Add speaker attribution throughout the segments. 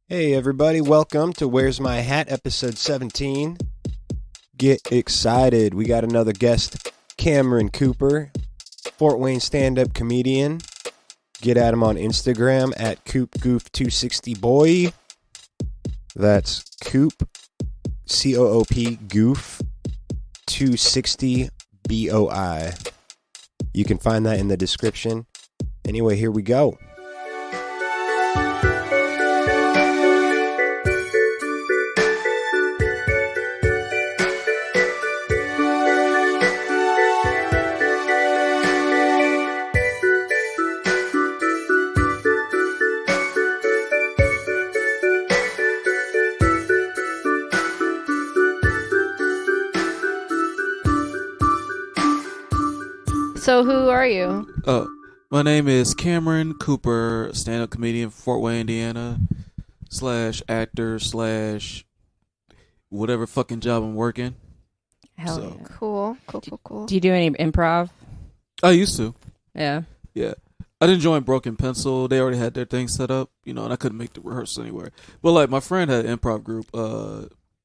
Speaker 1: Hey everybody, welcome to Where's My Hat, episode 17. Get excited. We got another guest, Cameron Cooper, Fort Wayne stand-up comedian. Get at him on Instagram at CoopGoof260boy. That's Coop, C-O-O-P, Goof, 260 BOI. You can find that in the description. Anyway, here we go.
Speaker 2: So who are you?
Speaker 3: My name is Cameron Cooper, stand-up comedian from Fort Wayne, Indiana, /actor / whatever fucking job I'm working.
Speaker 4: Hell
Speaker 3: So.
Speaker 4: yeah.
Speaker 2: Cool.
Speaker 4: Do you do any improv?
Speaker 3: I used to.
Speaker 4: Yeah.
Speaker 3: Yeah. I didn't join Broken Pencil. They already had their thing set up, and I couldn't make the rehearsal anywhere. But, like, my friend had an improv group.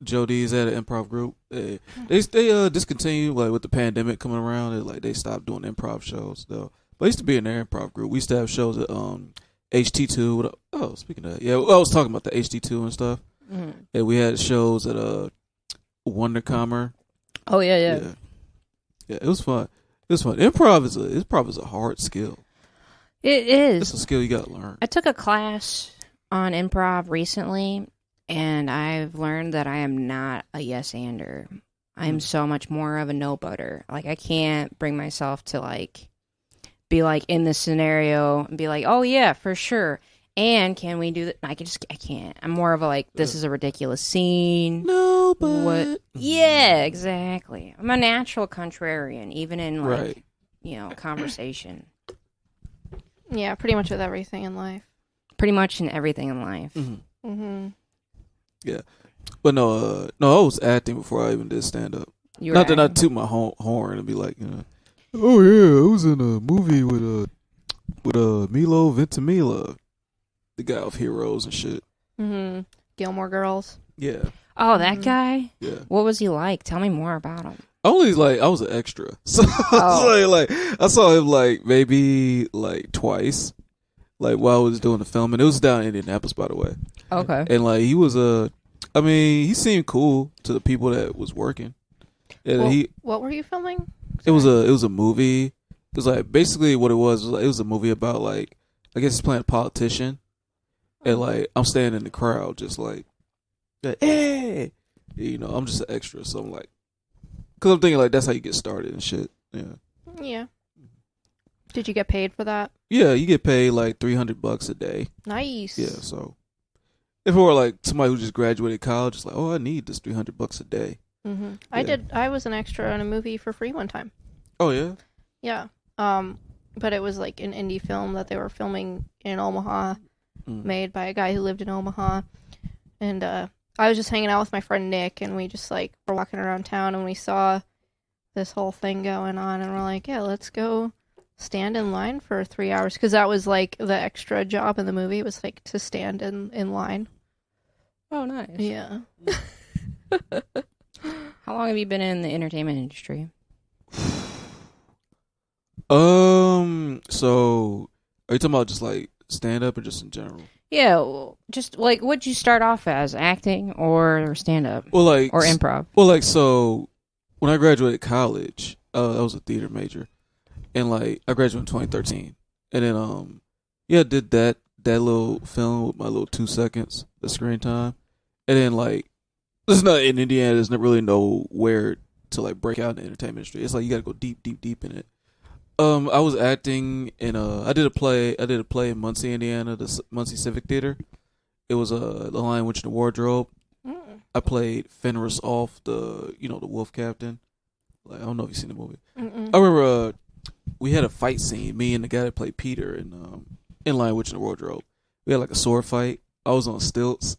Speaker 3: Joe D's had an improv group. They discontinued, like, with the pandemic coming around. They stopped doing improv shows, though. But I used to be in their improv group. We used to have shows at HT2. Oh, speaking of that, yeah, I was talking about the HT2 and stuff.
Speaker 4: Mm-hmm.
Speaker 3: And we had shows at Wondercomer.
Speaker 4: Oh yeah.
Speaker 3: Yeah, it was fun. Improv is a hard skill.
Speaker 4: It is.
Speaker 3: It's a skill you got to learn.
Speaker 4: I took a class on improv recently, and I've learned that I am not a yes-ander. I'm so much more of a no-butter. Like, I can't bring myself to, like, be, like, in this scenario and be like, oh, yeah, for sure. And can we do that? I can't. I'm more of a, like, this is a ridiculous scene.
Speaker 3: No, but...
Speaker 4: What? Yeah, exactly. I'm a natural contrarian, even in, like, conversation.
Speaker 2: Yeah, pretty much with everything in life.
Speaker 4: Pretty much in everything in life.
Speaker 3: Mm-hmm.
Speaker 2: Mm-hmm.
Speaker 3: Yeah. But no, I was acting before I even did stand-up. Not that I toot my horn and be like, oh, yeah, I was in a movie with Milo Ventimiglia, the guy of Heroes and shit.
Speaker 2: Mm-hmm. Gilmore Girls.
Speaker 3: Yeah.
Speaker 4: Oh, that guy?
Speaker 3: Yeah.
Speaker 4: What was he like? Tell me more about him.
Speaker 3: I was an extra. So I saw him like maybe like twice, like while I was doing the film, and it was down in Indianapolis, by the way.
Speaker 4: Okay.
Speaker 3: And like he was he seemed cool to the people that was working. And
Speaker 2: what were you filming?
Speaker 3: it was a movie. It was like basically what it was like, it was a movie about like I guess he's playing a politician, and like I'm standing in the crowd just like, hey, I'm just an extra, so I'm like. Because I'm thinking, like, that's how you get started and shit. Yeah.
Speaker 2: Yeah. Did you get paid for that?
Speaker 3: Yeah, you get paid, like, $300 a day.
Speaker 2: Nice.
Speaker 3: Yeah, so. If it were, like, somebody who just graduated college, it's like, oh, I need this $300 a day.
Speaker 2: Mm-hmm.
Speaker 3: Yeah.
Speaker 2: I was an extra in a movie for free one time.
Speaker 3: Oh, yeah?
Speaker 2: Yeah. But it was, like, an indie film that they were filming in Omaha, made by a guy who lived in Omaha. And, I was just hanging out with my friend Nick, and we just, like, were walking around town, and we saw this whole thing going on, and we're like, yeah, let's go stand in line for 3 hours, because that was, like, the extra job in the movie. It was, like, to stand in line.
Speaker 4: Oh, nice.
Speaker 2: Yeah.
Speaker 4: How long have you been in the entertainment industry?
Speaker 3: So, are you talking about just, like, stand-up or just in general?
Speaker 4: Yeah, well, just, like, what'd you start off as? Acting or stand-up?
Speaker 3: Well, like...
Speaker 4: Or improv?
Speaker 3: Well, like, so, when I graduated college, I was a theater major, and, like, I graduated in 2013, and then, I did that little film with my little 2 seconds of screen time, and then, like, there's not, in Indiana, there's not really nowhere to, like, break out in the entertainment industry. It's like, you gotta go deep in it. I was acting in I did a play in Muncie, Indiana, the Muncie Civic Theater. It was The Lion, Witch, and the Wardrobe. I played Fenris Off, the wolf captain. Like, I don't know if you've seen the movie. I remember we had a fight scene, me and the guy that played Peter in Lion, Witch, and the Wardrobe. We had like a sword fight. I was on stilts.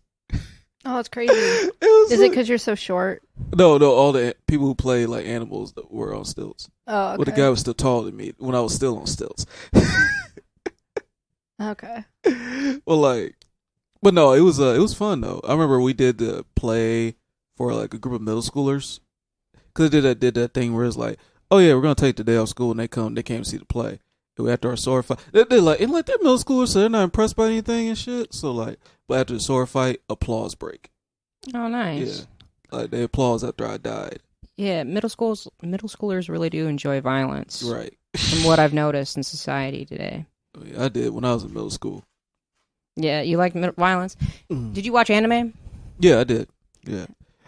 Speaker 2: Oh, that's crazy. Is it because you're so short?
Speaker 3: No, all the people who play like animals were on stilts.
Speaker 2: Oh, okay.
Speaker 3: But the guy was still taller than me when I was still on stilts.
Speaker 2: Okay.
Speaker 3: Well, like, But no, it was fun though. I remember we did the play for like a group of middle schoolers because they did that thing where it's like, oh yeah, we're gonna take the day off school and they came to see the play. And after our sword fight, they're like, and like they're middle schoolers, so they're not impressed by anything and shit. So like, but after the sword fight, applause break.
Speaker 4: Oh, nice.
Speaker 3: Yeah, like they applause after I died.
Speaker 4: Yeah, middle schoolers really do enjoy violence.
Speaker 3: Right.
Speaker 4: From what I've noticed in society today.
Speaker 3: Oh, yeah, I did when I was in middle school.
Speaker 4: Yeah, you like violence? Did you watch anime?
Speaker 3: Yeah, I did. Yeah.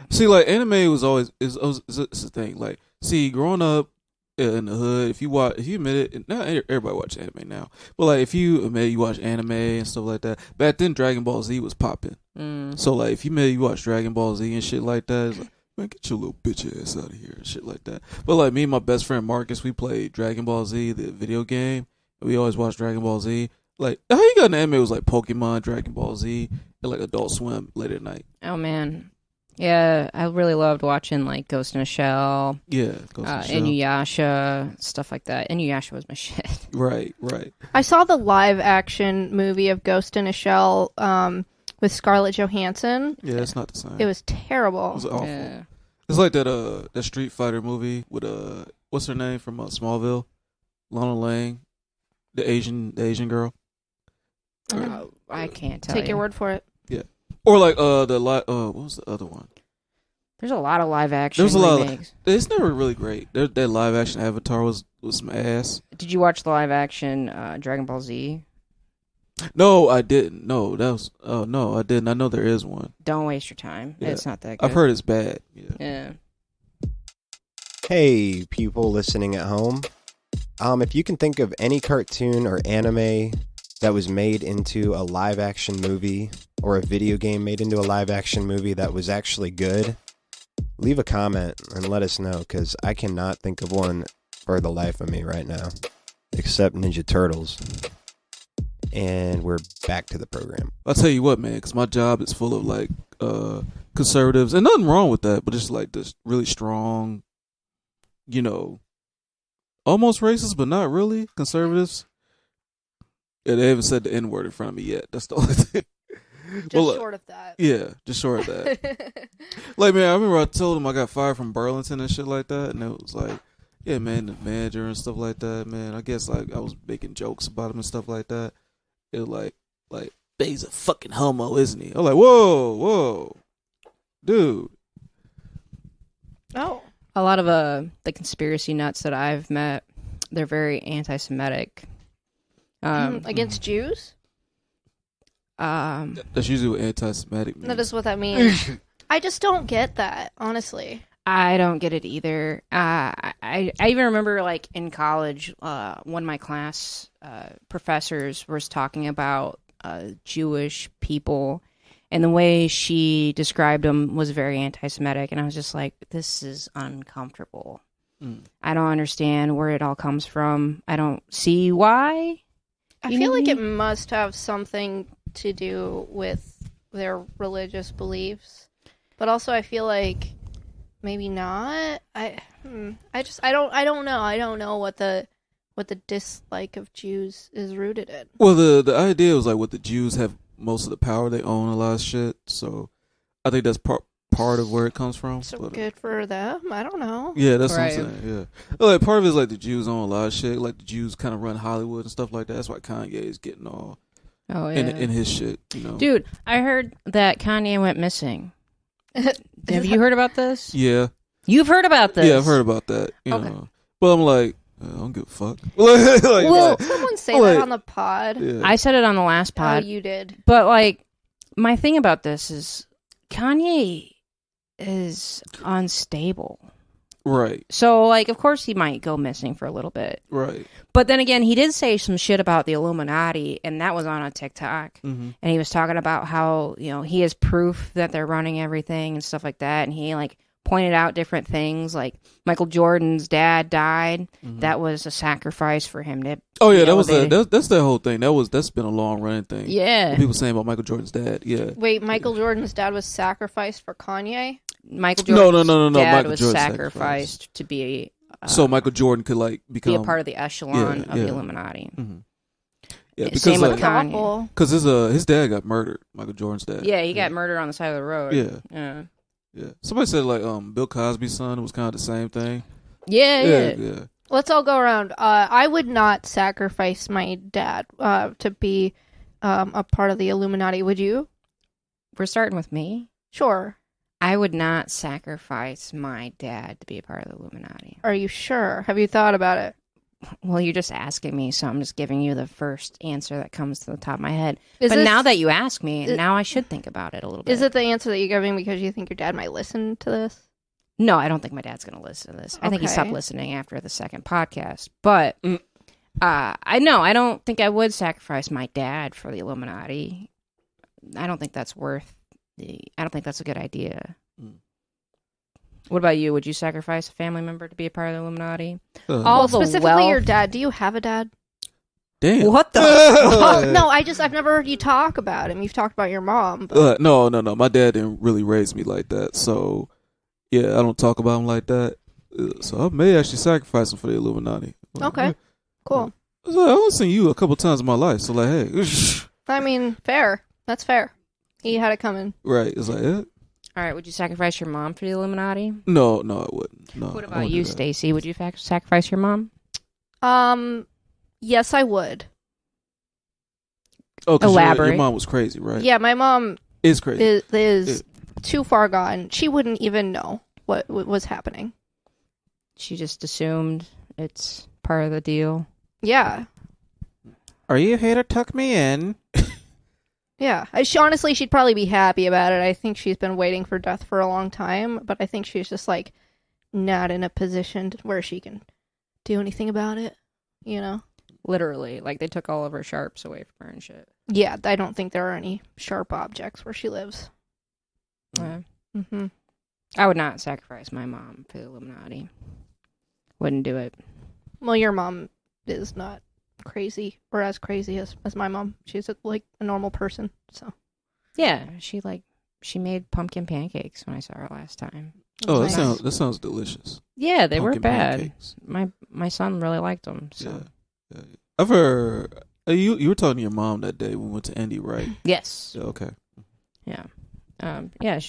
Speaker 3: See, like anime was always is the thing. Like, see, growing up in the hood, if you admit it, not everybody watch anime now, but like if you admit you watch anime and stuff like that, back then Dragon Ball Z was popping. So like if you admit you watch Dragon Ball Z and shit like that, it's like, man, get your little bitch ass out of here and shit like that. But like me and my best friend Marcus, we played Dragon Ball Z, the video game. And we always watched Dragon Ball Z. Like how you got in anime was like Pokemon, Dragon Ball Z, and like Adult Swim late at night.
Speaker 4: Oh man, yeah, I really loved watching like Ghost in a Shell.
Speaker 3: Yeah, Ghost in a Shell.
Speaker 4: Inuyasha, stuff like that. Inuyasha was my shit.
Speaker 3: Right.
Speaker 2: I saw the live action movie of Ghost in a Shell with Scarlett Johansson.
Speaker 3: Yeah, it's not the same.
Speaker 2: It was terrible.
Speaker 3: It was awful.
Speaker 4: Yeah.
Speaker 3: It's like that Street Fighter movie with what's her name from Smallville, Lana Lang, the Asian girl.
Speaker 4: I can't tell
Speaker 2: Take
Speaker 4: you.
Speaker 2: your word for it.
Speaker 3: Yeah, or like what was the other one?
Speaker 4: There's a lot of live action
Speaker 3: There's a lot.
Speaker 4: remakes.
Speaker 3: It's never really great. That live action Avatar was some ass.
Speaker 4: Did you watch the live action Dragon Ball Z?
Speaker 3: No, I didn't. No, that was. Oh no, I didn't. I know there is one.
Speaker 4: Don't waste your time.
Speaker 3: Yeah.
Speaker 4: It's not that good.
Speaker 3: I've heard it's bad.
Speaker 4: Yeah.
Speaker 1: Hey, people listening at home. If you can think of any cartoon or anime that was made into a live action movie or a video game made into a live action movie that was actually good, leave a comment and let us know, because I cannot think of one for the life of me right now, except Ninja Turtles. And we're back to the program.
Speaker 3: I'll tell you what, man, because my job is full of like conservatives, and nothing wrong with that, but it's like this really strong, almost racist, but not really conservatives. Yeah, they haven't said the N-word in front of me yet. That's the only thing.
Speaker 2: Just short of that.
Speaker 3: Yeah, just short of that. Like, man, I remember I told them I got fired from Burlington and shit like that, and it was like, yeah, man, the manager and stuff like that, man. I guess like I was making jokes about him and stuff like that. It was like he's a fucking homo, isn't he? I'm like, whoa, dude.
Speaker 2: Oh.
Speaker 4: A lot of the conspiracy nuts that I've met, they're very anti-Semitic.
Speaker 2: Against Jews?
Speaker 3: That's usually what anti-Semitic means.
Speaker 2: That is what that means. I just don't get that, honestly.
Speaker 4: I don't get it either. I even remember, like, in college, one of my class professors was talking about Jewish people, and the way she described them was very anti-Semitic, and I was just like, this is uncomfortable. I don't understand where it all comes from. I don't see why.
Speaker 2: I feel like it must have something to do with their religious beliefs, but also I feel like maybe not. I don't know. I don't know what the dislike of Jews is rooted in.
Speaker 3: Well, the idea was like, what the Jews have most of the power. They own a lot of shit, so I think that's part of where it comes from.
Speaker 2: So good for them. I don't know.
Speaker 3: Yeah, that's
Speaker 4: right.
Speaker 3: what I'm saying. Yeah, like part of it is like the Jews own a lot of shit. Like the Jews kind of run Hollywood and stuff like that. That's why Kanye is getting all in his shit.
Speaker 4: Dude, I heard that Kanye went missing. Have you heard about this?
Speaker 3: Yeah,
Speaker 4: you've heard about this.
Speaker 3: Yeah, I've heard about that. You know, but I'm like, I don't give a fuck.
Speaker 2: Well, someone say that on the pod.
Speaker 3: Yeah.
Speaker 4: I said it on the last pod.
Speaker 2: Oh, you did.
Speaker 4: But like, my thing about this is Kanye is unstable.
Speaker 3: Right.
Speaker 4: So, like, of course he might go missing for a little bit.
Speaker 3: Right.
Speaker 4: But then again, he did say some shit about the Illuminati, and that was on a TikTok.
Speaker 3: Mm-hmm.
Speaker 4: And he was talking about how, he has proof that they're running everything and stuff like that. And he, like, pointed out different things, like Michael Jordan's dad died.
Speaker 3: Mm-hmm.
Speaker 4: That was a sacrifice for him to.
Speaker 3: Oh yeah, that's the whole thing. That's been a long running thing.
Speaker 4: Yeah.
Speaker 3: What people saying about Michael Jordan's dad. Yeah.
Speaker 2: Wait, Michael Jordan's dad was sacrificed for Kanye?
Speaker 4: Michael Jordan's
Speaker 3: no.
Speaker 4: dad
Speaker 3: Michael
Speaker 4: was
Speaker 3: Jordan
Speaker 4: sacrificed to be
Speaker 3: so Michael Jordan could like become
Speaker 4: be a part of the echelon of the Illuminati.
Speaker 3: Mm-hmm. Yeah, because
Speaker 4: Same with
Speaker 3: like,
Speaker 4: Kanye.
Speaker 2: awful.
Speaker 3: because his dad got murdered, Michael Jordan's dad.
Speaker 4: Yeah, he got murdered on the side of the road.
Speaker 3: Yeah. Yeah. Somebody said like Bill Cosby's son was kind of the same thing.
Speaker 4: Yeah.
Speaker 2: Let's all go around. I would not sacrifice my dad to be a part of the Illuminati. Would you?
Speaker 4: We're starting with me.
Speaker 2: Sure.
Speaker 4: I would not sacrifice my dad to be a part of the Illuminati.
Speaker 2: Are you sure? Have you thought about it?
Speaker 4: Well, you're just asking me, so I'm just giving you the first answer that comes to the top of my head.
Speaker 2: Is
Speaker 4: but
Speaker 2: this-
Speaker 4: now that you ask me, now I should think about it a little bit.
Speaker 2: Is it the answer that you're giving because you think your dad might listen to this?
Speaker 4: No, I don't think my dad's going to listen to this. I think he
Speaker 2: Okay.
Speaker 4: stopped listening after the second podcast. But I don't think I would sacrifice my dad for the Illuminati. I don't think that's I don't think that's a good idea. What about you? Would you sacrifice a family member to be a part of the Illuminati? All the
Speaker 2: Specifically
Speaker 4: wealth.
Speaker 2: your dad. Do you have a dad?
Speaker 3: Damn.
Speaker 4: What the?
Speaker 2: Oh, no, I've never heard you talk about him. You've talked about your mom. But...
Speaker 3: No. My dad didn't really raise me like that, so yeah, I don't talk about him like that. So I may actually sacrifice him for the Illuminati.
Speaker 2: Okay, cool.
Speaker 3: I've only seen you a couple times in my life, so like, hey,
Speaker 2: I mean, fair. That's fair. He had it coming.
Speaker 3: right? It's like, yeah.
Speaker 4: All right, would you sacrifice your mom for the Illuminati?
Speaker 3: No, I wouldn't. No.
Speaker 4: What
Speaker 3: I
Speaker 4: about
Speaker 3: wouldn't
Speaker 4: you,
Speaker 3: do that.
Speaker 4: Stacey? Would you sacrifice your mom?
Speaker 2: Yes, I would.
Speaker 3: Oh, 'cause
Speaker 4: Elaborate.
Speaker 3: your mom was crazy, right?
Speaker 2: Yeah, my mom
Speaker 3: It's crazy.
Speaker 2: is too far gone. She wouldn't even know what was happening.
Speaker 4: She just assumed it's part of the deal.
Speaker 2: Yeah.
Speaker 3: Are you here to tuck me in?
Speaker 2: Yeah. Honestly, she'd probably be happy about it. I think she's been waiting for death for a long time, but I think she's just like not in a position where she can do anything about it, you know?
Speaker 4: Literally, like they took all of her sharps away from her and shit.
Speaker 2: Yeah, I don't think there are any sharp objects where she lives. Mm-hmm.
Speaker 4: I would not sacrifice my mom for the Illuminati. Wouldn't do it.
Speaker 2: Well, your mom is not crazy or as crazy as my mom. She's like a normal person, so.
Speaker 4: Yeah, she made pumpkin pancakes when I saw her last time.
Speaker 3: Oh,
Speaker 2: Nice.
Speaker 3: that sounds delicious.
Speaker 4: Yeah, they
Speaker 3: Pumpkin
Speaker 4: were bad.
Speaker 3: pancakes.
Speaker 4: My son really liked them. So.
Speaker 3: Yeah. I've heard you were talking to your mom that day when we went to Indy, right?
Speaker 4: Yes.
Speaker 3: Yeah, okay.
Speaker 4: Yeah.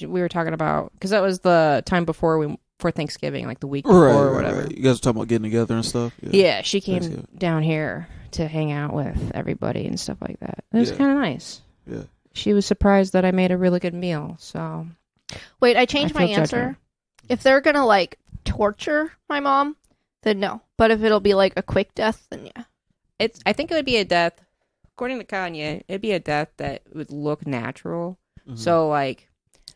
Speaker 4: We were talking about because that was the time before Thanksgiving, like the week before or whatever.
Speaker 3: Right. You guys were talking about getting together and stuff.
Speaker 4: Yeah, she came
Speaker 3: Thanksgiving.
Speaker 4: down here to hang out with everybody and stuff like that. It was
Speaker 3: Yeah.
Speaker 4: kind of nice.
Speaker 3: Yeah.
Speaker 4: She was surprised that I made a really good meal. So
Speaker 2: Wait, I changed
Speaker 4: I
Speaker 2: my
Speaker 4: feel
Speaker 2: answer.
Speaker 4: judgment.
Speaker 2: If they're gonna like torture my mom, then no. But if it'll be like a quick death, then yeah.
Speaker 4: I think it would be a death. According to Kanye, it'd be a death that would look natural.
Speaker 3: Mhm.
Speaker 4: So like,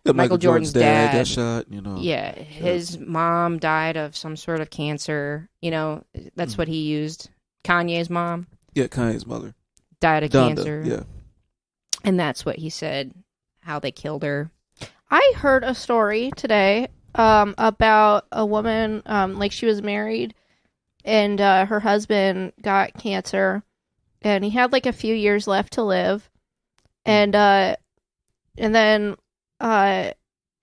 Speaker 3: Yeah,
Speaker 4: Michael Jordan's dad
Speaker 3: got shot. You know.
Speaker 4: yeah, his mom died of some sort of cancer. You know, that's what he used. Kanye's mom
Speaker 3: Yeah, Kanye's mother.
Speaker 4: died of
Speaker 3: Donda.
Speaker 4: cancer.
Speaker 3: Yeah.
Speaker 4: And that's what he said, how they killed her.
Speaker 2: I heard a story today about a woman, like she was married and her husband got cancer and he had like a few years left to live. And then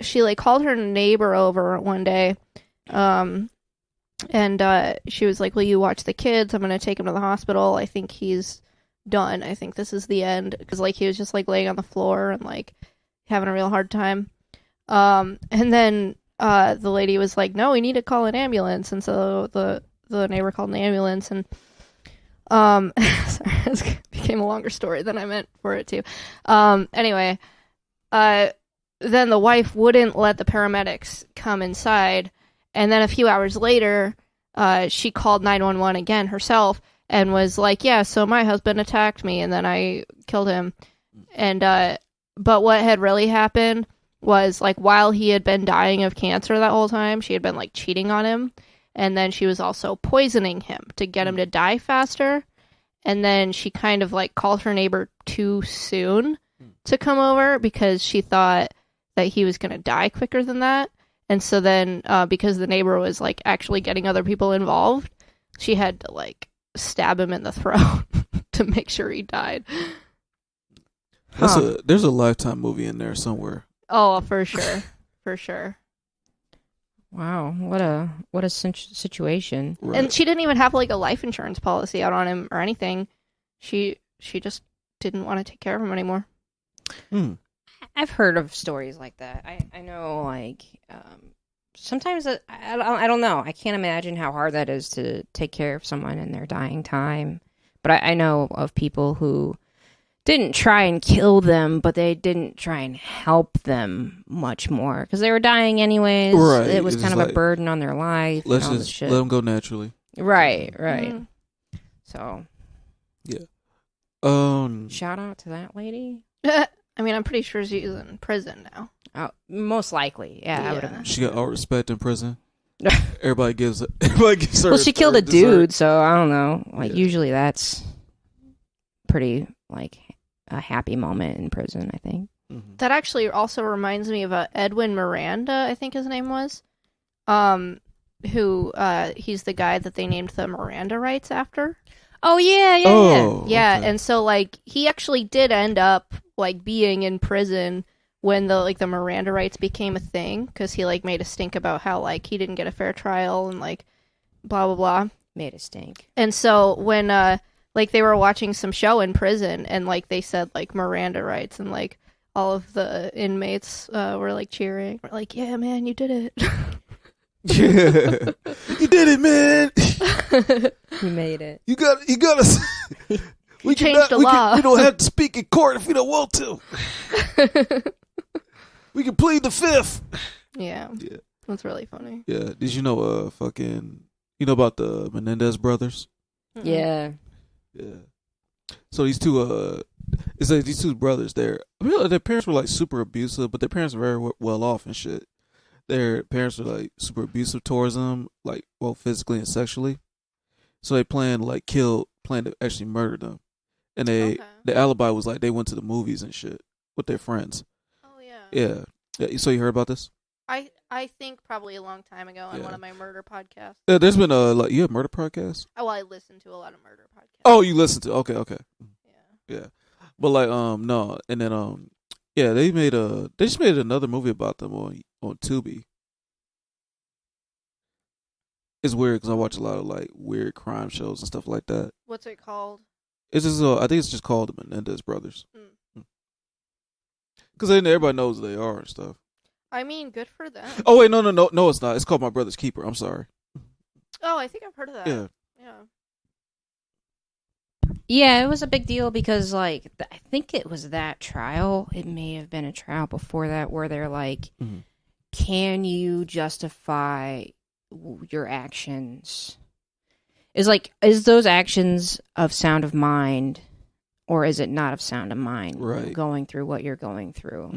Speaker 2: she like called her neighbor over one day. And she was like, "Will you watch the kids? I'm going to take him to the hospital. I think he's done. I think this is the end." Because like he was just like laying on the floor and like having a real hard time. And then the lady was like, "No, we need to call an ambulance." And so the neighbor called an ambulance and sorry, this became a longer story than I meant for it to. Anyway, then the wife wouldn't let the paramedics come inside. And then a few hours later, she called 911 again herself and was like, "Yeah, so my husband attacked me and then I killed him." And but what had really happened was like while he had been dying of cancer that whole time, she had been like cheating on him. And then she was also poisoning him to get him to die faster. And then she kind of like called her neighbor too soon to come over because she thought that he was going to die quicker than that. And so then because the neighbor was like actually getting other people involved, she had to like stab him in the throat to make sure he died.
Speaker 3: There's a Lifetime movie in there somewhere.
Speaker 2: Oh, for sure. For sure.
Speaker 4: Wow, what a situation.
Speaker 3: Right.
Speaker 2: And she didn't even have like a life insurance policy out on him or anything. She she just didn't want to take care of him anymore.
Speaker 4: I've heard of stories like that. I know, like, sometimes I don't know. I can't imagine how hard that is to take care of someone in their dying time. But I know of people who didn't try and kill them, but they didn't try and help them much more because they were dying anyways.
Speaker 3: Right.
Speaker 4: It was
Speaker 3: It's
Speaker 4: kind of
Speaker 3: like,
Speaker 4: a burden on their life.
Speaker 3: Let's
Speaker 4: and all this
Speaker 3: just
Speaker 4: shit.
Speaker 3: let them go naturally.
Speaker 4: Right.
Speaker 2: Mhm.
Speaker 4: So, shout out to that lady.
Speaker 2: I mean, I'm pretty sure she's in prison now.
Speaker 4: Oh, most likely, yeah. I would have.
Speaker 3: She got all respect in prison. Everybody gives her.
Speaker 4: Well, she killed
Speaker 3: her
Speaker 4: a dude,
Speaker 3: dessert.
Speaker 4: so I don't know. Like,
Speaker 3: Yeah.
Speaker 4: usually that's pretty, like, a happy moment in prison, I think.
Speaker 3: Mhm.
Speaker 2: That actually also reminds me of Edwin Miranda, I think his name was. Who he's the guy that they named the Miranda rights after.
Speaker 4: Oh, yeah.
Speaker 3: Oh,
Speaker 2: Yeah,
Speaker 3: okay.
Speaker 2: and so like he actually did end up like being in prison when the Miranda rights became a thing because he like made a stink about how like he didn't get a fair trial and like blah blah blah.
Speaker 4: Made a stink.
Speaker 2: And so when like they were watching some show in prison and like they said like Miranda rights and like all of the inmates were like cheering. We're like, yeah, man, you did it.
Speaker 3: Yeah. You did it, man.
Speaker 4: He made it.
Speaker 3: You got us. We
Speaker 2: changed the law.
Speaker 3: We don't have to speak in court if we don't want to. We can plead the fifth.
Speaker 2: Yeah.
Speaker 3: Yeah.
Speaker 2: That's really funny.
Speaker 3: Yeah. Did you know you know about the Menendez brothers?
Speaker 4: Yeah.
Speaker 3: Yeah. So these two it's like these two brothers their parents were like super abusive, but their parents were very well off and shit. Their parents were like super abusive towards them, like well physically and sexually. So they planned to actually murder them. And the alibi was like they went to the movies and shit with their friends.
Speaker 2: Oh yeah.
Speaker 3: Yeah. So you heard about this?
Speaker 2: I think probably a long time ago on
Speaker 3: Yeah.
Speaker 2: one of my murder podcasts.
Speaker 3: Yeah, there's been you have murder podcasts?
Speaker 2: Oh, well, I listen to a lot of murder podcasts.
Speaker 3: Oh, you listen to okay.
Speaker 2: Yeah.
Speaker 3: Yeah. But like no, and then yeah, they just made another movie about them on Tubi. It's weird because I watch a lot of like weird crime shows and stuff like that.
Speaker 2: What's it called?
Speaker 3: It's just I think it's just called the Menendez Brothers.
Speaker 2: Mm.
Speaker 3: Because then everybody knows who they are and stuff.
Speaker 2: I mean, good for them.
Speaker 3: Oh wait, no, it's not. It's called My Brother's Keeper. I'm sorry.
Speaker 2: Oh, I think I've heard of that.
Speaker 3: Yeah.
Speaker 4: Yeah, it was a big deal because, like, I think it was that trial. It may have been a trial before that where they're like,
Speaker 3: Mhm.
Speaker 4: can you justify your actions? Is those actions of sound of mind or is it not of sound of mind?
Speaker 3: Right.
Speaker 4: Going through what you're going through.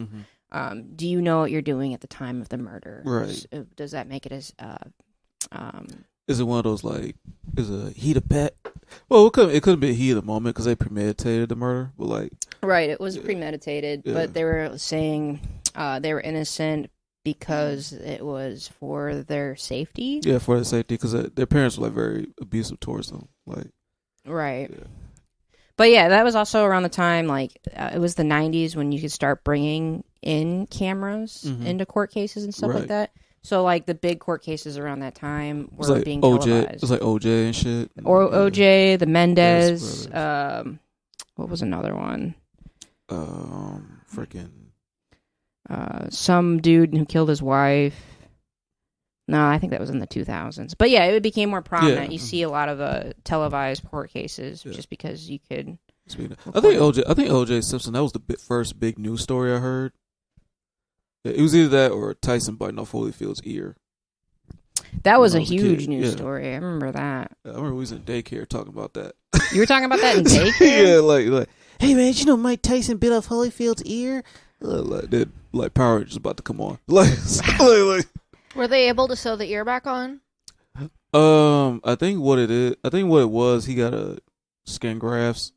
Speaker 3: Mm-hmm.
Speaker 4: Do you know what you're doing at the time of the murder?
Speaker 3: Right.
Speaker 4: Does that make it as
Speaker 3: Is it one of those like is a heat of pet? Well, it could be a heat of the moment because they premeditated the murder, but like
Speaker 4: right? It was premeditated,
Speaker 3: Yeah.
Speaker 4: but they were saying they were innocent because it was for their safety.
Speaker 3: yeah, for their safety because their parents were like very abusive towards them, like
Speaker 4: Right.
Speaker 3: Yeah.
Speaker 4: But yeah, that was also around the time, like, it was the 90s when you could start bringing in cameras
Speaker 3: Mhm.
Speaker 4: into court cases and stuff
Speaker 3: Right.
Speaker 4: like that. So, like, the big court cases around that time
Speaker 3: it was
Speaker 4: were
Speaker 3: like
Speaker 4: being
Speaker 3: OJ,
Speaker 4: televised.
Speaker 3: it was like OJ and shit,
Speaker 4: Or
Speaker 3: Yeah.
Speaker 4: OJ, the Mendez,
Speaker 3: Brothers.
Speaker 4: what was another one?
Speaker 3: Freaking
Speaker 4: Some dude who killed his wife. No, I think that was in the 2000s. But yeah, it became more prominent.
Speaker 3: Yeah.
Speaker 4: You see a lot of televised court cases
Speaker 3: Yeah.
Speaker 4: just because you could.
Speaker 3: I think OJ Simpson. That was the first big news story I heard. Yeah, it was either that or Tyson biting off Holyfield's ear.
Speaker 4: That was
Speaker 3: When
Speaker 4: a
Speaker 3: I was a
Speaker 4: huge
Speaker 3: kid,
Speaker 4: news
Speaker 3: yeah.
Speaker 4: story. I remember that.
Speaker 3: I remember we was in daycare talking about that.
Speaker 4: You were talking about that in daycare?
Speaker 3: Yeah, like, hey man, you know Mike Tyson bit off Holyfield's ear? Like Power Rangers about to come on. Like,
Speaker 2: Were they able to sew the ear back on?
Speaker 3: I think what it was, he got a skin grafts,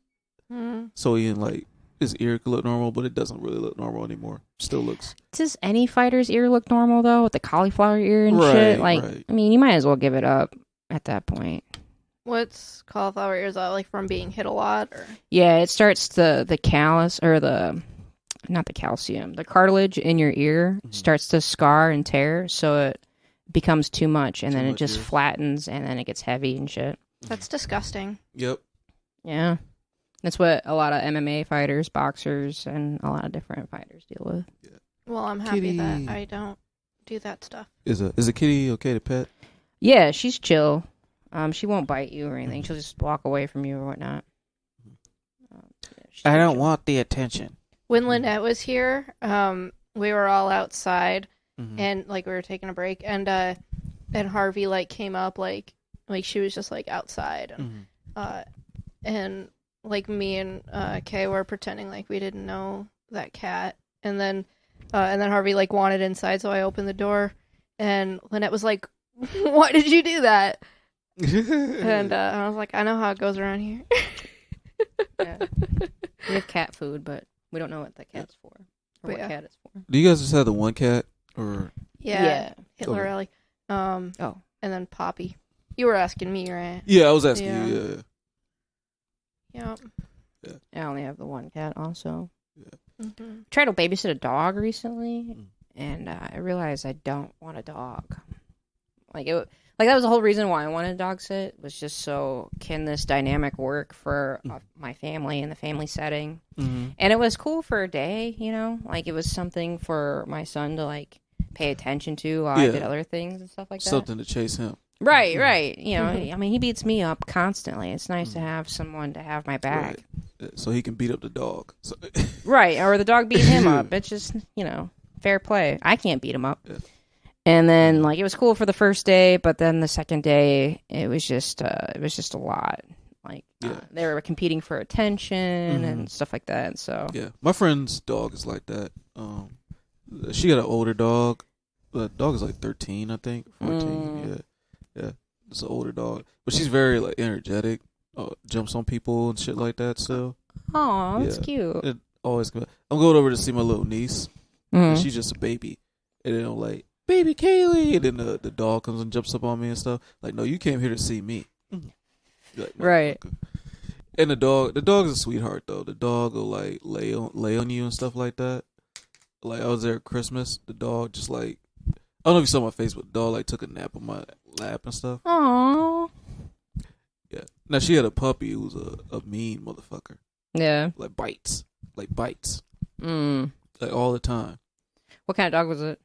Speaker 3: so he like his ear could look normal, but it doesn't really look normal anymore. Still looks.
Speaker 4: Does any fighter's ear look normal though, with the cauliflower ear and
Speaker 3: Right,
Speaker 4: shit? Like,
Speaker 3: right.
Speaker 4: I mean, you might as well give it up at that point.
Speaker 2: What's cauliflower ears? Like from being hit a lot, or
Speaker 4: Yeah, it starts the callus or not the calcium, the cartilage in your ear starts to scar and tear, so it becomes too much, and
Speaker 3: Too
Speaker 4: then it
Speaker 3: much
Speaker 4: just
Speaker 3: ear.
Speaker 4: flattens, and then it gets heavy and shit.
Speaker 2: that's disgusting.
Speaker 3: Yep.
Speaker 4: Yeah. That's what a lot of MMA fighters, boxers, and a lot of different fighters deal with.
Speaker 3: Yeah.
Speaker 2: Well, I'm happy
Speaker 3: Kitty.
Speaker 2: that I don't do that stuff.
Speaker 3: Is a kitty okay to pet?
Speaker 4: Yeah, she's chill. She won't bite you or anything. She'll just walk away from you or whatnot. She's
Speaker 3: I don't
Speaker 4: chill.
Speaker 3: want the attention.
Speaker 2: When Lynette was here, we were all outside
Speaker 3: Mhm.
Speaker 2: and like we were taking a break, and Harvey like came up like she was just like outside, and
Speaker 3: Mhm.
Speaker 2: and like me and Kay were pretending like we didn't know that cat, and then Harvey like wanted inside, so I opened the door, and Lynette was like, "Why did you do that?" And I was like, "I know how it goes around here."
Speaker 4: Yeah. We have cat food, but we don't know what the cat's for. Or
Speaker 2: But
Speaker 4: what
Speaker 2: yeah.
Speaker 4: cat it's for.
Speaker 3: Do you guys just have the one cat, or
Speaker 2: Yeah, Hitler
Speaker 3: Okay.
Speaker 2: Ellie.
Speaker 4: Oh.
Speaker 2: And then Poppy. You were asking me, right?
Speaker 3: yeah? I was asking
Speaker 2: Yeah.
Speaker 3: you.
Speaker 2: Yeah.
Speaker 4: I only have the one cat also.
Speaker 2: Mm-hmm.
Speaker 4: Tried to babysit a dog recently,
Speaker 3: Mm.
Speaker 4: and I realized I don't want a dog. Like that was the whole reason why I wanted a dog sit, was just so can this dynamic work for my family in the family setting.
Speaker 3: Mm-hmm.
Speaker 4: And it was cool for a day, you know, like it was something for my son to like pay attention to while I
Speaker 3: Yeah.
Speaker 4: did other things and stuff like that.
Speaker 3: Something to chase him.
Speaker 4: Right. You know, I mean, he beats me up constantly. It's nice to have someone to have my back.
Speaker 3: So he can beat up the dog. So
Speaker 4: Right. Or the dog beat him up. It's just, you know, fair play. I can't beat him up.
Speaker 3: Yeah.
Speaker 4: And then like it was cool for the first day, but then the second day it was just a lot. Like they were competing for attention and stuff like that. So
Speaker 3: yeah, my friend's dog is like that. She got an older dog. The dog is like 13, I think, 14. Yeah, it's an older dog, but she's very like energetic. Jumps on people and shit like that. So,
Speaker 4: oh, that's
Speaker 3: Yeah.
Speaker 4: cute.
Speaker 3: it always. I'm going over to see my little niece. And
Speaker 4: Mm.
Speaker 3: she's just a baby, and then I'm like, "Baby Kaylee," and then the dog comes and jumps up on me and stuff. Like, no, you came here to see me. Like,
Speaker 4: Right.
Speaker 3: motherfucker. And the dog's a sweetheart though. The dog will like lay on you and stuff like that. Like I was there at Christmas. The dog just like, I don't know if you saw my face, but the dog like took a nap on my lap and stuff.
Speaker 4: Aww.
Speaker 3: Yeah. Now she had a puppy who was a mean motherfucker.
Speaker 4: Yeah.
Speaker 3: Like bites,
Speaker 4: Mm.
Speaker 3: like all the time.
Speaker 4: What kind of dog was it?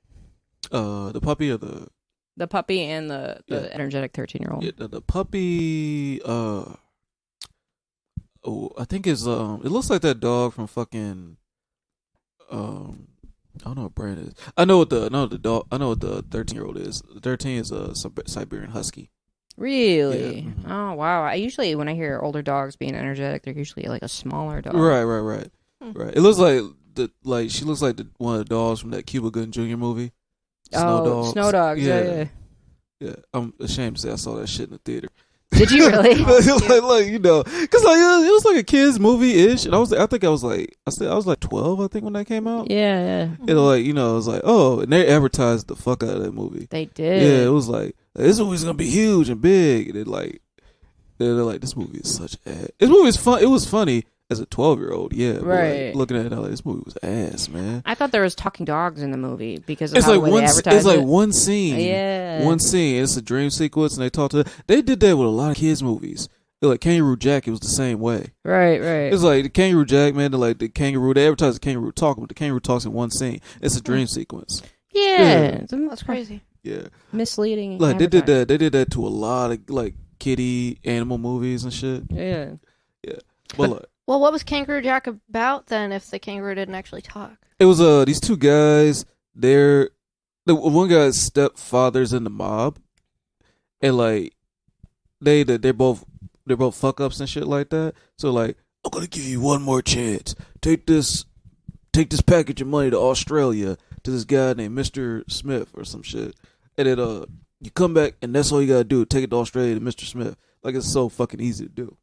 Speaker 3: The puppy or
Speaker 4: The puppy and the
Speaker 3: Yeah.
Speaker 4: energetic 13-year-old.
Speaker 3: yeah, the puppy. I think it's it looks like that dog from fucking I don't know what brand it is. I know what the 13-year-old is. The 13 is a Siberian Husky.
Speaker 4: Really?
Speaker 3: Yeah, mhm.
Speaker 4: Oh, wow. I usually, when I hear older dogs being energetic, they're usually like a smaller dog.
Speaker 3: Right.
Speaker 2: Hmm.
Speaker 3: Right. It looks like she looks like one of the dogs from that Cuba Gooding Jr. movie.
Speaker 4: Snow dogs. Yeah.
Speaker 3: Yeah. I'm ashamed to say I saw that shit in the theater.
Speaker 4: Did you really?
Speaker 3: like you know, because like it was like a kids movie ish, and I was like 12, I think, when that came out.
Speaker 4: Yeah.
Speaker 3: It like, you know, it was like, oh, and they advertised the fuck out of that movie.
Speaker 4: They did.
Speaker 3: Yeah, it was like, this movie's gonna be huge and big, and they're like, this movie is such ass. This movie is fun. It was funny as a 12-year-old, yeah. But
Speaker 4: Right.
Speaker 3: like, looking at it, like, this movie was ass, man.
Speaker 4: I thought there was talking dogs in the movie because of
Speaker 3: It's
Speaker 4: how
Speaker 3: like
Speaker 4: the way
Speaker 3: one.
Speaker 4: they
Speaker 3: It's
Speaker 4: advertised
Speaker 3: like
Speaker 4: it.
Speaker 3: one scene.
Speaker 4: Yeah.
Speaker 3: One scene. It's a dream sequence, and they talk to. They did that with a lot of kids' movies. Like Kangaroo Jack, it was the same way.
Speaker 4: Right.
Speaker 3: It's like the Kangaroo Jack, man. The kangaroo. They advertise the kangaroo talking, but the kangaroo talks in one scene. It's a dream sequence.
Speaker 4: Yeah.
Speaker 2: That's crazy.
Speaker 3: Yeah,
Speaker 4: Misleading.
Speaker 3: like they did
Speaker 4: advertising.
Speaker 3: that. They did that to a lot of like kitty animal movies and shit.
Speaker 4: Yeah.
Speaker 3: But look,
Speaker 2: Well, what was Kangaroo Jack about then if the kangaroo didn't actually talk?
Speaker 3: it was these two guys. The one guy's stepfather's in the mob, and like they're both fuck ups and shit like that. So like, I'm gonna give you one more chance. Take this package of money to Australia to this guy named Mr. Smith or some shit, and then you come back and that's all you gotta do. Take it to Australia to Mr. Smith. Like, it's so fucking easy to do.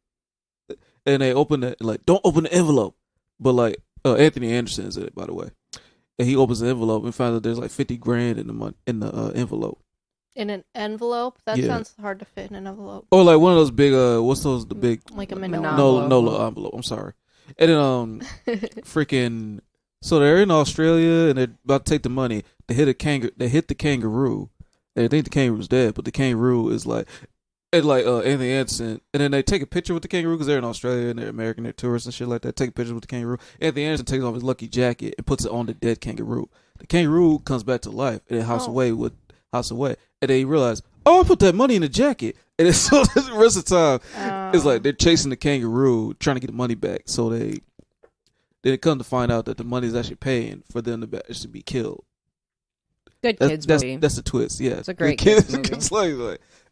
Speaker 3: And they open it, like, don't open the envelope. But like, Anthony Anderson is in it, by the way. And he opens the envelope and finds out there's like $50,000 in the envelope.
Speaker 2: In an envelope? That
Speaker 3: Yeah.
Speaker 2: sounds hard to fit in an envelope.
Speaker 3: Or like one of those big, what's those, the big
Speaker 2: Like a
Speaker 4: Manila.
Speaker 2: manila.
Speaker 3: Nola envelope. I'm sorry. And then freaking, so they're in Australia and they're about to take the money. They hit the kangaroo. They think the kangaroo's dead, but the kangaroo is like, And like Anthony Anderson, and then they take a picture with the kangaroo because they're in Australia and they're American, they're tourists and shit like that. Take a picture with the kangaroo. Anthony Anderson takes off his lucky jacket and puts it on the dead kangaroo. The kangaroo comes back to life and then house away, and they realize, oh, I put that money in the jacket, and it's so the rest of the time it's like they're chasing the kangaroo, trying to get the money back. So they come to find out that the money is actually paying for them to actually be killed.
Speaker 4: Good kids movie.
Speaker 3: That's the twist. Yeah,
Speaker 4: it's a great kids movie.
Speaker 3: It's like,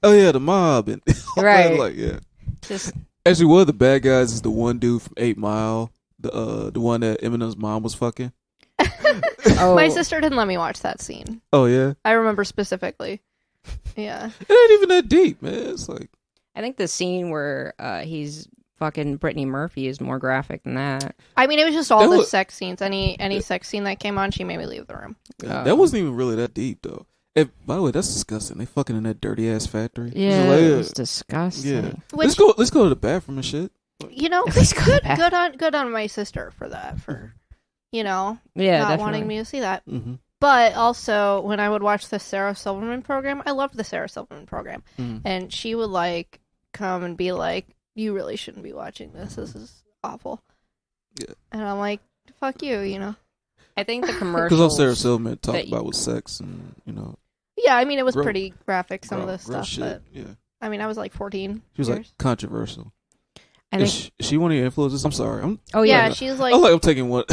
Speaker 3: oh yeah, the mob and
Speaker 4: right.
Speaker 3: Like yeah.
Speaker 4: Just
Speaker 3: Actually, one of the bad guys is the one dude from 8 Mile, the one that Eminem's mom was fucking.
Speaker 4: oh.
Speaker 2: My sister didn't let me watch that scene.
Speaker 3: Oh yeah,
Speaker 2: I remember specifically. Yeah,
Speaker 3: it ain't even that deep, man. It's like
Speaker 4: I think the scene where he's fucking Brittany Murphy is more graphic than that.
Speaker 2: I mean, it was just all the sex scenes. Any sex scene that came on, she made me leave the room.
Speaker 3: that wasn't even really that deep though. And by the way, that's disgusting. They fucking in that dirty ass factory.
Speaker 4: Yeah, it's disgusting.
Speaker 3: Yeah,
Speaker 2: Which,
Speaker 3: let's go to the bathroom and shit.
Speaker 2: You know, good on my sister for that. For not
Speaker 4: definitely.
Speaker 2: wanting me to see that.
Speaker 3: Mm-hmm.
Speaker 2: But also, when I would watch the Sarah Silverman program, I loved the Sarah Silverman program, and she would like come and be like, "You really shouldn't be watching this. This is awful."
Speaker 3: Yeah,
Speaker 2: and I'm like, "Fuck you,"
Speaker 4: I think the commercials
Speaker 3: because all Sarah Silverman talked about was sex and
Speaker 2: Yeah, I mean, it was pretty graphic, some of this stuff,
Speaker 3: shit.
Speaker 2: but
Speaker 3: yeah,
Speaker 2: I mean, I was like 14.
Speaker 3: she was like controversial.
Speaker 4: I think,
Speaker 3: is she one of your influences? I'm sorry.
Speaker 2: She's like,
Speaker 3: I'm taking over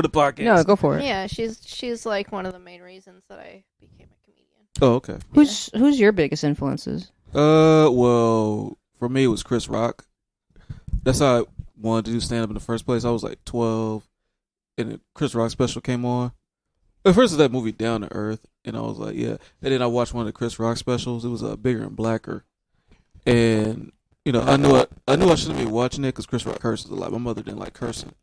Speaker 3: the podcast.
Speaker 4: No, go for it.
Speaker 2: Yeah, she's like one of the main reasons that I became a comedian.
Speaker 3: Oh, okay.
Speaker 4: Who's your biggest influences?
Speaker 3: Well, for me it was Chris Rock. That's how I wanted to do stand up in the first place. I was like 12, and the Chris Rock special came on. At first, it was that movie Down to Earth, and I was like, yeah. And then I watched one of the Chris Rock specials. It was Bigger and Blacker, and I knew I shouldn't be watching it because Chris Rock curses a lot. My mother didn't like cursing,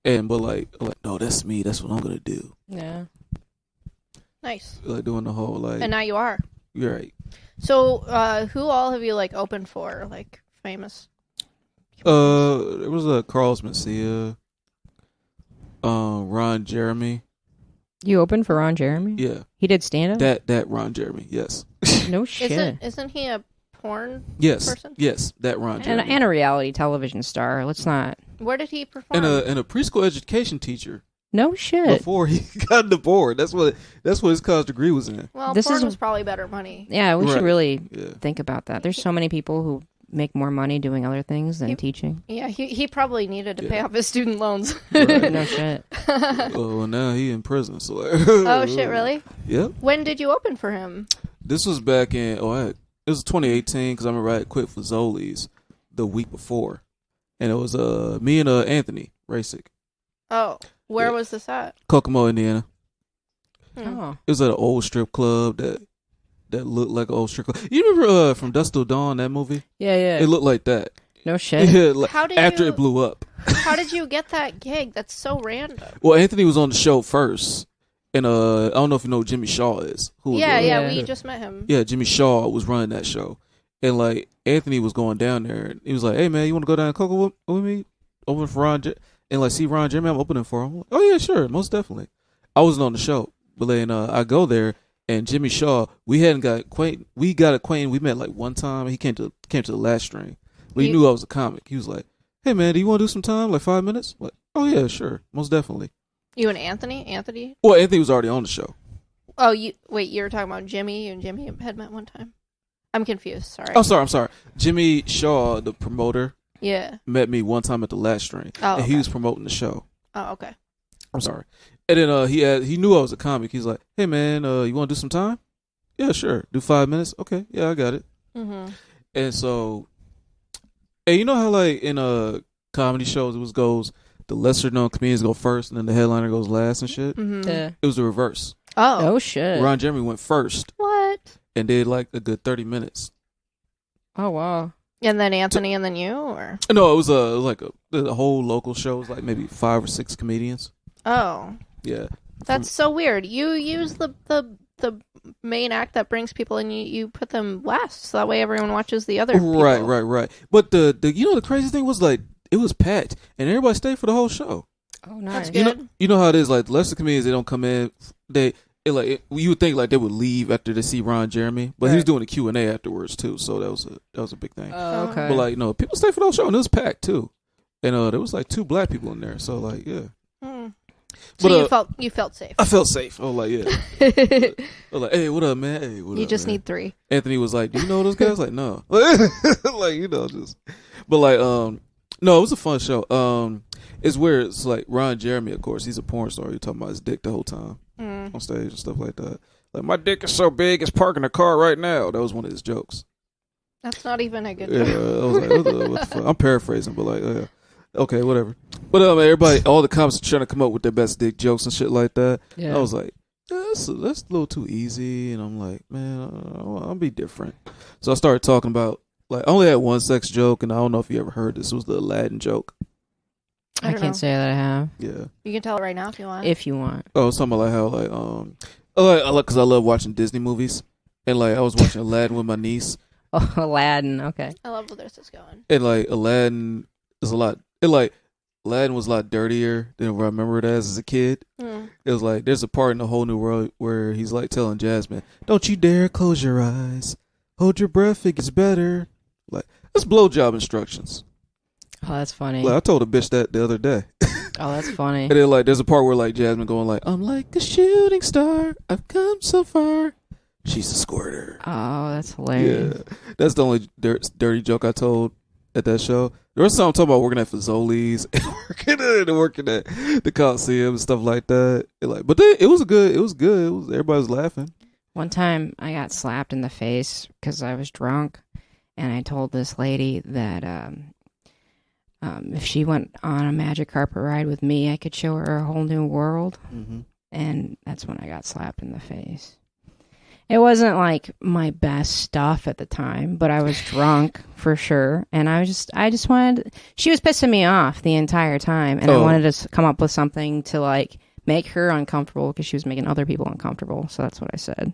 Speaker 3: but like no, that's me. That's what I'm gonna do.
Speaker 4: Yeah.
Speaker 2: Nice.
Speaker 3: Like doing the whole like.
Speaker 2: And now you are.
Speaker 3: You're right.
Speaker 2: So, who all have you like opened for? Like famous.
Speaker 3: There was Carlos Mencia, Ron Jeremy.
Speaker 4: You opened for Ron Jeremy?
Speaker 3: Yeah.
Speaker 4: He did stand up?
Speaker 3: That Ron Jeremy, yes.
Speaker 4: No shit.
Speaker 2: Isn't he a porn
Speaker 3: yes.
Speaker 2: person?
Speaker 3: Yes, that Ron Jeremy.
Speaker 4: And a reality television star. Let's not.
Speaker 2: Where did he perform?
Speaker 3: And a preschool education teacher.
Speaker 4: No shit.
Speaker 3: Before he got the board. That's what his college degree was in.
Speaker 2: Well, porn was probably better money.
Speaker 4: Yeah, we should really think about that. There's so many people who make more money doing other things than teaching.
Speaker 2: Yeah, he probably needed to pay off his student loans.
Speaker 3: Right.
Speaker 4: No shit.
Speaker 3: Well, now he in prison. So
Speaker 2: oh shit, really?
Speaker 3: Yep.
Speaker 2: When did you open for him?
Speaker 3: This was back in it was 2018 because I remember I had quit for Zoli's the week before, and it was me and Anthony Rasick.
Speaker 2: Oh, where was this at?
Speaker 3: Kokomo, Indiana.
Speaker 4: Oh.
Speaker 3: It was at an old strip club that looked like an old strip club. You remember From Dusk Till Dawn, that movie?
Speaker 4: Yeah.
Speaker 3: It looked like that.
Speaker 4: No shit.
Speaker 3: Yeah, like after it blew up.
Speaker 2: How did you get that gig? That's so random.
Speaker 3: Well, Anthony was on the show first, and I don't know if you know who Jimmy Shaw is. We
Speaker 2: just met him.
Speaker 3: Yeah, Jimmy Shaw was running that show, and like Anthony was going down there, and he was like, "Hey man, you want to go down to Coco with me? Open for Ron and like see Ron Jeremy? I'm opening for him." I'm like, oh yeah, sure, most definitely. I wasn't on the show, but then I go there. And Jimmy Shaw, we got acquainted. We met like one time. He came to the last string. But he knew I was a comic. He was like, "Hey man, do you want to do some time? Like 5 minutes?" I'm like, oh yeah, sure, most definitely.
Speaker 2: You and Anthony? Anthony?
Speaker 3: Well, Anthony was already on the show.
Speaker 2: Oh, you were talking about Jimmy. You and Jimmy had met one time. I'm confused. Sorry.
Speaker 3: Oh, I'm sorry. Jimmy Shaw, the promoter, met me one time at the last string, and he was promoting the show.
Speaker 2: Oh, okay.
Speaker 3: I'm sorry. And then he knew I was a comic. He's like, "Hey man, you want to do some time?" Yeah, sure. Do 5 minutes? Okay, yeah, I got it.
Speaker 2: Mm-hmm.
Speaker 3: And so, and you know how like in comedy shows it goes the lesser known comedians go first and then the headliner goes last and shit.
Speaker 2: Mm-hmm.
Speaker 4: Yeah.
Speaker 3: It was the reverse.
Speaker 4: Oh shit.
Speaker 3: Ron Jeremy went first.
Speaker 2: What?
Speaker 3: And did like a good 30 minutes.
Speaker 4: Oh wow.
Speaker 2: And then Anthony and then you, or
Speaker 3: no? It was like a whole local show. It was like maybe 5 or 6 comedians.
Speaker 2: Oh.
Speaker 3: Yeah.
Speaker 2: That's so weird. You use the main act that brings people and you put them last so that way everyone watches the other people.
Speaker 3: Right. But the the crazy thing was like it was packed and everybody stayed for the whole show.
Speaker 4: Oh nice.
Speaker 2: That's good.
Speaker 3: You know how it is, like the lesser comedians, they don't come in, they you would think like they would leave after they see Ron Jeremy, but he was doing a Q&A afterwards too, so that was a big thing.
Speaker 4: Oh, okay.
Speaker 3: But like, you know, people stayed for the whole show, and it was packed too. And there was like 2 black people in there, so like, yeah.
Speaker 2: So you felt safe.
Speaker 3: I felt safe. I was like, yeah. I was like, hey, what up, man? Hey, what up?
Speaker 2: You just
Speaker 3: man?
Speaker 2: need 3.
Speaker 3: Anthony was like, do you know those guys? Like, no. Like, you know, just. But like, no, it was a fun show. It's weird. It's like Ron Jeremy, of course, he's a porn star. You're talking about his dick the whole time on stage and stuff like that. Like, my dick is so big, it's parking a car right now. That was one of his jokes.
Speaker 2: That's not even a good
Speaker 3: Yeah,
Speaker 2: joke.
Speaker 3: I was like, what the fuck? I'm paraphrasing, but like, okay, whatever. But everybody, all the comics are trying to come up with their best dick jokes and shit like that. Yeah. I was like, that's a little too easy. And I'm like, man, I'll be different. So I started talking about, like, I only had one sex joke, and I don't know if you ever heard this. It was the Aladdin joke.
Speaker 4: I can't say that I have.
Speaker 3: Yeah.
Speaker 2: You can tell it right now if you want.
Speaker 4: If you want.
Speaker 3: Oh, it's something like how, like, because I love watching Disney movies. And, like, I was watching Aladdin with my niece.
Speaker 4: Oh, Aladdin. Okay.
Speaker 2: I love where this is going.
Speaker 3: And, like, Aladdin is Aladdin was a lot dirtier than what I remember it as a kid. It was like, there's a part in the Whole New World where he's like telling Jasmine, don't you dare close your eyes. Hold your breath, it gets better. Like, that's blowjob instructions.
Speaker 4: Oh, that's funny.
Speaker 3: Like, I told a bitch that the other day.
Speaker 4: Oh, that's funny.
Speaker 3: And then, like, there's a part where, like, Jasmine going like, I'm like a shooting star. I've come so far. She's a squirter.
Speaker 4: Oh, that's hilarious.
Speaker 3: Yeah. That's the only dirty joke I told at that show. The rest of the time I'm talking about working at Fazoli's and working at the Coliseum and stuff like that. But it was good. Everybody was laughing.
Speaker 4: One time I got slapped in the face because I was drunk, and I told this lady that if she went on a magic carpet ride with me, I could show her a whole new world. Mm-hmm. And that's when I got slapped in the face. It wasn't like my best stuff at the time, but I was drunk for sure. And I just wanted, she was pissing me off the entire time. And I wanted to come up with something to like make her uncomfortable because she was making other people uncomfortable. So that's what I said.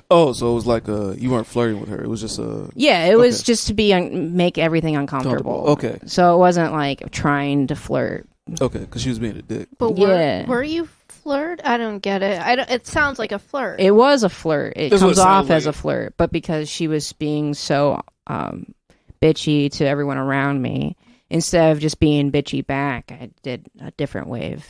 Speaker 3: Oh, so it was like you weren't flirting with her. It was just
Speaker 4: it was just to make everything uncomfortable.
Speaker 3: Okay.
Speaker 4: So it wasn't like trying to flirt.
Speaker 3: Okay, because she was being a dick.
Speaker 2: But were you flirt? I don't get it. It sounds like a flirt.
Speaker 4: It was a flirt. It comes off as
Speaker 3: like
Speaker 4: a flirt, but because she was being so bitchy to everyone around me, instead of just being bitchy back, I did a different way of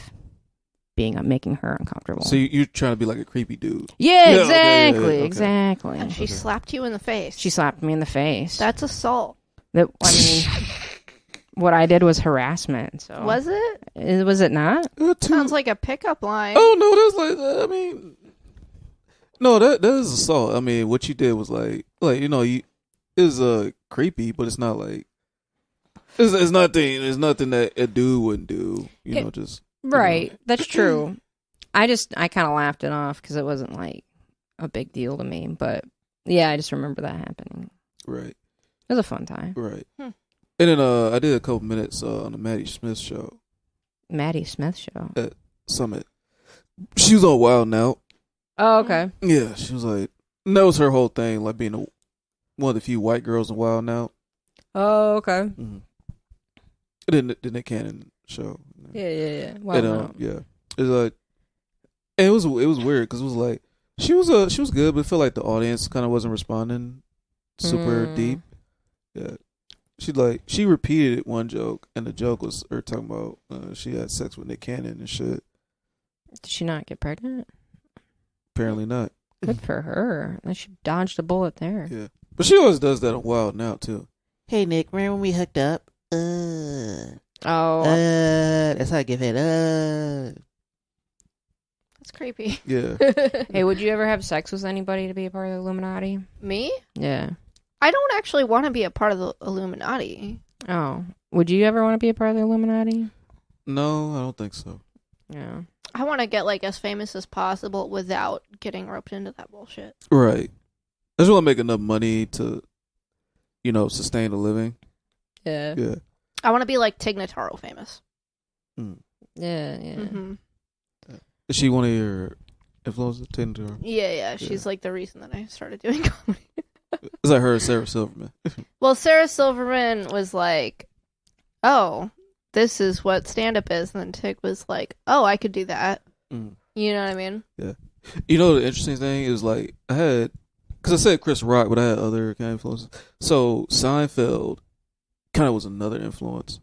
Speaker 4: making her uncomfortable.
Speaker 3: So you're trying to be like a creepy dude.
Speaker 4: Yeah, exactly, exactly.
Speaker 2: And she slapped you in the face.
Speaker 4: She slapped me in the face.
Speaker 2: That's assault.
Speaker 4: What I did was harassment. So
Speaker 2: was it?
Speaker 4: Was it not?
Speaker 2: Sounds like a pickup line.
Speaker 3: Oh no, that's like I mean, no, that is assault. I mean, what you did was like you know, it was creepy, but it's not like it's nothing. It's nothing that a dude wouldn't do. You know, just
Speaker 4: right. That's true. I kind of laughed it off because it wasn't like a big deal to me. But yeah, I just remember that happening.
Speaker 3: Right.
Speaker 4: It was a fun time.
Speaker 3: Right. And then I did a couple minutes on the Maddie Smith show.
Speaker 4: Maddie Smith show?
Speaker 3: At Summit. She was on Wild Now.
Speaker 4: Oh, okay.
Speaker 3: Yeah, she was like, that was her whole thing, like being one of the few white girls in Wild Now.
Speaker 4: Oh, okay.
Speaker 3: Mm-hmm. And then the Kenan show.
Speaker 4: Yeah. Wild Now.
Speaker 3: Yeah. It's like, and it was weird because it was like, she was good, but it felt like the audience kind of wasn't responding super deep. Yeah. She repeated one joke, and the joke was her talking about she had sex with Nick Cannon and shit.
Speaker 4: Did she not get pregnant?
Speaker 3: Apparently not.
Speaker 4: Good for her. She dodged a bullet there.
Speaker 3: Yeah, but she always does that on Wild Now too.
Speaker 5: Hey Nick, remember when we hooked up?
Speaker 4: That's
Speaker 5: how I give it.
Speaker 2: That's creepy.
Speaker 3: Yeah.
Speaker 4: Hey, would you ever have sex with anybody to be a part of the Illuminati?
Speaker 2: Me?
Speaker 4: Yeah.
Speaker 2: I don't actually want to be a part of the Illuminati.
Speaker 4: Oh. Would you ever want to be a part of the Illuminati?
Speaker 3: No, I don't think so.
Speaker 4: Yeah.
Speaker 2: I want to get like as famous as possible without getting roped into that bullshit.
Speaker 3: Right. I just want to make enough money to, you know, sustain a living.
Speaker 4: Yeah.
Speaker 3: Yeah.
Speaker 2: I want to be like Tig Notaro famous.
Speaker 3: Mm.
Speaker 4: Yeah.
Speaker 2: Mm-hmm.
Speaker 3: Is she one of your influencers? Tinder?
Speaker 2: Yeah. She's like the reason that I started doing comedy.
Speaker 3: Is that her or Sarah Silverman?
Speaker 2: Well, Sarah Silverman was like, oh, this is what stand-up is. And then Tig was like, oh, I could do that.
Speaker 3: Mm.
Speaker 2: You know what I mean?
Speaker 3: Yeah. You know, the interesting thing is like I had, because I said Chris Rock, but I had other kind of influences. So Seinfeld kind of was another influence.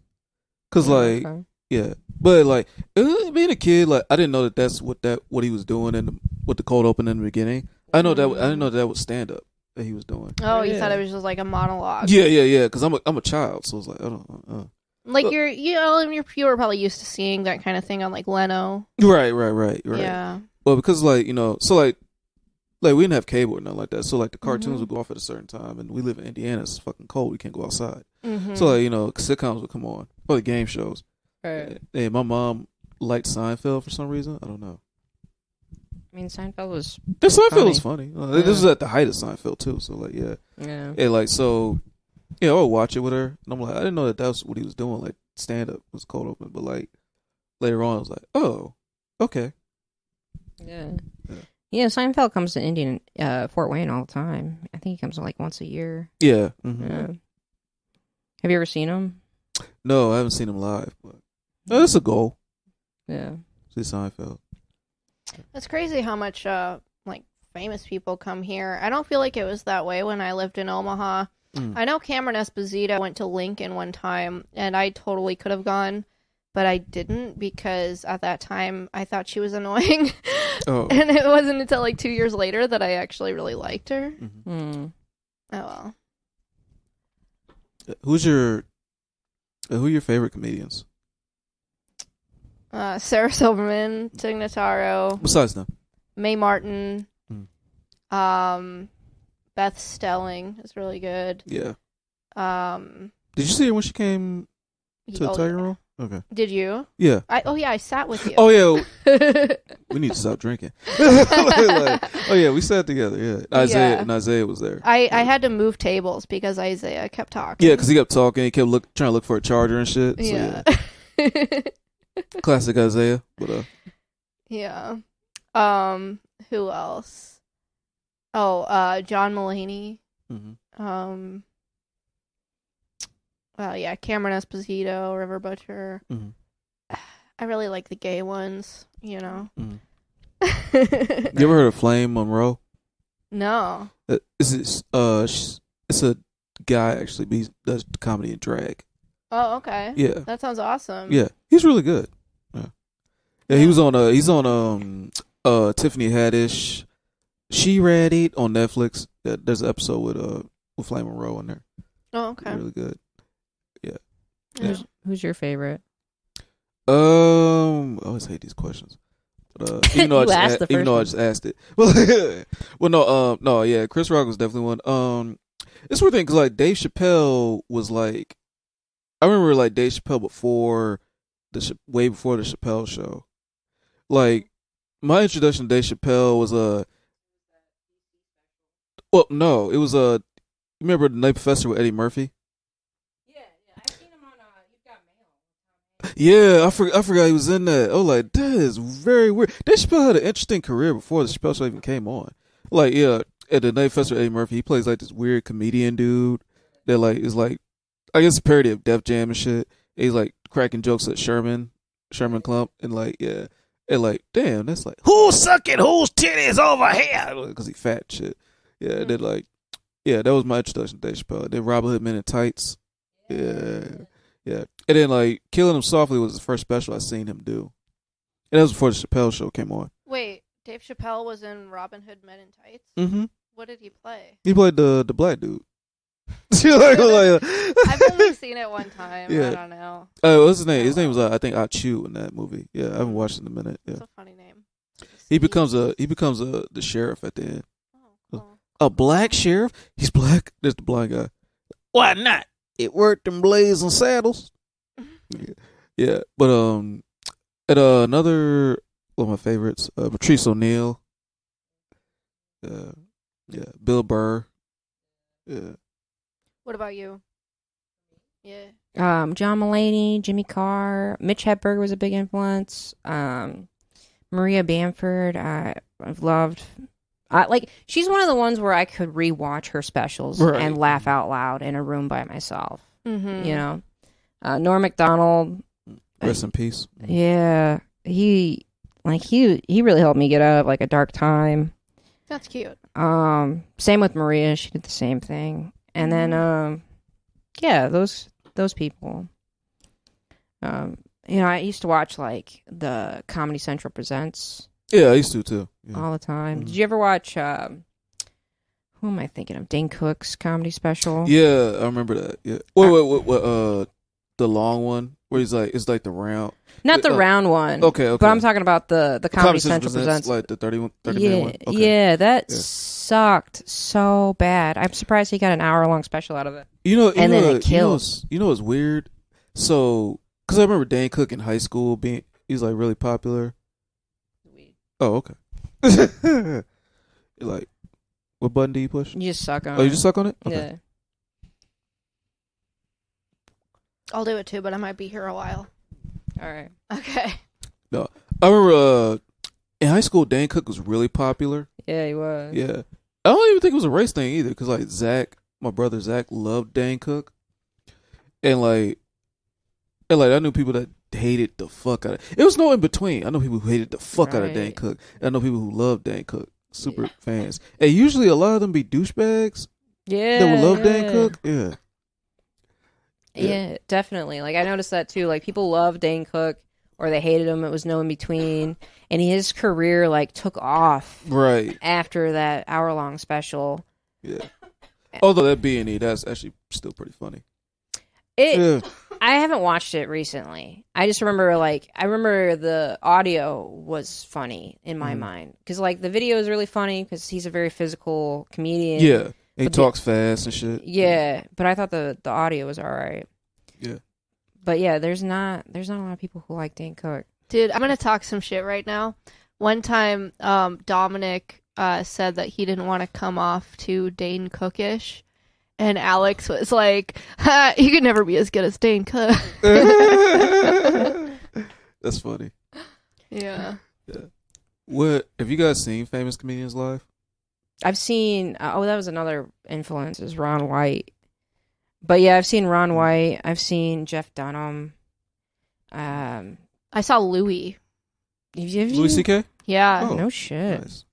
Speaker 3: Cause like,
Speaker 4: Okay.
Speaker 3: yeah, but like being a kid, like I didn't know that's what he was doing with the cold open in the beginning. I didn't know that was stand up that he was doing.
Speaker 2: Oh, you
Speaker 4: Yeah.
Speaker 2: thought it was just like a monologue.
Speaker 3: Yeah. Because I'm a child, so it's like I don't.
Speaker 2: Like you were probably used to seeing that kind of thing on like Leno.
Speaker 3: Right.
Speaker 2: Yeah.
Speaker 3: Well, because like so like we didn't have cable or nothing like that, so like the cartoons would go off at a certain time, and we live in Indiana, it's fucking cold, we can't go outside.
Speaker 2: Mm-hmm.
Speaker 3: So like sitcoms would come on, or the game shows.
Speaker 4: Right.
Speaker 3: And my mom liked Seinfeld for some reason. I don't know.
Speaker 4: I mean, Seinfeld was.
Speaker 3: Seinfeld was funny. This was at the height of Seinfeld too. So like
Speaker 4: Yeah.
Speaker 3: and like so, I would watch it with her, and I'm like, I didn't know that was what he was doing. Like stand up was cold open, but like later on, I was like, oh, okay.
Speaker 4: Yeah. Yeah, Seinfeld comes to Indian, Fort Wayne all the time. I think he comes like once a year.
Speaker 3: Yeah. Mm-hmm.
Speaker 4: Yeah. Have you ever seen him?
Speaker 3: No, I haven't seen him live, but that's a goal.
Speaker 4: Yeah.
Speaker 3: See Seinfeld.
Speaker 2: It's crazy how much like famous people come here. I don't feel like it was that way when I lived in Omaha. I know Cameron Esposito went to Lincoln one time, and I totally could have gone, but I didn't because at that time I thought she was annoying.
Speaker 3: Oh.
Speaker 2: And it wasn't until like 2 years later that I actually really liked her.
Speaker 3: Mm-hmm.
Speaker 4: Mm.
Speaker 2: Oh well.
Speaker 3: Who are your favorite comedians
Speaker 2: Sarah Silverman, Tig Notaro,
Speaker 3: besides them?
Speaker 2: Mae Martin, Beth Stelling is really good.
Speaker 3: Yeah.
Speaker 2: Um,
Speaker 3: Did you see her when she came to the Tiger Room? Okay.
Speaker 2: Did you?
Speaker 3: Yeah.
Speaker 2: I sat with you.
Speaker 3: Oh yeah. We need to stop drinking. Oh yeah, we sat together. Yeah. Isaiah was there.
Speaker 2: I had to move tables because Isaiah kept talking.
Speaker 3: Yeah, because he kept talking. He kept trying to look for a charger and shit. So,
Speaker 2: Yeah.
Speaker 3: Classic Isaiah. But
Speaker 2: Yeah. Who else? Oh, John Mulaney.
Speaker 3: mm-hmm.
Speaker 2: Yeah, Cameron Esposito, River Butcher.
Speaker 3: Mm-hmm.
Speaker 2: I really like the gay ones, you know.
Speaker 3: Mm-hmm. You ever heard of Flame Monroe?
Speaker 2: No.
Speaker 3: It's a guy actually, but he does comedy and drag.
Speaker 2: Oh, okay.
Speaker 3: Yeah.
Speaker 2: That sounds awesome.
Speaker 3: Yeah, he's really good. Yeah, he was on Tiffany Haddish. She Read It on Netflix. Yeah, there's an episode with Flame Monroe in there.
Speaker 2: Oh, okay.
Speaker 3: Really good.
Speaker 2: Yeah.
Speaker 4: Who's your favorite?
Speaker 3: I always hate these questions. But, even though I just asked it. Well, no, yeah, Chris Rock was definitely one. It's weird thing because like Dave Chappelle was like, I remember like Dave Chappelle way before the Chappelle Show. Like my introduction to Dave Chappelle was well, no, it was you remember The Night Professor with Eddie Murphy?
Speaker 4: I've seen him on You've Got Mail.
Speaker 3: Yeah, I forgot he was in that. I was like, that is very weird. Dave Chappelle had an interesting career before the Chappelle Show even came on. Like, yeah, at The Night Professor with Eddie Murphy, he plays like this weird comedian dude that like is like, I guess a parody of Def Jam and shit. He's like cracking jokes at Sherman Klump, and like, yeah, and like, damn, that's like, who's sucking whose titties over here? Because he fat and shit. Yeah, and then like, yeah, that was my introduction to Dave Chappelle. Then Robin Hood Men in Tights. Yeah. And then like Killing Him Softly was the first special I seen him do, and that was before the Chappelle Show came on.
Speaker 2: Wait, Dave Chappelle was in Robin Hood Men in Tights?
Speaker 3: Mm-hmm.
Speaker 2: What did he play?
Speaker 3: He played the black dude.
Speaker 2: I've only seen it one time.
Speaker 3: Yeah.
Speaker 2: I don't know.
Speaker 3: What's his name? His name was I think Ah Chew in that movie. Yeah, I haven't watched it in a minute. Yeah,
Speaker 2: That's a funny name.
Speaker 3: he becomes the sheriff at the end.
Speaker 2: Oh, cool.
Speaker 3: A black sheriff? He's black. There's the blind guy. Why not? It worked in Blazing Saddles. Yeah, but and another one of my favorites, Patrice O'Neal. Yeah, Bill Burr. Yeah.
Speaker 2: What about you? Yeah.
Speaker 4: John Mulaney, Jimmy Carr, Mitch Hedberg was a big influence. Maria Bamford, I've loved. She's one of the ones where I could rewatch her specials and laugh out loud in a room by myself.
Speaker 2: Mm-hmm.
Speaker 4: You know, Norm Macdonald.
Speaker 3: Rest in peace.
Speaker 4: Yeah, he Like he really helped me get out of like a dark time.
Speaker 2: That's cute.
Speaker 4: Same with Maria. She did the same thing. And then yeah, those people. I used to watch like the Comedy Central Presents.
Speaker 3: Yeah, I used to too. Yeah.
Speaker 4: All the time. Did you ever watch who am I thinking of? Dane Cook's comedy special?
Speaker 3: Yeah, I remember that. Yeah. What the long one where he's like, it's like the round.
Speaker 4: Not the round one.
Speaker 3: Okay.
Speaker 4: But I'm talking about the Comedy Central Presents.
Speaker 3: Like the 30
Speaker 4: yeah,
Speaker 3: minute one. Okay.
Speaker 4: Yeah, that sucked so bad. I'm surprised he got an hour-long special out of it.
Speaker 3: Then it killed. You know what's weird? So, because I remember Dane Cook in high school he's like really popular. Oh, okay. You're like, what button do you push?
Speaker 4: You just suck on it.
Speaker 3: Oh, you just suck on it? Okay.
Speaker 4: Yeah.
Speaker 2: I'll do it too, but I might be here a while.
Speaker 4: All right.
Speaker 2: Okay.
Speaker 3: No, I remember in high school, Dane Cook was really popular.
Speaker 4: Yeah, he was.
Speaker 3: Yeah. I don't even think it was a race thing either, because like my brother Zach loved Dane Cook. And like I knew people that hated the fuck out of it. It was no in between. I know people who hated the fuck out of Dane Cook. And I know people who loved Dane Cook. Super fans. And usually a lot of them be douchebags.
Speaker 4: Yeah.
Speaker 3: That would love Dane Cook. Yeah.
Speaker 4: Yeah, definitely. Like I noticed that too. Like people love Dane Cook or they hated him. It was no in between. And his career like took off
Speaker 3: right
Speaker 4: after that hour-long special.
Speaker 3: Yeah. Although that B&E, that's actually still pretty funny.
Speaker 4: I haven't watched it recently. I just remember the audio was funny in my mind because like the video is really funny because he's a very physical comedian.
Speaker 3: Yeah, he talks fast and shit.
Speaker 4: Yeah, but I thought the audio was all right.
Speaker 3: Yeah,
Speaker 4: but yeah, there's not a lot of people who like Dane Cook.
Speaker 2: Dude, I'm gonna talk some shit right now. One time, Dominic said that he didn't want to come off too Dane Cookish. And Alex was like, "You could never be as good as Dane Cook."
Speaker 3: That's funny.
Speaker 2: Yeah.
Speaker 3: What have you guys seen Famous Comedians Live?
Speaker 4: I've seen. That was another influence is Ron White. But yeah, I've seen Ron White. I've seen Jeff Dunham.
Speaker 2: I saw Louis.
Speaker 3: Louis C.K.?
Speaker 2: Yeah.
Speaker 4: Oh, no shit.
Speaker 3: Nice.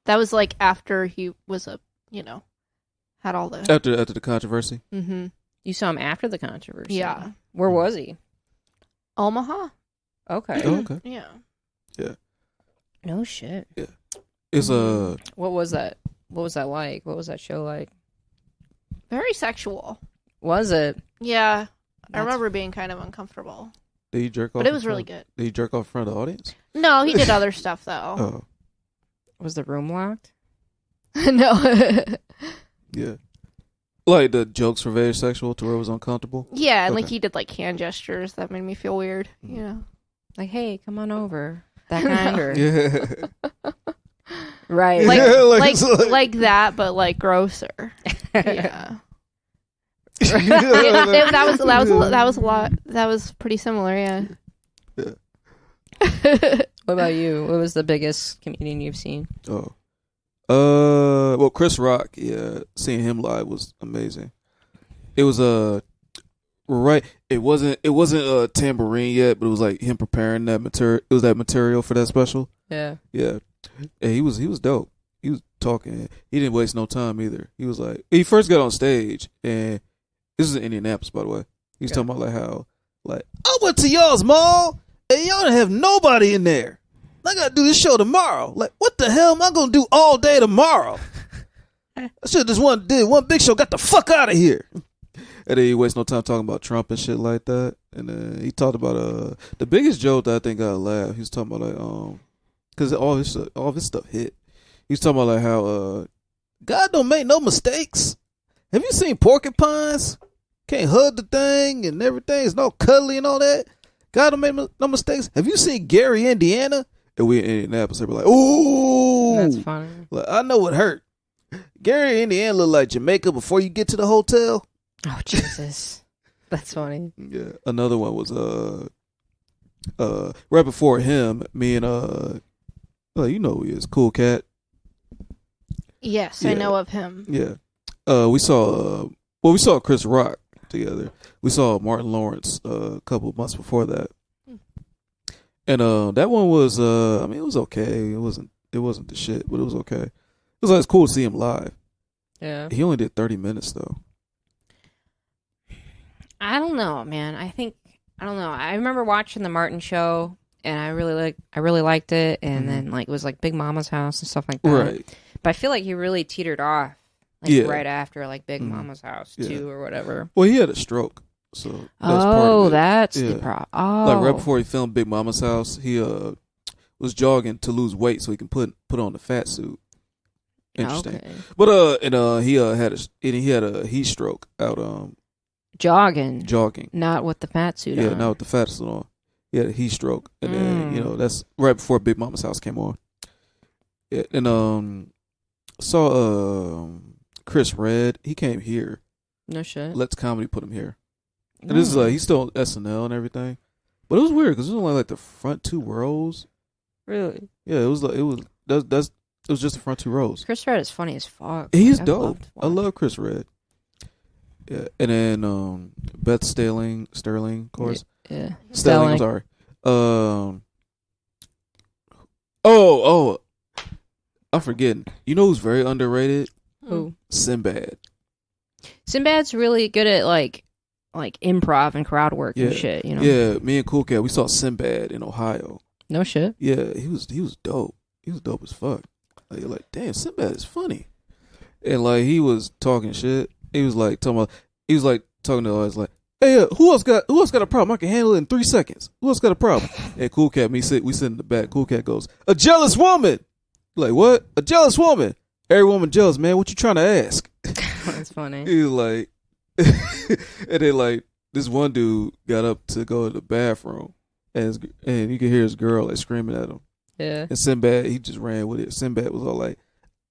Speaker 2: That was like after he was had all the
Speaker 3: after the controversy.
Speaker 2: Mm-hmm.
Speaker 4: You saw him after the controversy.
Speaker 2: Yeah.
Speaker 4: Where was he?
Speaker 2: Omaha.
Speaker 4: Okay.
Speaker 3: Oh, okay.
Speaker 2: Yeah.
Speaker 3: Yeah.
Speaker 4: No shit.
Speaker 3: Yeah. It's
Speaker 4: What was that? What was that like? What was that show like?
Speaker 2: Very sexual.
Speaker 4: Was it?
Speaker 2: Yeah. I remember being kind of uncomfortable.
Speaker 3: Did he jerk off?
Speaker 2: But it was really good.
Speaker 3: Did he jerk off in front of the audience?
Speaker 2: No, he did other stuff though.
Speaker 3: Oh.
Speaker 4: Was the room locked?
Speaker 2: No.
Speaker 3: Yeah. Like the jokes were very sexual to where it was uncomfortable?
Speaker 2: Yeah, and like he did like hand gestures that made me feel weird. Yeah.
Speaker 4: Like, hey, come on over. That kind or
Speaker 3: Yeah.
Speaker 4: right.
Speaker 2: Like,
Speaker 3: Yeah,
Speaker 2: like that, but like grosser. Yeah. That was a lot. That was pretty similar. Yeah.
Speaker 4: What about you? What was the biggest comedian you've seen?
Speaker 3: Oh. Well, Chris Rock, yeah, seeing him live was amazing. It was right. It wasn't a tambourine yet, but it was like him preparing that material. It was that material for that special.
Speaker 4: Yeah.
Speaker 3: Yeah. And he was dope. He was talking. He didn't waste no time either. He was like, he first got on stage, and this is in Indianapolis, by the way. He was talking about like how, like, I went to y'all's mall and y'all didn't have nobody in there. I gotta do this show tomorrow. Like, what the hell am I gonna do all day tomorrow? I should have just did one big show. Got the fuck out of here. And then he wastes no time talking about Trump and shit like that. And then he talked about the biggest joke that I think got a laugh. He was talking about like because all his stuff hit. He was talking about like how God don't make no mistakes. Have you seen porcupines? Can't hug the thing and everything. It's no cuddly and all that. God don't make no mistakes. Have you seen Gary, Indiana? And we in Indianapolis, they were like, ooh.
Speaker 4: That's funny.
Speaker 3: Like, I know what hurt. Gary, Indiana look like Jamaica before you get to the hotel.
Speaker 4: Oh, Jesus. That's funny.
Speaker 3: Yeah. Another one was right before him, me and you know who he is, Cool Cat.
Speaker 2: Yes,
Speaker 3: Yeah.
Speaker 2: I know of him.
Speaker 3: Yeah. We saw Chris Rock together. We saw Martin Lawrence a couple of months before that. And that one was I mean, it was okay. It wasn't the shit, but it was okay. It was like, it's cool to see him live.
Speaker 4: Yeah.
Speaker 3: He only did 30 minutes though.
Speaker 4: I don't know, man. I don't know. I remember watching the Martin show, and I really liked it. And then like it was like Big Mama's House and stuff like that.
Speaker 3: Right.
Speaker 4: But I feel like he really teetered off, like
Speaker 3: Yeah.
Speaker 4: right after like Big Mama's House too, or whatever.
Speaker 3: Well, he had a stroke, so that's part of it.
Speaker 4: That's
Speaker 3: Yeah.
Speaker 4: the problem. Oh,
Speaker 3: Like right before he filmed Big Mama's House, he was jogging to lose weight so he can put on the fat suit. Interesting.
Speaker 4: Okay.
Speaker 3: But he had a heat stroke out jogging.
Speaker 4: Not with the fat suit
Speaker 3: Yeah,
Speaker 4: on.
Speaker 3: not with the fat suit on. He had a heat stroke, and then that's right before Big Mama's House came on. Yeah, and saw Chris Redd. He came here.
Speaker 4: No shit.
Speaker 3: Let's Comedy put him here. And this is he's still on SNL and everything, but it was weird because it was only like the front two rows.
Speaker 4: Really?
Speaker 3: Yeah, it was just the front two rows.
Speaker 4: Chris Redd is funny as fuck.
Speaker 3: He's
Speaker 4: I've
Speaker 3: dope.
Speaker 4: loved to
Speaker 3: I
Speaker 4: watch.
Speaker 3: love Chris Redd. Yeah, and then Beth Sterling, of course.
Speaker 4: Yeah.
Speaker 3: Sterling, I'm sorry. I'm forgetting. You know who's very underrated?
Speaker 4: Who?
Speaker 3: Sinbad.
Speaker 4: Sinbad's really good at like improv and crowd work and shit, you know?
Speaker 3: Yeah, me and Cool Cat, we saw Sinbad in Ohio.
Speaker 4: No shit.
Speaker 3: Yeah, he was dope. He was dope as fuck. Like, you're like, damn, Sinbad is funny. And like he was talking shit. He was like talking to us like, hey, who else got a problem? I can handle it in 3 seconds. Who else got a problem? And Cool Cat, we sit in the back. Cool Cat goes, a jealous woman. Like, what? A jealous woman. Every woman jealous, man. What you trying to ask?
Speaker 4: That's funny.
Speaker 3: He was like, and then like this one dude got up to go to the bathroom, and you could hear his girl like screaming at him.
Speaker 4: Yeah.
Speaker 3: And Sinbad, he just ran with it. Sinbad was all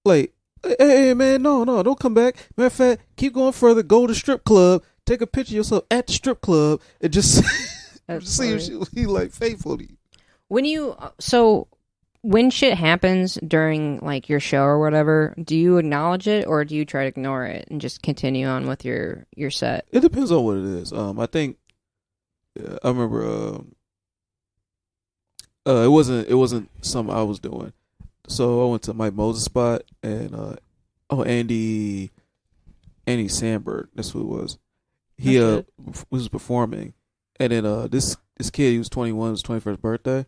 Speaker 3: like, hey man, no, don't come back. Matter of fact, keep going further. Go to the strip club. Take a picture of yourself at the strip club, and just see if he like faithful to you.
Speaker 4: When shit happens during like your show or whatever, do you acknowledge it or do you try to ignore it and just continue on with your set?
Speaker 3: It depends on what it is. I think I remember it wasn't something I was doing. So I went to Mike Moses' spot and Andy Sandberg, that's who it was. He was performing, and then this kid, he was 21, his 21st birthday,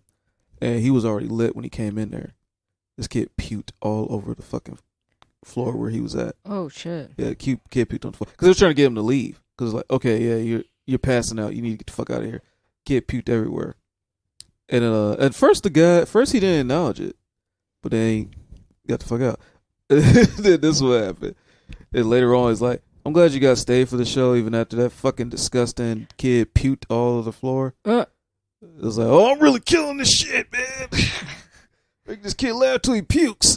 Speaker 3: and he was already lit when he came in there. This kid puked all over the fucking floor where he was at.
Speaker 4: Oh shit!
Speaker 3: Yeah, kid puked on the floor because they were trying to get him to leave. Because like, okay, yeah, you're passing out. You need to get the fuck out of here. Kid puked everywhere. And at first he didn't acknowledge it, but then he got the fuck out. Then this is what happened. And later on, he's like, I'm glad you guys stayed for the show even after that fucking disgusting kid puked all over the floor. It was like, oh, I'm really killing this shit, man. Make this kid laugh till he pukes.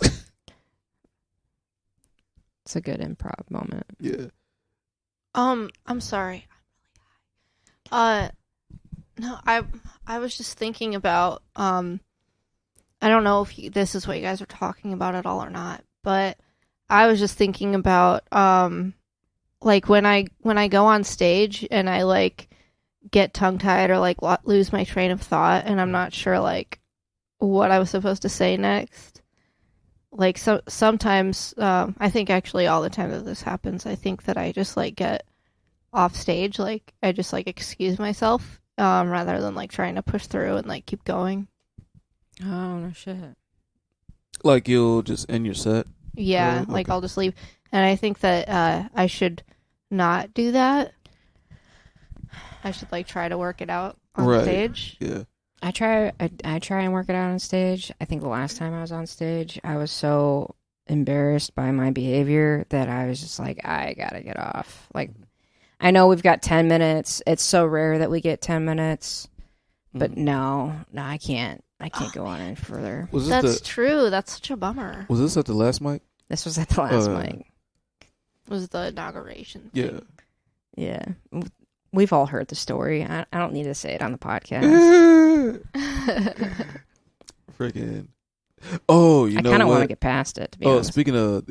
Speaker 4: It's a good improv moment.
Speaker 3: Yeah.
Speaker 2: I'm sorry. No, I was just thinking about I don't know if this is what you guys are talking about at all or not, but I was just thinking about like when I go on stage and I like get tongue tied or like lose my train of thought and I'm not sure like what I was supposed to say next. Like sometimes I think actually all the time that this happens, I think that I just like get off stage, like I just like excuse myself rather than like trying to push through and like keep going.
Speaker 4: Oh no shit.
Speaker 3: Like you'll just end your set.
Speaker 2: Yeah,
Speaker 3: Okay.
Speaker 2: like I'll just leave. And I think that I should not do that. I should like try to work it out on stage.
Speaker 3: Yeah.
Speaker 4: I try and work it out on stage. I think the last time I was on stage, I was so embarrassed by my behavior that I was just like, I gotta get off. Like, I know we've got 10 minutes. It's so rare that we get 10 minutes, but no, I can't. I can't go on any further.
Speaker 2: That's true. That's such a bummer.
Speaker 3: Was this at the last mic?
Speaker 4: This was at the last mic.
Speaker 2: It was the inauguration
Speaker 3: Yeah.
Speaker 2: thing.
Speaker 4: Yeah. We've all heard the story. I don't need to say it on the podcast.
Speaker 3: Freaking. Oh, you know
Speaker 4: I kind of
Speaker 3: what?
Speaker 4: want to get past it, to be honest.
Speaker 3: Speaking of,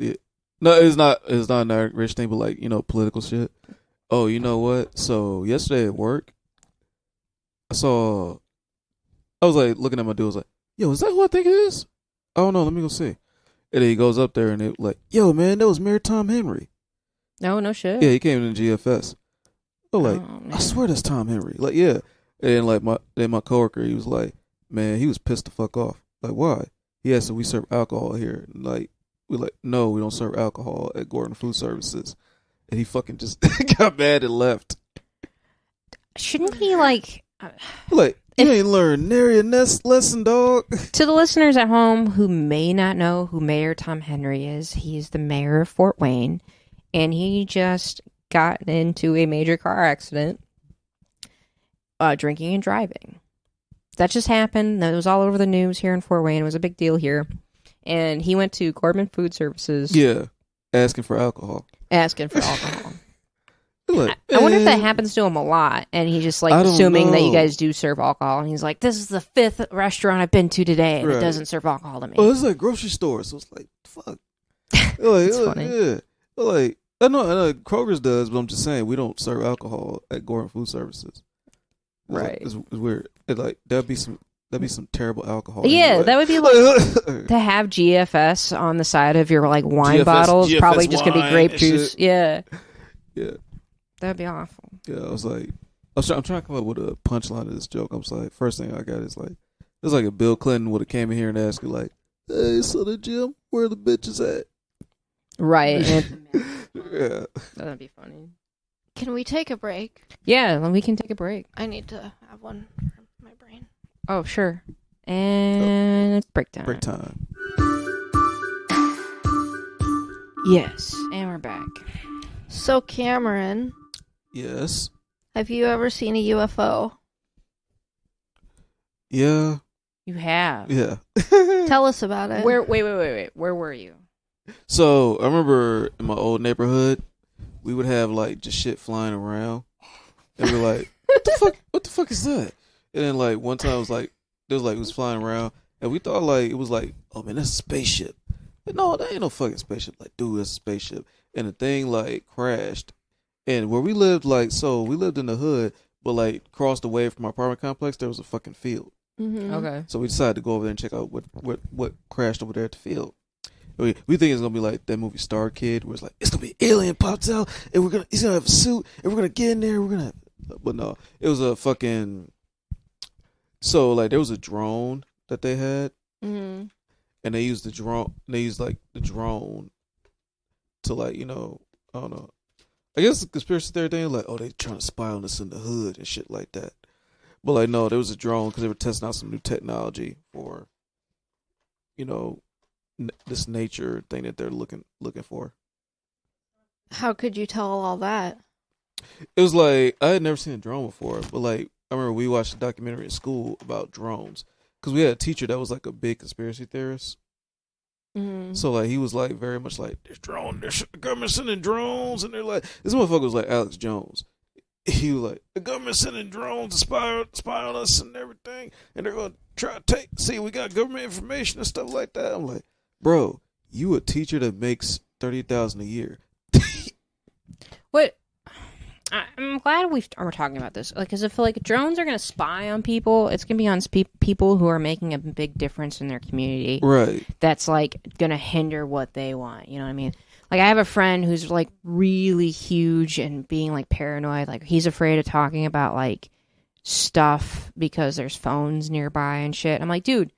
Speaker 3: no, it's not an Irish thing, but like, you know, political shit. Oh, you know what? So yesterday at work, I saw I was like looking at my dude. I was like, yo, is that who I think it is? I don't know. Let me go see. And then he goes up there and it like, yo, man, that was Mayor Tom Henry.
Speaker 4: No shit.
Speaker 3: Yeah, he came in GFS. I'm like,
Speaker 4: Oh,
Speaker 3: I swear that's Tom Henry. Like, yeah. And like my coworker, he was like, man, he was pissed the fuck off. Like, why? He asked if we serve alcohol here. And like, we're like, no, we don't serve alcohol at Gordon Food Services. And he fucking just got mad and left.
Speaker 4: Shouldn't he like?
Speaker 3: Like, you ain't learned nary a lesson, dog.
Speaker 4: To the listeners at home who may not know who Mayor Tom Henry is, he's the mayor of Fort Wayne, and he just got into a major car accident, drinking and driving. That just happened. It was all over the news here in Fort Wayne. It was a big deal here. And he went to Corbin Food Services.
Speaker 3: Yeah, asking for alcohol.
Speaker 4: Asking for alcohol.
Speaker 3: Like,
Speaker 4: I wonder if that happens to him a lot, and he's just like assuming that you guys do serve alcohol, and he's like, "This is the 5th restaurant I've been to today, and it doesn't serve alcohol to me."
Speaker 3: Oh, it's like grocery store, so it's like, fuck.
Speaker 4: It's funny.
Speaker 3: Yeah, like I know Kroger's does, but I'm just saying we don't serve alcohol at Gordon Food Services.
Speaker 4: Right?
Speaker 3: It's weird. It's like that'd be some terrible alcohol.
Speaker 4: Yeah,
Speaker 3: anyway.
Speaker 4: that would be like to have GFS on the side of your like wine bottles.
Speaker 3: GFS
Speaker 4: Probably just gonna be grape juice.
Speaker 3: shit.
Speaker 4: Yeah,
Speaker 3: Yeah.
Speaker 4: that'd be awful.
Speaker 3: Yeah, I was like, I'm trying to come up with a punchline of this joke. I was like, first thing I got is like, it's like if Bill Clinton would have came in here and asked you like, hey, so the gym, where the bitches at?
Speaker 4: Right.
Speaker 3: Yeah.
Speaker 4: That'd be funny.
Speaker 2: Can we take a break?
Speaker 4: Yeah, then we can take a break.
Speaker 2: I need to have one for my brain.
Speaker 4: Oh, sure. And it's break time.
Speaker 3: Break time.
Speaker 4: Yes, and we're back.
Speaker 2: So, Cameron,
Speaker 3: Yes.
Speaker 2: have you ever seen a UFO?
Speaker 3: Yeah.
Speaker 4: You have.
Speaker 3: Yeah.
Speaker 2: Tell us about it.
Speaker 4: Wait. Where were you?
Speaker 3: So I remember in my old neighborhood, we would have like just shit flying around, and we're like, "What the fuck is that?" And then like one time it was flying around, and we thought like it was like, "Oh man, that's a spaceship." But no, that ain't no fucking spaceship. Like, dude, that's a spaceship. And the thing like crashed, and where we lived, like, so we lived in the hood, but like across the way from our apartment complex, there was a fucking field.
Speaker 2: Mm-hmm.
Speaker 4: Okay.
Speaker 3: So we decided to go over there and check out what crashed over there at the field. We think it's gonna be like that movie Star Kid, where it's like it's gonna be an alien pops out and he's gonna have a suit and we're gonna get in there. But no, it was a fucking. So like there was a drone that they had,
Speaker 2: Mm-hmm.
Speaker 3: and they used the drone. They used like the drone to like I don't know. I guess the conspiracy theory thing like they trying to spy on us in the hood and shit like that. But like no, there was a drone because they were testing out some new technology for, this nature thing that they're looking for.
Speaker 2: How could you tell all that?
Speaker 3: It was like I had never seen a drone before, but like I remember we watched a documentary in school about drones because we had a teacher that was like a big conspiracy theorist.
Speaker 2: Mm-hmm.
Speaker 3: So like he was like very much like there's the government sending drones, and they're like this motherfucker was like Alex Jones. He was like the government sending drones to spy on us and everything, and they're gonna try to see we got government information and stuff like that. I'm like, bro, you a teacher that makes $30,000 a year.
Speaker 4: What? I'm glad we're talking about this. Like, because if like drones are gonna spy on people, it's gonna be on people who are making a big difference in their community.
Speaker 3: Right.
Speaker 4: That's like gonna hinder what they want. You know what I mean? Like, I have a friend who's like really huge and being like paranoid. Like, he's afraid of talking about like stuff because there's phones nearby and shit. I'm like, dude,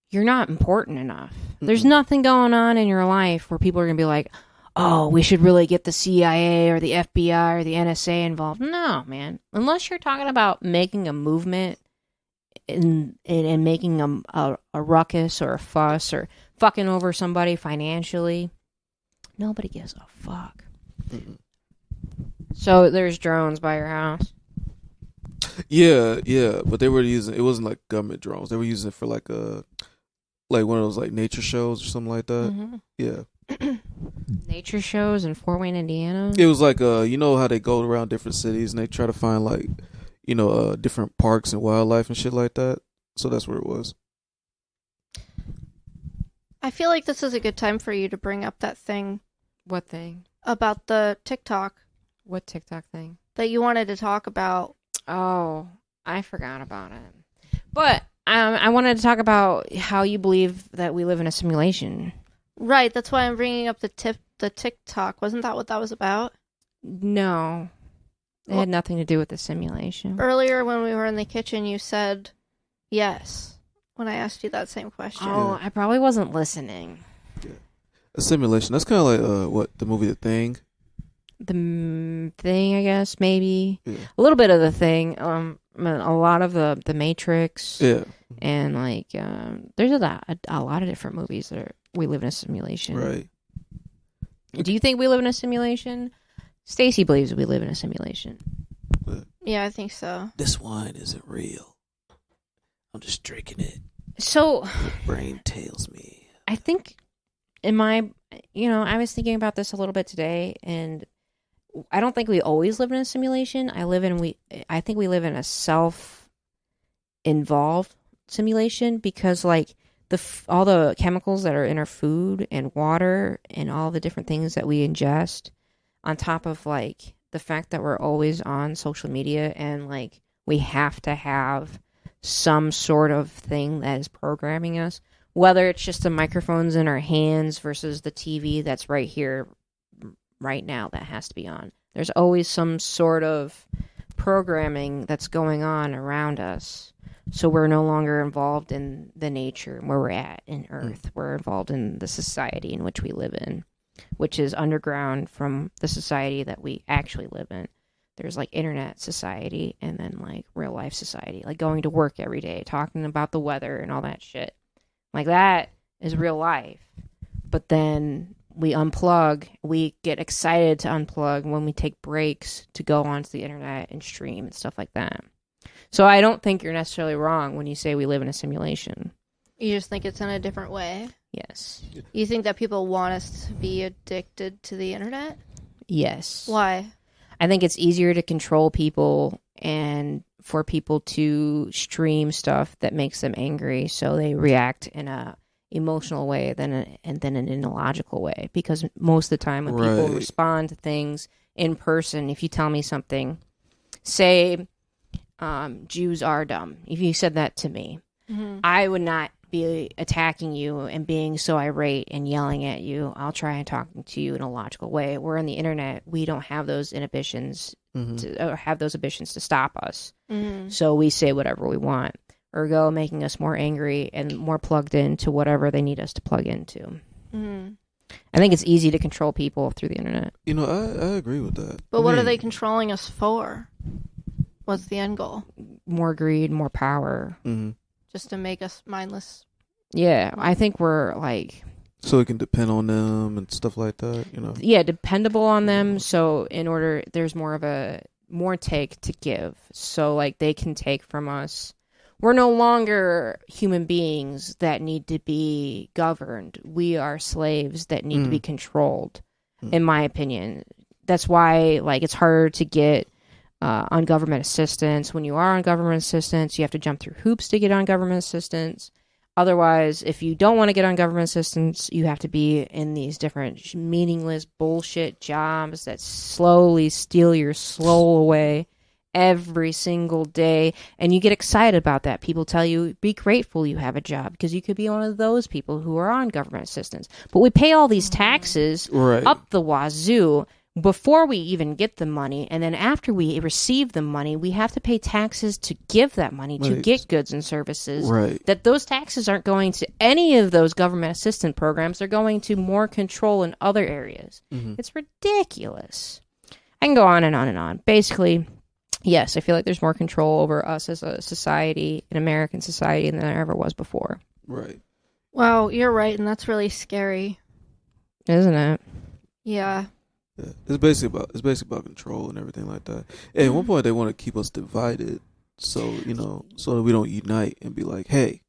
Speaker 4: you're not important enough. There's nothing going on in your life where people are gonna be like, oh, we should really get the CIA or the FBI or the NSA involved. No, man. Unless you're talking about making a movement and making a ruckus or a fuss or fucking over somebody financially, nobody gives a fuck.
Speaker 3: Mm-mm.
Speaker 4: So there's drones by your house?
Speaker 3: Yeah, but they were using it wasn't like government drones. They were using it for like one of those like nature shows or something like that.
Speaker 2: Mm-hmm.
Speaker 3: Yeah.
Speaker 4: Nature shows in Fort Wayne, Indiana?
Speaker 3: It was like you know how they go around different cities and they try to find like different parks and wildlife and shit like that. So that's where it was.
Speaker 2: I feel like this is a good time for you to bring up that thing
Speaker 4: What thing?
Speaker 2: about the TikTok
Speaker 4: What TikTok thing?
Speaker 2: that you wanted to talk about.
Speaker 4: Oh, I forgot about it. But I wanted to talk about how you believe that we live in a simulation.
Speaker 2: Right, that's why I'm bringing up the TikTok. Wasn't that what that was about?
Speaker 4: No. It had nothing to do with the simulation.
Speaker 2: Earlier when we were in the kitchen, you said yes when I asked you that same question.
Speaker 4: Oh, I probably wasn't listening.
Speaker 3: Yeah. A simulation. That's kind of like what the movie The Thing.
Speaker 4: The Thing, I guess, maybe.
Speaker 3: Yeah.
Speaker 4: A little bit of The Thing. A lot of the Matrix.
Speaker 3: Yeah.
Speaker 4: And like, there's a lot of different movies that we live in a simulation.
Speaker 3: Right.
Speaker 4: Do you think we live in a simulation? Stacey believes we live in a simulation.
Speaker 2: Yeah, I think so.
Speaker 5: This wine isn't real. I'm just drinking it.
Speaker 4: So,
Speaker 5: The brain tells me.
Speaker 4: I think I was thinking about this a little bit today, and I don't think we always live in a simulation. I think we live in a self-involved simulation because, like, all the chemicals that are in our food and water and all the different things that we ingest, on top of like the fact that we're always on social media and like we have to have some sort of thing that is programming us, whether it's just the microphones in our hands versus the TV that's right here right now that has to be on. There's always some sort of programming that's going on around us. So we're no longer involved in the nature where we're at in Earth. We're involved in the society in which we live in, which is underground from the society that we actually live in. There's like internet society and then like real life society, like going to work every day, talking about the weather and all that shit. Like that is real life. But then we unplug, we get excited to unplug when we take breaks to go onto the internet and stream and stuff like that. So I don't think you're necessarily wrong when you say we live in a simulation.
Speaker 2: You just think it's in a different way?
Speaker 4: Yes.
Speaker 2: You think that people want us to be addicted to the internet?
Speaker 4: Yes.
Speaker 2: Why?
Speaker 4: I think it's easier to control people and for people to stream stuff that makes them angry, so they react in a emotional way than an illogical way. Because most of the time when people respond to things in person, if you tell me something, say Jews are dumb. If you said that to me, I would not be attacking you and being so irate and yelling at you. I'll try and talk to you in a logical way. We're on the internet. We don't have those inhibitions to stop us. So we say whatever we want, ergo making us more angry and more plugged into whatever they need us to plug into. I think it's easy to control people through the internet.
Speaker 3: You know, I agree with that.
Speaker 2: But what are they controlling us for? What's the end goal?
Speaker 4: More greed, more power.
Speaker 2: Just to make us mindless.
Speaker 4: Yeah, I think we're like...
Speaker 3: So we can depend on them and stuff like that, you know?
Speaker 4: Yeah, dependable on them. So there's more take to give. So like they can take from us. We're no longer human beings that need to be governed. We are slaves that need to be controlled, in my opinion. That's why like it's harder to get on government assistance. When you are on government assistance, you have to jump through hoops to get on government assistance. Otherwise, if you don't want to get on government assistance, you have to be in these different meaningless bullshit jobs that slowly steal your soul away every single day. And you get excited about that. People tell you, be grateful you have a job because you could be one of those people who are on government assistance. But we pay all these taxes up the wazoo before we even get the money, and then after we receive the money, we have to pay taxes to give that money to get goods and services. That those taxes aren't going to any of those government assistance programs. They're going to more control in other areas. It's ridiculous. I can go on and on and on. Basically, yes, I feel like there's more control over us as a society, an American society, than there ever was before.
Speaker 2: Wow, you're right, and that's really scary.
Speaker 4: Isn't it?
Speaker 2: Yeah.
Speaker 3: Yeah. It's basically about control and everything like that. And at one point, they want to keep us divided, so that we don't unite and be like, "Hey,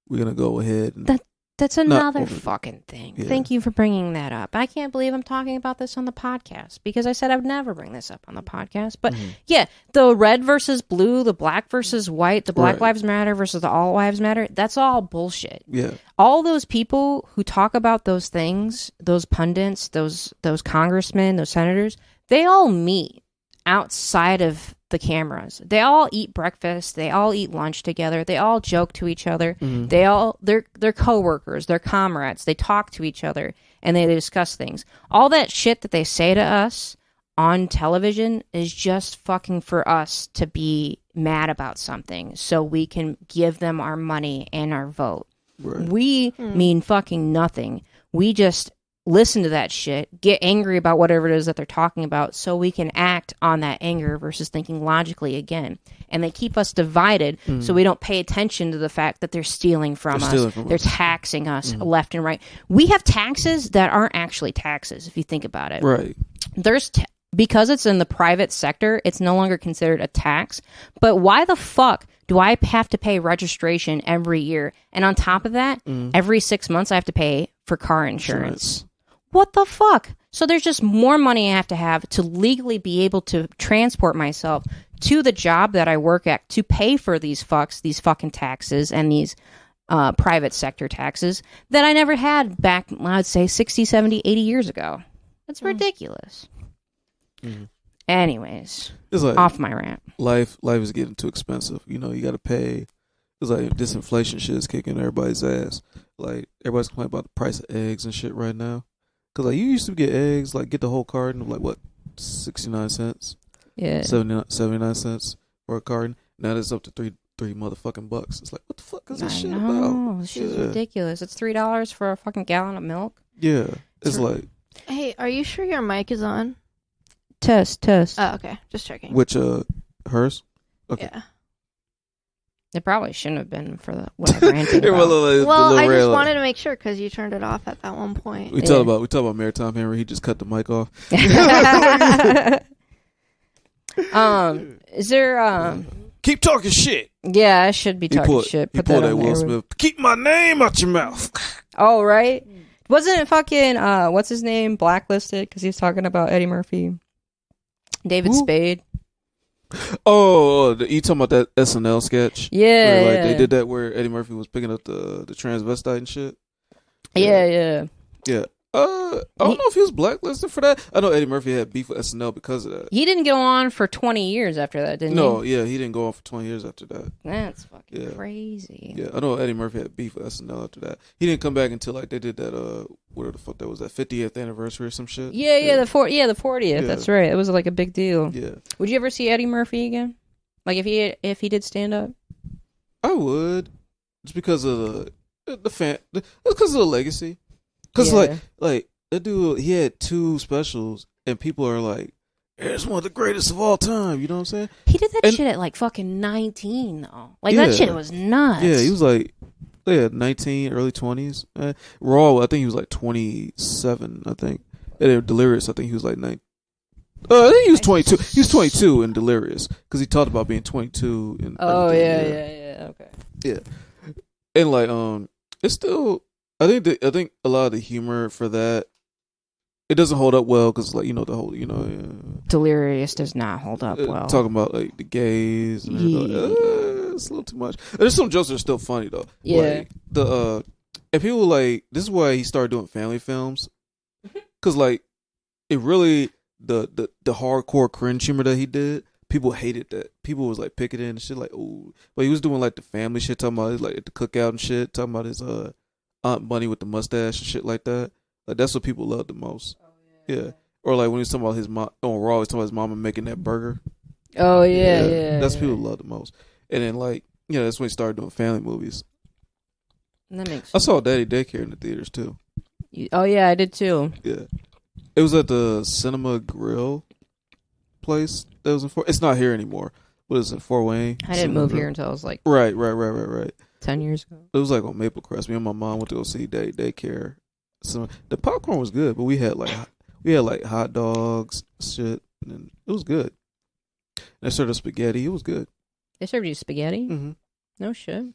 Speaker 3: we're gonna go ahead." And
Speaker 4: that's another fucking thing. Yeah. Thank you for bringing that up. I can't believe I'm talking about this on the podcast because I said I would never bring this up on the podcast. But yeah, the red versus blue, the black versus white, the Black Lives Matter versus the All Lives Matter, that's all bullshit.
Speaker 3: Yeah.
Speaker 4: All those people who talk about those things, those pundits, those congressmen, those senators, they all meet outside of the cameras. They all eat breakfast. They all eat lunch together. They all joke to each other. They're coworkers. They're comrades. They talk to each other and they discuss things. All that shit that they say to us on television is just fucking for us to be mad about something so we can give them our money and our vote.
Speaker 3: Right.
Speaker 4: We mean fucking nothing. We just listen to that shit, get angry about whatever it is that they're talking about so we can act on that anger versus thinking logically again. And they keep us divided so we don't pay attention to the fact that they're stealing from us. They're taxing us left and right. We have taxes that aren't actually taxes, if you think about it.
Speaker 3: Right.
Speaker 4: Because it's in the private sector, it's no longer considered a tax. But why the fuck do I have to pay registration every year? And on top of that, every 6 months I have to pay for car insurance. What the fuck? So there's just more money I have to legally be able to transport myself to the job that I work at to pay for these fucking taxes and these private sector taxes that I never had back, I'd say, 60, 70, 80 years ago. That's ridiculous. Anyways,
Speaker 3: it's like
Speaker 4: off my rant.
Speaker 3: Life is getting too expensive. You know, you got to pay. It's like this inflation shit is kicking everybody's ass. Like, everybody's complaining about the price of eggs and shit right now. Because, like, you used to get eggs, like, get the whole carton of, like, what, 69 cents?
Speaker 4: Yeah.
Speaker 3: 79 cents for a carton. Now it's up to three motherfucking bucks. It's like, what the fuck is this shit about?
Speaker 4: No, this shit's ridiculous. It's $3 for a fucking gallon of milk.
Speaker 3: Yeah. It's like...
Speaker 2: Hey, are you sure your mic is on?
Speaker 4: Test.
Speaker 2: Oh, okay. Just checking.
Speaker 3: Which, hers? Okay.
Speaker 2: Yeah.
Speaker 4: It probably shouldn't have been for what I ranted about.
Speaker 2: Well, I just wanted to make sure because you turned it off at that one point.
Speaker 3: We talk about Maritime Henry. He just cut the mic off.
Speaker 4: Is there
Speaker 3: keep talking shit.
Speaker 4: Yeah, I should be talking shit.
Speaker 3: He pulled that Will Smith. Keep my name out your mouth.
Speaker 4: Oh, right. Wasn't it fucking what's his name, blacklisted because he was talking about Eddie Murphy, David Spade.
Speaker 3: Oh, you talking about that SNL sketch?
Speaker 4: Yeah,
Speaker 3: where, they did that where Eddie Murphy was picking up the transvestite and shit.
Speaker 4: Yeah.
Speaker 3: I don't know if he was blacklisted for that. I know Eddie Murphy had beef with SNL because of that.
Speaker 4: He didn't go on for 20 years after that, didn't he?
Speaker 3: No, yeah, he didn't go on for 20 years after that.
Speaker 4: That's fucking crazy.
Speaker 3: Yeah, I know Eddie Murphy had beef with SNL after that. He didn't come back until like they did that whatever the fuck that was, that 50th anniversary or some shit.
Speaker 4: The 40th. Yeah. That's right. It was like a big deal.
Speaker 3: Yeah.
Speaker 4: Would you ever see Eddie Murphy again? Like if he did stand up?
Speaker 3: I would. Just because of because of the legacy. Because like that dude, he had 2 specials, and people are like, "It's one of the greatest of all time." You know what I'm saying?
Speaker 4: He did that shit at like fucking 19, though. Like that shit was nuts.
Speaker 3: Yeah, he was like, 19, early 20s. Raw, I think he was like 27. I think. And then Delirious, I think he was like 9. I think he was 22. He was 22 in Delirious because he talked about being 22. And
Speaker 4: yeah. Okay.
Speaker 3: Yeah, and like it's still. I think a lot of the humor for that, it doesn't hold up well because, like, the whole,
Speaker 4: Delirious does not hold up well.
Speaker 3: Talking about like the gays and it's a little too much. There's some jokes that are still funny though.
Speaker 4: Yeah.
Speaker 3: Like, and people like, this is why he started doing family films, because like it really the hardcore cringe humor that he did. People hated that. People was like picking it and shit like, ooh, but he was doing like the family shit, talking about like the cookout and shit, talking about his Aunt Bunny with the mustache and shit like that. Like that's what people love the most. Oh, yeah. Or like when he's talking about his mom on Raw, he's talking about his mama making that burger.
Speaker 4: Oh yeah.
Speaker 3: That's what people love the most. And then like, that's when he started doing family movies.
Speaker 4: That makes sense.
Speaker 3: I saw Daddy Daycare in the theaters too.
Speaker 4: Oh yeah, I did too.
Speaker 3: Yeah. It was at the Cinema Grill place that was in it's not here anymore. What is it, Fort Wayne?
Speaker 4: I didn't move here until I was like
Speaker 3: Right.
Speaker 4: 10 years ago.
Speaker 3: It was like on Maple Crest. Me and my mom went to go see Daddy Daycare. So the popcorn was good, but we had like hot dogs, shit, and it was good. And they served us spaghetti. It was good.
Speaker 4: They served you spaghetti?
Speaker 3: Mm-hmm.
Speaker 4: No shit.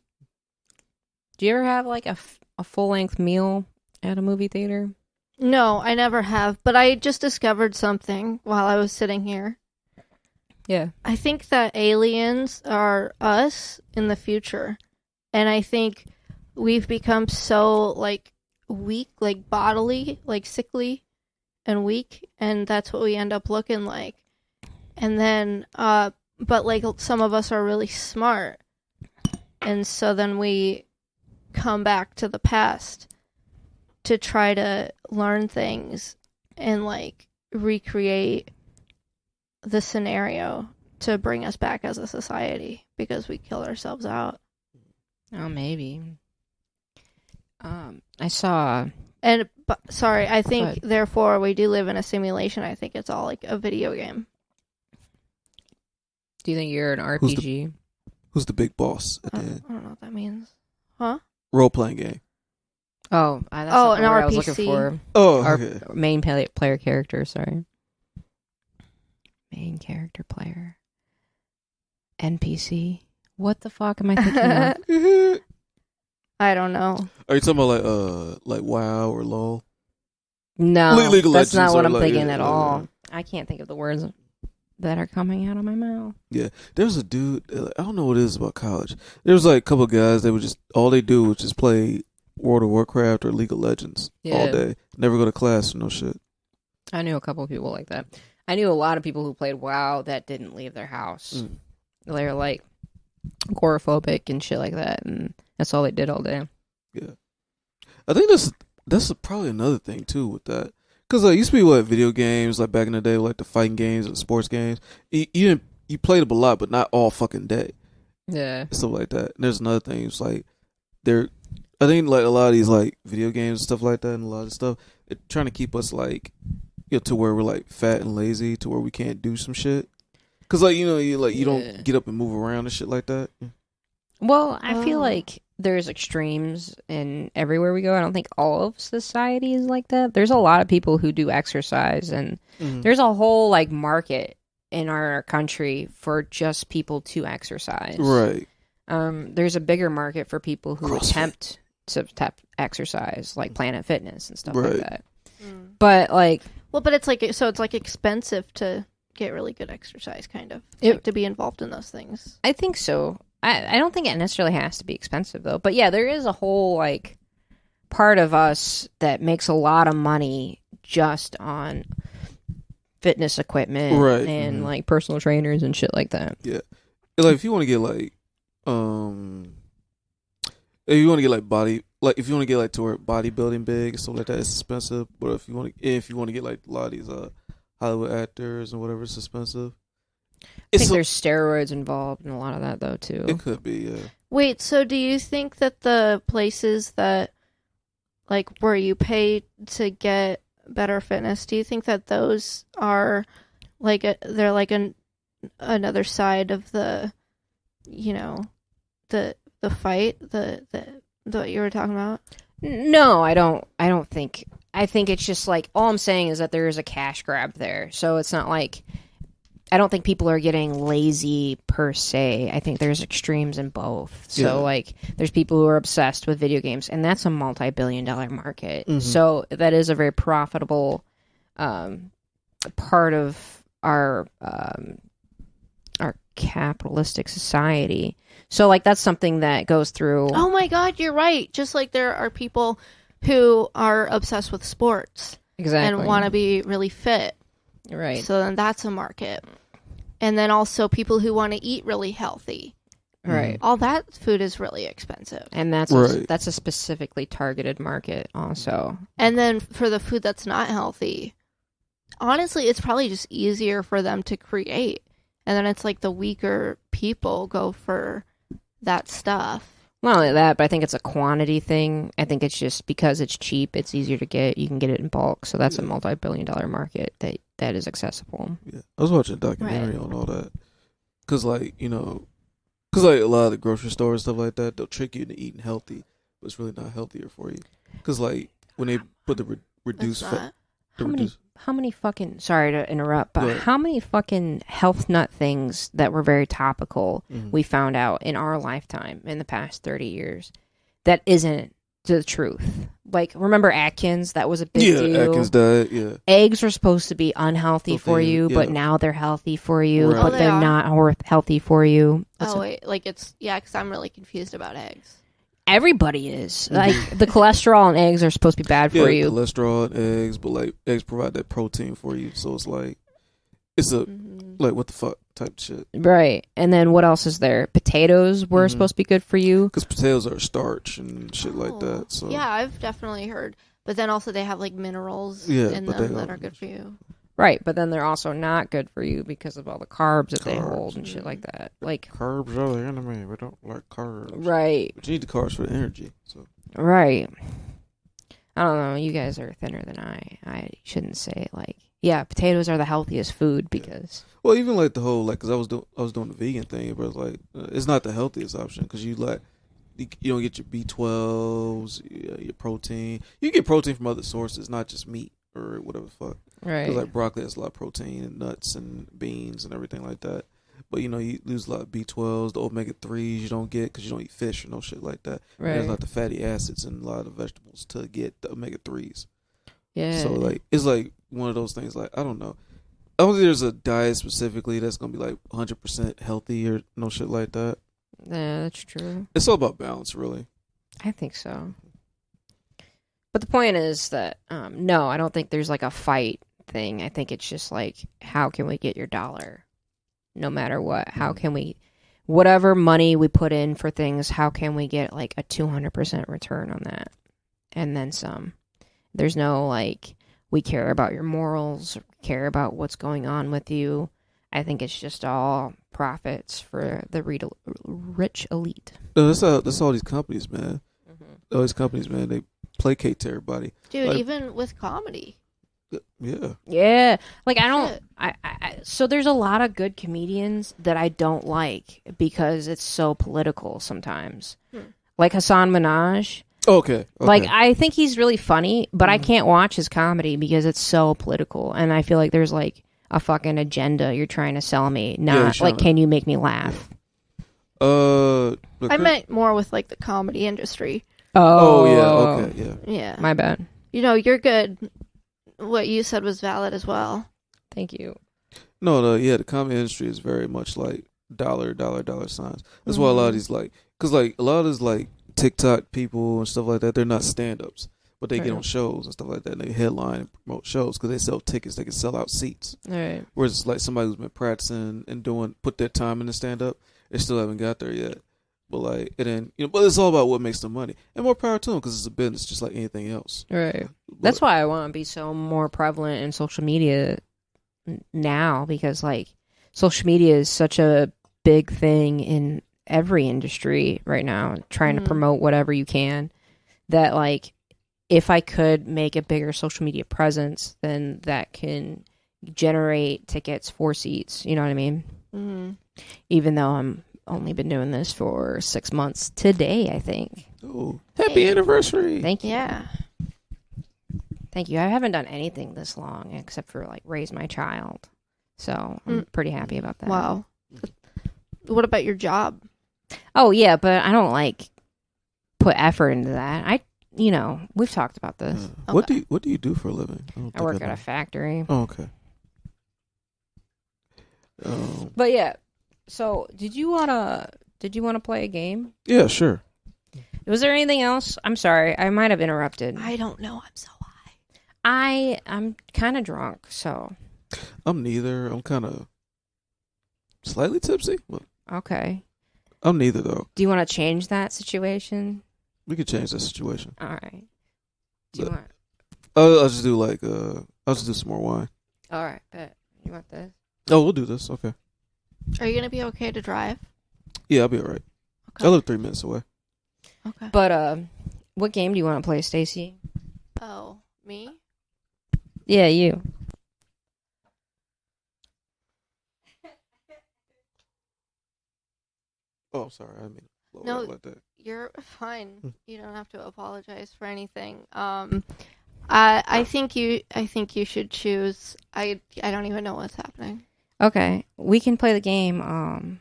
Speaker 4: Do you ever have like a full length meal at a movie theater?
Speaker 2: No, I never have. But I just discovered something while I was sitting here.
Speaker 4: Yeah.
Speaker 2: I think that aliens are us in the future. And I think we've become so, like, weak, like, bodily, like, sickly and weak. And that's what we end up looking like. And then, but like some of us are really smart. And so then we come back to the past to try to learn things and like recreate the scenario to bring us back as a society because we killed ourselves out.
Speaker 4: Oh, maybe. I saw.
Speaker 2: And sorry, I think
Speaker 4: ahead.
Speaker 2: therefore we do live in a simulation. I think it's all like a video game.
Speaker 4: Do you think you're an RPG?
Speaker 3: Who's the big boss at
Speaker 2: I
Speaker 3: the end?
Speaker 2: don't know what that means. Huh?
Speaker 3: Role-playing game.
Speaker 4: Oh, that's
Speaker 2: Oh,
Speaker 4: not the
Speaker 2: an
Speaker 4: word I was looking
Speaker 2: RPC.
Speaker 4: for.
Speaker 3: Oh,
Speaker 4: Our
Speaker 3: okay.
Speaker 4: main player character, sorry. Main character player. NPC. What the fuck am I thinking of?
Speaker 2: I don't know.
Speaker 3: Are you talking about like WoW or LOL?
Speaker 4: No,
Speaker 3: League of
Speaker 4: that's not
Speaker 3: Legends
Speaker 4: what
Speaker 3: or
Speaker 4: I'm
Speaker 3: like-
Speaker 4: thinking
Speaker 3: yeah,
Speaker 4: at all. I can't think of the words that are coming out of my mouth.
Speaker 3: Yeah, there's a dude. I don't know what it is about college. There was like a couple of guys. They would just all they do was just play World of Warcraft or League of Legends all day. Never go to class or no shit.
Speaker 4: I knew a couple of people like that. I knew a lot of people who played WoW that didn't leave their house. They were like agoraphobic and shit like that, and that's all they did all day.
Speaker 3: Yeah, I think that's probably another thing too with that. Because like used to be like video games like back in the day, like the fighting games and sports games. You played them a lot, but not all fucking day.
Speaker 4: Yeah,
Speaker 3: Stuff like that. And there's another thing. It's like I think like a lot of these like video games and stuff like that, and a lot of stuff, they're trying to keep us like to where we're like fat and lazy, to where we can't do some shit. Cause like you don't get up and move around and shit like that.
Speaker 4: Well, I feel like there's extremes in everywhere we go. I don't think all of society is like that. There's a lot of people who do exercise, and there's a whole like market in our country for just people to exercise.
Speaker 3: Right.
Speaker 4: There's a bigger market for people who
Speaker 3: CrossFit.
Speaker 4: attempt to exercise, like Planet Fitness and stuff
Speaker 3: Right.
Speaker 4: like that. But like,
Speaker 2: Well, but it's like expensive to get really good exercise, kind of to be involved in those things.
Speaker 4: I think so. I don't think it necessarily has to be expensive though. But yeah, there is a whole like part of us that makes a lot of money just on fitness equipment
Speaker 3: Right.
Speaker 4: and like personal trainers and shit like that.
Speaker 3: Yeah. Like if you want to get like if you want to get like if you want to get like to where bodybuilding big and stuff like that, it's expensive. But if you want to get like a lot of these Hollywood actors and whatever, it's expensive.
Speaker 4: I think there's steroids involved in a lot of that though too.
Speaker 3: It could be, yeah.
Speaker 2: Wait, so do you think that the places that like where you pay to get better fitness, do you think that those are like they're like another side of the the fight the what you were talking about?
Speaker 4: No, I don't think. I think it's just like all I'm saying is that there is a cash grab there. So it's not like I don't think people are getting lazy per se. I think there's extremes in both. So like there's people who are obsessed with video games, and that's a multi-billion-dollar market. So that is a very profitable part of our capitalistic society. So like that's something that goes through.
Speaker 2: Oh my God, you're right. Just like there are people who are obsessed with sports and want to be really fit.
Speaker 4: Right.
Speaker 2: So then that's a market. And then also people who want to eat really healthy.
Speaker 4: Right.
Speaker 2: All that food is really expensive.
Speaker 4: And that's a specifically targeted market also.
Speaker 2: And then for the food that's not healthy, honestly, it's probably just easier for them to create. And then it's like the weaker people go for that stuff.
Speaker 4: Not only that, but I think it's a quantity thing. I think it's just because it's cheap, it's easier to get. You can get it in bulk. So that's a multi-billion-dollar market that is accessible.
Speaker 3: Yeah. I was watching a documentary on all that. Because like, a lot of the grocery stores and stuff like that, they'll trick you into eating healthy, but it's really not healthier for you. Because like when they put the reduced fat.
Speaker 4: How many fucking, sorry to interrupt, but
Speaker 3: Right.
Speaker 4: how many fucking health nut things that were very topical we found out in our lifetime in the past 30 years that isn't the truth? Like, remember Atkins? That was a big deal.
Speaker 3: Atkins diet, yeah.
Speaker 4: Eggs were supposed to be unhealthy for you, but now they're healthy for you,
Speaker 3: Right.
Speaker 4: but
Speaker 2: Oh, they
Speaker 4: they're
Speaker 2: are?
Speaker 4: not healthy for you.
Speaker 2: Wait, like it's, because I'm really confused about eggs.
Speaker 4: Everybody is. Like, the cholesterol in eggs are supposed to be bad for you.
Speaker 3: Cholesterol and eggs, but like eggs provide that protein for you, so it's like it's a Like, what the fuck type shit.
Speaker 4: Right. And then what else is there? Potatoes were supposed to be good for you.
Speaker 3: Because potatoes are starch and shit like that. So
Speaker 2: Yeah, I've definitely heard. But then also they have like minerals
Speaker 3: Yeah,
Speaker 2: in
Speaker 3: but
Speaker 2: them
Speaker 3: they
Speaker 2: that
Speaker 3: are-
Speaker 2: are good for you.
Speaker 4: Right, but then they're also not good for you because of all the carbs that they hold and shit like that. Like,
Speaker 3: carbs are the enemy. We don't like carbs.
Speaker 4: right,
Speaker 3: But you need the carbs for the energy. So
Speaker 4: right. I don't know. You guys are thinner than I shouldn't say like, yeah, potatoes are the healthiest food because
Speaker 3: well, even like the whole like, cause I was doing the vegan thing, but it's like it's not the healthiest option because you don't get your B12s, your protein. You get protein from other sources, not just meat or whatever the fuck.
Speaker 4: right,
Speaker 3: Because like broccoli has a lot of protein and nuts and beans and everything like that. But you lose a lot of B12s, the omega 3s you don't get because you don't eat fish or no shit like that. And
Speaker 4: right.
Speaker 3: there's a lot of fatty acids in a lot of vegetables to get the omega 3s.
Speaker 4: Yeah.
Speaker 3: So like it's like one of those things. Like I don't know. I don't think there's a diet specifically that's gonna be like 100% healthy or no shit like that.
Speaker 4: Yeah, that's true.
Speaker 3: It's all about balance, really.
Speaker 4: I think so. But the point is that no, I don't think there's like a fight thing. I think it's just like, how can we get your dollar? No matter what, how can we, whatever money we put in for things, how can we get like a 200% return on that? And then some. There's no like, we care about your morals, care about what's going on with you. I think it's just all profits for the rich elite.
Speaker 3: No, that's all these companies, man. All these companies, man, they placate to everybody.
Speaker 2: Dude,
Speaker 3: Like-
Speaker 2: even with comedy.
Speaker 3: Yeah.
Speaker 4: Yeah, like I don't.
Speaker 2: Shit.
Speaker 4: So there's a lot of good comedians that I don't like because it's so political sometimes. Like Hassan Minaj.
Speaker 3: Okay.
Speaker 4: Like I think he's really funny, but I can't watch his comedy because it's so political, and I feel like there's like a fucking agenda you're trying to sell me. Not
Speaker 3: you're
Speaker 4: like,
Speaker 3: trying to-
Speaker 4: can you make me laugh?
Speaker 2: I meant more with like the comedy industry.
Speaker 3: Oh yeah. Okay. Yeah.
Speaker 2: Yeah.
Speaker 4: My bad.
Speaker 2: You're good. What you said was valid as well.
Speaker 4: Thank you.
Speaker 3: No, the comedy industry is very much like dollar signs. That's why a lot of these because a lot of these TikTok people and stuff like that, they're not stand-ups, but they get on shows and stuff like that. And they headline and promote shows because they sell tickets. They can sell out seats.
Speaker 4: All right.
Speaker 3: Whereas it's like somebody who's been practicing and put their time in the stand-up, they still haven't got there yet. But but it's all about what makes the money, and more power to them because it's a business just like anything else.
Speaker 4: Right. That's why I want to be so more prevalent in social media now, because like social media is such a big thing in every industry right now, trying to promote whatever you can, that like if I could make a bigger social media presence, then that can generate tickets for seats. You know what I mean?
Speaker 2: Mm-hmm.
Speaker 4: Even though I'm only been doing this for 6 months today, I think.
Speaker 3: Oh, happy anniversary!
Speaker 4: Thank you.
Speaker 2: Yeah.
Speaker 4: Thank you. I haven't done anything this long except for like raise my child. So I'm pretty happy about that.
Speaker 2: Wow. What about your job?
Speaker 4: Oh yeah, but I don't like put effort into that. We've talked about this.
Speaker 3: What do you do for a living?
Speaker 4: I work at a factory.
Speaker 3: Oh, okay.
Speaker 4: But yeah. So did you wanna play a game?
Speaker 3: Yeah, sure.
Speaker 4: Was there anything else? I'm sorry, I might have interrupted.
Speaker 2: I don't know. I'm so high.
Speaker 4: I'm kind of drunk, so
Speaker 3: I'm neither. I'm kind of slightly tipsy. But
Speaker 4: okay.
Speaker 3: I'm neither though.
Speaker 4: Do you want to change that situation?
Speaker 3: We could change that situation.
Speaker 4: All right. Do you want?
Speaker 3: I'll just do I'll just do some more wine.
Speaker 4: All right, bet. You want this?
Speaker 3: Oh, we'll do this. Okay.
Speaker 2: Are you gonna be okay to drive?
Speaker 3: Yeah, I'll be all right.
Speaker 2: Okay.
Speaker 3: I live 3 minutes away.
Speaker 2: Okay.
Speaker 4: But what game do you want to play, Stacy?
Speaker 2: Oh, me?
Speaker 4: Yeah, you.
Speaker 3: Oh, sorry. I mean,
Speaker 2: No.
Speaker 3: like that.
Speaker 2: You're fine. You don't have to apologize for anything. I think you should choose. I don't even know what's happening.
Speaker 4: Okay, we can play the game.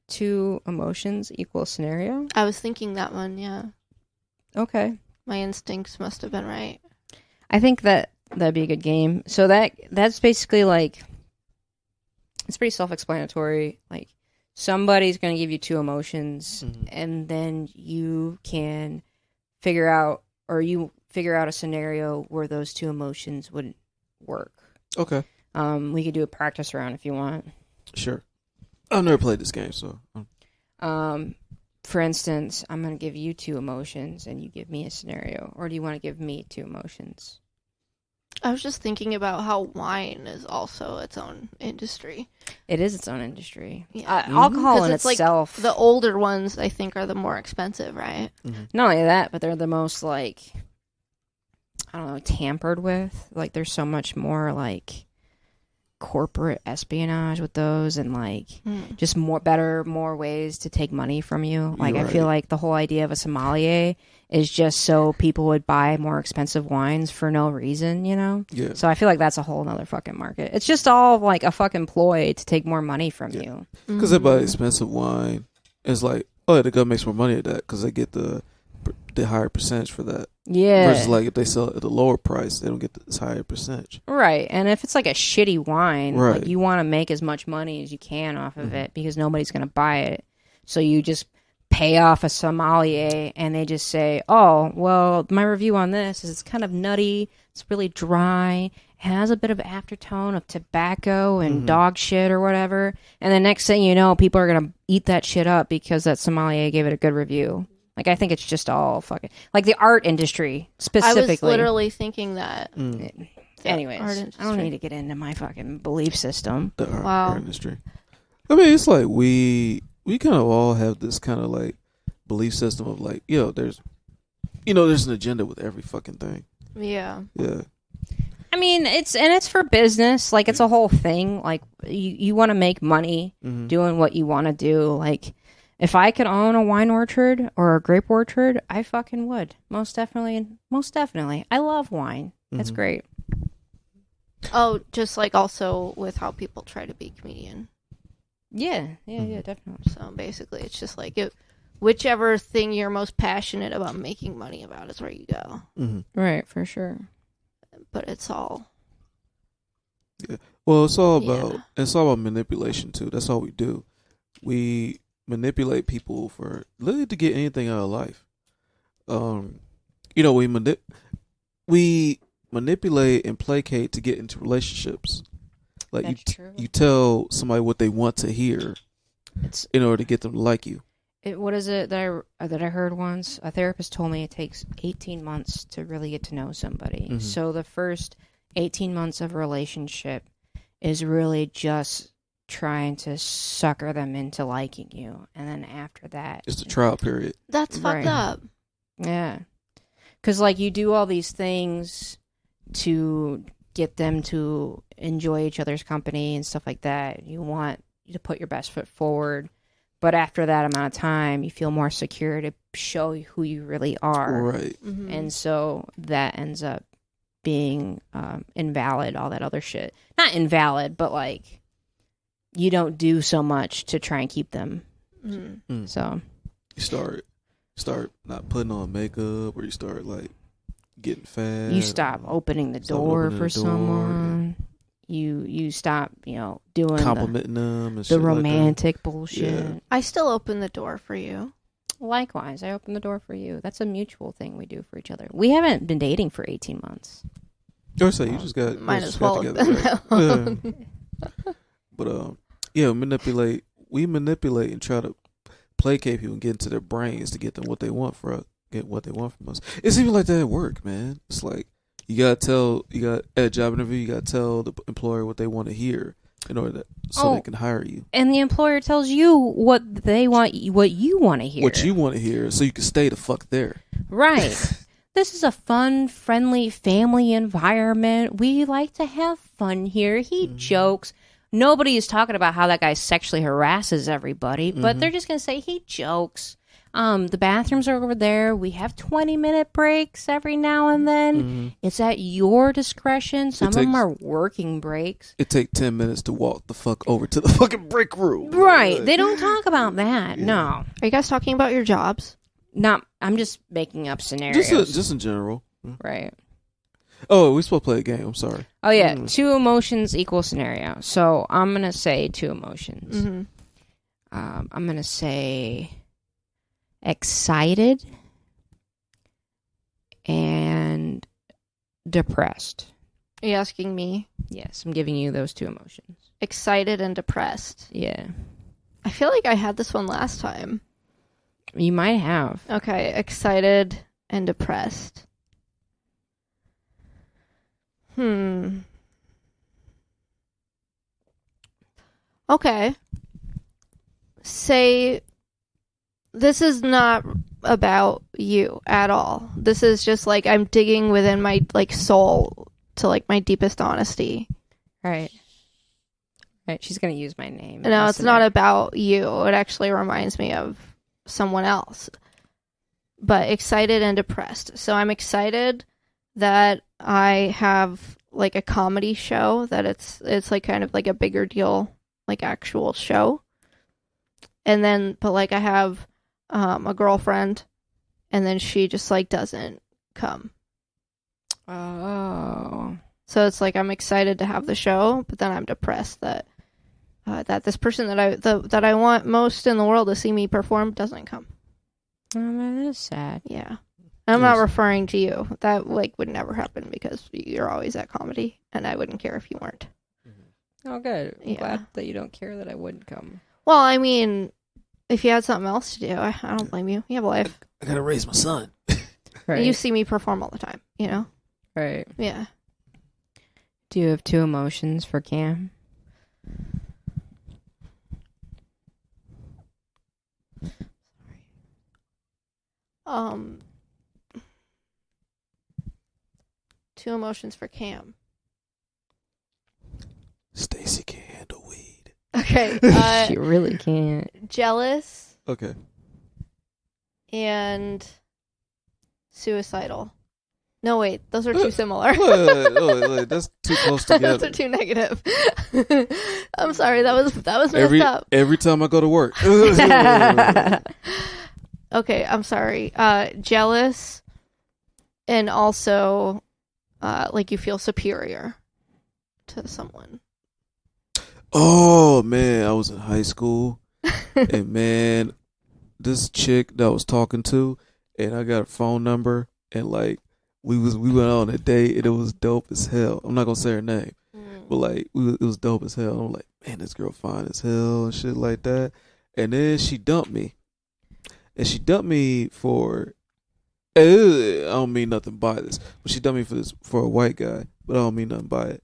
Speaker 4: 2 emotions equal scenario.
Speaker 2: I was thinking that one. Yeah,
Speaker 4: Okay,
Speaker 2: my instincts must have been right.
Speaker 4: I think that'd be a good game. So that's basically like, it's pretty self-explanatory. Like somebody's going to give you 2 emotions, and then you can figure out a scenario where those 2 emotions would work.
Speaker 3: Okay.
Speaker 4: We could do a practice round if you want.
Speaker 3: Sure. I've never played this game, so.
Speaker 4: For instance, I'm going to give you 2 emotions and you give me a scenario. Or do you want to give me 2 emotions?
Speaker 2: I was just thinking about how wine is also its own industry.
Speaker 4: It is its own industry.
Speaker 2: Yeah.
Speaker 4: Alcohol
Speaker 2: 'Cause
Speaker 4: in
Speaker 2: it's
Speaker 4: itself.
Speaker 2: like the older ones, I think, are the more expensive, right?
Speaker 4: Not only that, but they're the most, like, I don't know, tampered with. Like, there's so much more, like, corporate espionage with those and, like, just more ways to take money from you. Like,
Speaker 3: You're
Speaker 4: I feel
Speaker 3: right.
Speaker 4: like the whole idea of a sommelier is just so people would buy more expensive wines for no reason, you know?
Speaker 3: Yeah.
Speaker 4: So I feel like that's a whole nother fucking market. It's just all, like, a fucking ploy to take more money from you.
Speaker 3: Because they buy expensive wine. It's like, oh, the government makes more money at that because they get the higher percentage for that.
Speaker 4: Yeah.
Speaker 3: Versus, like, if they sell it at a lower price, they don't get this higher percentage.
Speaker 4: Right. And if it's like a shitty wine,
Speaker 3: Right.
Speaker 4: like you want to make as much money as you can off of it because nobody's going to buy it. So you just pay off a sommelier and they just say, oh, well, my review on this is it's kind of nutty. It's really dry. It has a bit of aftertone of tobacco and dog shit or whatever. And the next thing you know, people are going to eat that shit up because that sommelier gave it a good review. Like, I think it's just all fucking... Like, the art industry, specifically.
Speaker 2: I was literally thinking that.
Speaker 4: Anyways,
Speaker 2: art
Speaker 4: I don't
Speaker 2: industry.
Speaker 4: need to get into my fucking belief system.
Speaker 3: The art,
Speaker 2: Wow.
Speaker 3: art industry. I mean, it's like we kind of all have this kind of, like, belief system of, like, there's an agenda with every fucking thing.
Speaker 2: Yeah.
Speaker 3: Yeah.
Speaker 4: I mean, it's for business. Like, it's a whole thing. Like, you want to make money doing what you want to do. Like, if I could own a wine orchard or a grape orchard, I fucking would. Most definitely. Most definitely. I love wine. It's great.
Speaker 2: Oh, just like also with how people try to be comedian.
Speaker 4: Yeah, definitely.
Speaker 2: So basically, it's just like whichever thing you're most passionate about making money about is where you go.
Speaker 4: Right, for sure.
Speaker 2: But it's all
Speaker 3: Well, it's all about manipulation too. That's all we do. We manipulate people for literally to get anything out of life. We manipulate and placate to get into relationships. Like
Speaker 4: That's true.
Speaker 3: you tell somebody what they want to hear in order to get them to like you.
Speaker 4: What is it that I heard once? A therapist told me it takes 18 months to really get to know somebody. So the first 18 months of a relationship is really just trying to sucker them into liking you. And then after that...
Speaker 3: It's the trial period.
Speaker 2: that's fucked up.
Speaker 4: Yeah. Because, like, you do all these things to get them to enjoy each other's company and stuff like that. You want to put your best foot forward. But after that amount of time, you feel more secure to show who you really are.
Speaker 3: Right.
Speaker 4: And so that ends up being invalid, all that other shit. Not invalid, but, like, you don't do so much to try and keep them. So
Speaker 3: You start not putting on makeup, or you start, like, getting fat.
Speaker 4: you stop opening the door for someone. You stop, doing
Speaker 3: complimenting them and
Speaker 4: the
Speaker 3: shit
Speaker 4: romantic
Speaker 3: like that.
Speaker 4: bullshit.
Speaker 3: Yeah.
Speaker 2: I still open the door for you.
Speaker 4: Likewise, I open the door for you. That's a mutual thing we do for each other. We haven't been dating for 18 months.
Speaker 3: Or say you just got
Speaker 2: Might
Speaker 3: you
Speaker 2: as
Speaker 3: just got
Speaker 2: well have
Speaker 3: together,
Speaker 2: been
Speaker 3: right? Yeah. But we manipulate and try to placate people and get into their brains to get them what they want from us. It's even like that at work, man. It's like at a job interview, you gotta tell the employer what they want to hear in order so they can hire you.
Speaker 4: And the employer tells you what they want, what you want to hear.
Speaker 3: What you want to hear, so you can stay the fuck there.
Speaker 4: Right. This is a fun, friendly family environment. We like to have fun here. He jokes. Nobody is talking about how that guy sexually harasses everybody, but they're just going to say he jokes. The bathrooms are over there. We have 20-minute breaks every now and then. It's at your discretion. Some of them are working breaks.
Speaker 3: It takes 10 minutes to walk the fuck over to the fucking break room.
Speaker 4: Right. They don't talk about that. No.
Speaker 2: Are you guys talking about your jobs?
Speaker 4: I'm just making up scenarios.
Speaker 3: Just in general.
Speaker 4: Right.
Speaker 3: Oh, we're supposed to play a game. I'm sorry.
Speaker 4: Oh, yeah. 2 emotions equal scenario. So I'm going to say 2 emotions. I'm going to say excited and depressed.
Speaker 2: Are you asking me?
Speaker 4: Yes, I'm giving you those two emotions.
Speaker 2: Excited and depressed.
Speaker 4: Yeah.
Speaker 2: I feel like I had this one last time.
Speaker 4: You might have.
Speaker 2: Okay, excited and depressed. Okay. Say this is not about you at all. This is just like I'm digging within my like soul to like my deepest honesty.
Speaker 4: Right. She's gonna use my name.
Speaker 2: No, it's not about you. It actually reminds me of someone else. But excited and depressed. So I'm excited that I have like a comedy show, that it's like kind of like a bigger deal, like actual show. And then but like I have a girlfriend, and then she just like doesn't come.
Speaker 4: Oh.
Speaker 2: So it's like I'm excited to have the show, but then I'm depressed that that this person that I want most in the world to see me perform doesn't come.
Speaker 4: Oh, that is sad.
Speaker 2: Yeah. I'm not referring to you. That like would never happen because you're always at comedy, and I wouldn't care if you weren't.
Speaker 4: Oh, good. I'm
Speaker 2: Yeah.
Speaker 4: glad that you don't care that I wouldn't come.
Speaker 2: Well, I mean, if you had something else to do, I don't blame you. You have a life.
Speaker 5: I gotta raise my son.
Speaker 4: Right.
Speaker 2: You see me perform all the time, you know?
Speaker 4: Right.
Speaker 2: Yeah.
Speaker 4: Do you have two emotions for Cam?
Speaker 2: Two emotions for Cam.
Speaker 5: Stacey can't handle weed.
Speaker 2: Okay.
Speaker 4: She really can't.
Speaker 2: Jealous
Speaker 3: Okay.
Speaker 2: and suicidal. No, wait. Those are too similar.
Speaker 3: Wait, that's too close together.
Speaker 2: Those are too negative. I'm sorry. That was messed up.
Speaker 3: Every time I go to work.
Speaker 2: Okay, I'm sorry. Jealous, and also, like you feel superior to someone.
Speaker 3: Oh man, I was in high school, and man, this chick that I was talking to, and I got a phone number, and like we went on a date, and it was dope as hell. I'm not gonna say her name, but like it was dope as hell. I'm like, man, this girl fine as hell and shit like that. And then she dumped me, and she dumped me for. I don't mean nothing by this, but she dumped me for a white guy, but I don't mean nothing by it.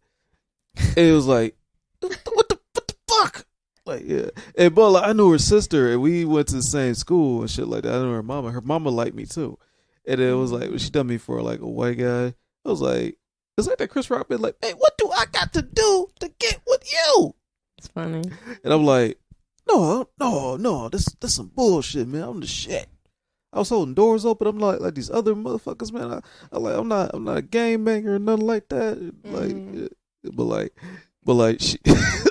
Speaker 3: It was like, what the fuck? Like, yeah. And but like, I knew her sister, and we went to the same school and shit like that. I knew her mama. Her mama liked me too. And it was like, she dumped me for like a white guy. I was like, it's like that Chris Rock been like, hey, what do I got to do to get with you?
Speaker 4: It's funny.
Speaker 3: And I'm like, no, this some bullshit, man. I'm the shit. I was holding doors open. I'm like these other motherfuckers, man. I'm not a game banger or nothing like that. Like, but like she,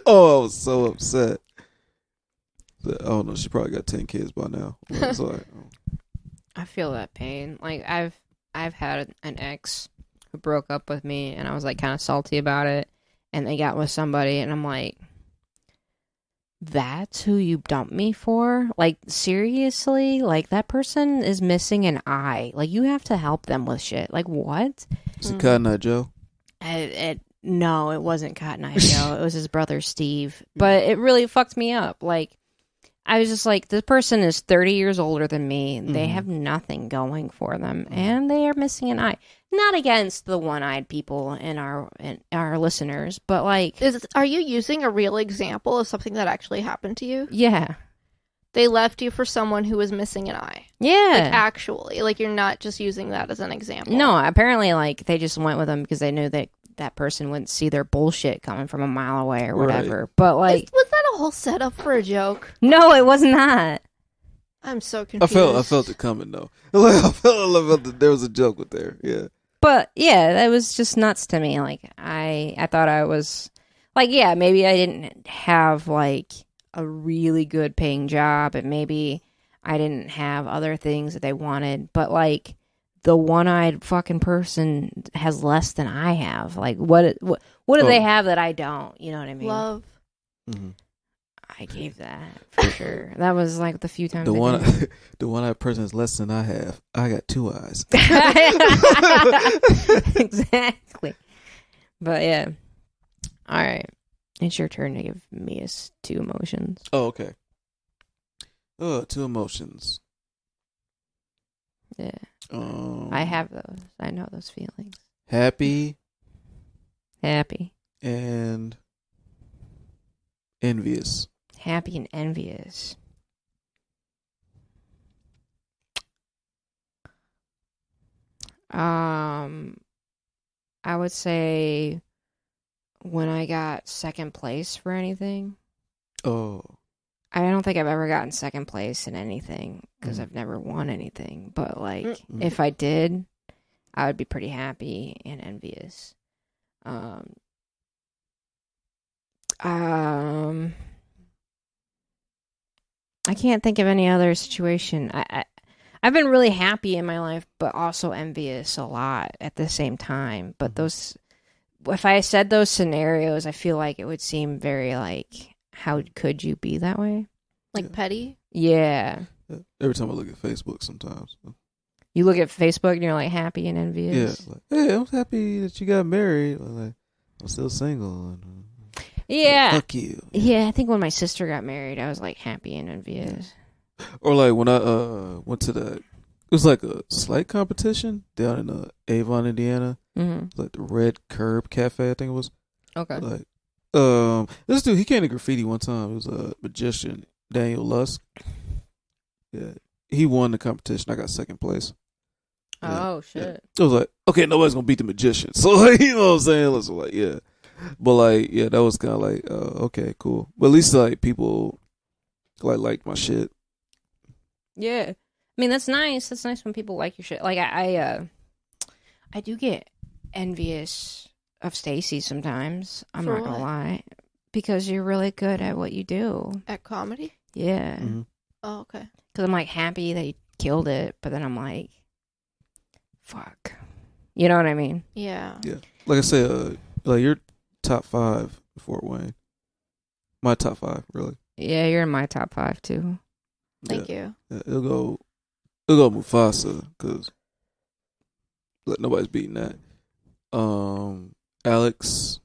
Speaker 3: oh, I was so upset. But, I don't know. She probably got 10 kids by now. It's like,
Speaker 4: I feel that pain. Like I've had an ex who broke up with me, and I was like kind of salty about it, and they got with somebody, and I'm like, that's who you dumped me for? Like, seriously? Like, that person is missing an eye. Like, you have to help them with shit. Like, what?
Speaker 3: is it Cotton Eye Joe?
Speaker 4: No, it wasn't Cotton Eye Joe. It was his brother, Steve. But it really fucked me up. Like, I was just like, this person is 30 years older than me. They have nothing going for them. And they are missing an eye. Not against the one-eyed people in our listeners, but like...
Speaker 2: Are you using a real example of something that actually happened to you?
Speaker 4: Yeah.
Speaker 2: They left you for someone who was missing an eye.
Speaker 4: Yeah.
Speaker 2: Like, actually. Like, you're not just using that as an example.
Speaker 4: No, apparently, like, they just went with them because they knew that that person wouldn't see their bullshit coming from a mile away or whatever. Right. But, like...
Speaker 2: Was that a whole setup for a joke?
Speaker 4: No, it was not.
Speaker 2: I'm so confused.
Speaker 3: I felt it coming, though. Like, I felt that there was a joke with there, yeah.
Speaker 4: But, yeah, that was just nuts to me. Like, I thought I was... Like, yeah, maybe I didn't have, like, a really good paying job, and maybe I didn't have other things that they wanted, but, like, the one-eyed fucking person has less than I have. Like, what do they have that I don't? You know what I mean?
Speaker 2: Love.
Speaker 3: Mm-hmm.
Speaker 4: I gave that for sure. That was like the few times.
Speaker 3: The one-eyed person is less than I have. I got 2 eyes.
Speaker 4: Exactly. But yeah. All right. It's your turn to give me two emotions.
Speaker 3: Oh, okay. Two emotions.
Speaker 4: Yeah. I have those. I know those feelings.
Speaker 3: Happy
Speaker 4: Happy.
Speaker 3: and envious.
Speaker 4: Happy and envious. I would say when I got second place for anything.
Speaker 3: Oh.
Speaker 4: I don't think I've ever gotten second place in anything because I've never won anything. But like, if I did, I would be pretty happy and envious. I can't think of any other situation. I've been really happy in my life, but also envious a lot at the same time. But those, if I said those scenarios, I feel like it would seem very like, how could you be that way?
Speaker 2: Like petty?
Speaker 4: Yeah.
Speaker 3: Every time I look at Facebook sometimes.
Speaker 4: You look at Facebook and you're like happy and envious.
Speaker 3: Yeah. Like, hey, I'm happy that you got married. Like, I'm still single.
Speaker 4: Yeah.
Speaker 3: Fuck you.
Speaker 4: Yeah, I think when my sister got married, I was like happy and envious.
Speaker 3: Or like when I went to it was like a slight competition down in Avon, Indiana.
Speaker 4: Mm-hmm.
Speaker 3: Like the Red Curb Cafe, I think it was.
Speaker 4: Okay.
Speaker 3: Like, this dude, he came to graffiti one time. It was a magician, Daniel Lusk. Yeah, he won the competition. I got second place. Yeah.
Speaker 4: Oh shit!
Speaker 3: Yeah. I was like, okay, nobody's gonna beat the magician. So like, you know what I'm saying? So like, yeah, but like, yeah, that was kind of like, okay, cool. But at least like people like liked my shit.
Speaker 4: Yeah, I mean that's nice. That's nice when people like your shit. Like I do get envious of Stacey sometimes. I'm
Speaker 2: For
Speaker 4: not gonna
Speaker 2: what?
Speaker 4: lie, because you're really good at what you do.
Speaker 2: At comedy?
Speaker 4: Yeah,
Speaker 3: Mm-hmm.
Speaker 2: Oh, okay.
Speaker 4: because I'm like happy that you killed it, but then I'm like, fuck. You know what I mean?
Speaker 2: Yeah.
Speaker 3: Yeah, like I said, like you're top 5 in Fort Wayne. My top 5, really.
Speaker 4: Yeah, you're in my top 5 too.
Speaker 2: Thank you.
Speaker 3: Yeah, it'll go Mufasa because nobody's beating that. Alex,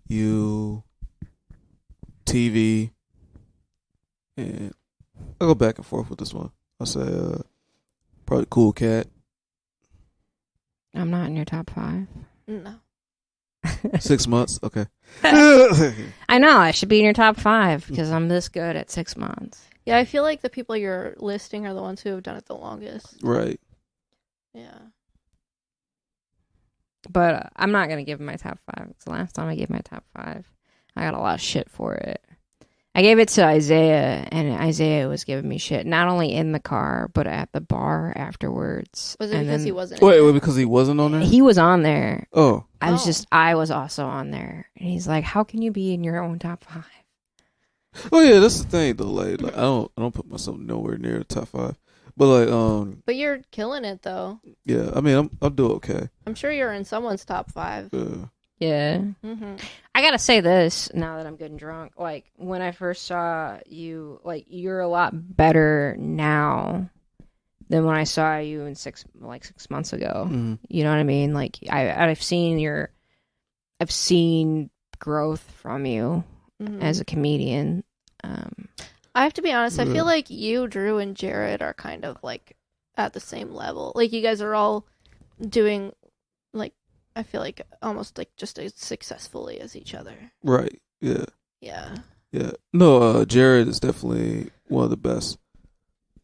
Speaker 3: you, TV, and I'll go back and forth with this one. I'll say probably Cool Cat.
Speaker 4: I'm not in your top 5.
Speaker 2: No.
Speaker 3: 6 months, okay.
Speaker 4: I know I should be in your top 5 because I'm this good at 6 months.
Speaker 2: Yeah, I feel like the people you're listing are the ones who have done it the longest.
Speaker 3: Right.
Speaker 2: Yeah.
Speaker 4: But I'm not going to give my top 5. Because the last time I gave my top 5, I got a lot of shit for it. I gave it to Isaiah, and Isaiah was giving me shit, not only in the car, but at the bar afterwards.
Speaker 2: Was it
Speaker 4: and
Speaker 2: because
Speaker 4: then
Speaker 2: he wasn't?
Speaker 3: Wait, because he wasn't on there?
Speaker 4: he was on there.
Speaker 3: Oh.
Speaker 4: I was also on there. And he's like, how can you be in your own top 5?
Speaker 3: Oh yeah, that's the thing though. Like I don't put myself nowhere near the top 5. But like
Speaker 2: But you're killing it though.
Speaker 3: yeah, I mean I'll do okay.
Speaker 2: I'm sure you're in someone's top 5.
Speaker 4: Yeah.
Speaker 2: Mm-hmm.
Speaker 4: I gotta say this now that I'm getting drunk. Like when I first saw you, like you're a lot better now than when I saw you in 6 months ago.
Speaker 3: Mm-hmm.
Speaker 4: You know what I mean? Like I've seen growth from you as a comedian.
Speaker 2: I have to be honest. I feel like you, Drew, and Jared are kind of like at the same level. Like you guys are all doing like I feel like almost like just as successfully as each other.
Speaker 3: Right. Yeah.
Speaker 2: Yeah.
Speaker 3: Yeah. No, Jared is definitely one of the best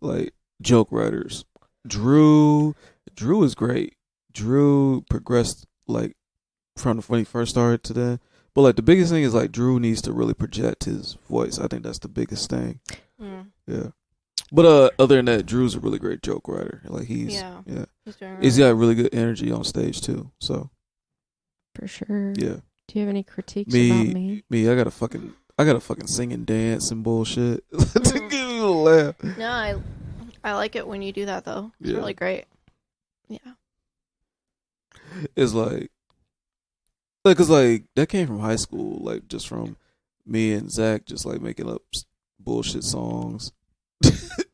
Speaker 3: like joke writers. Drew is great. Drew progressed like from when he first started to then. But like the biggest thing is like Drew needs to really project his voice. I think that's the biggest thing. Yeah. But other than that, Drew's a really great joke writer. Like he's he's got really good energy on stage too. So
Speaker 4: For sure.
Speaker 3: yeah.
Speaker 4: Do you have any critiques about me?
Speaker 3: I got a fucking sing and dance and bullshit to give you a laugh.
Speaker 2: No, I like it when you do that though. It's really great. Yeah.
Speaker 3: It's like, cause like that came from high school, like just from me and Zach just like making up bullshit songs,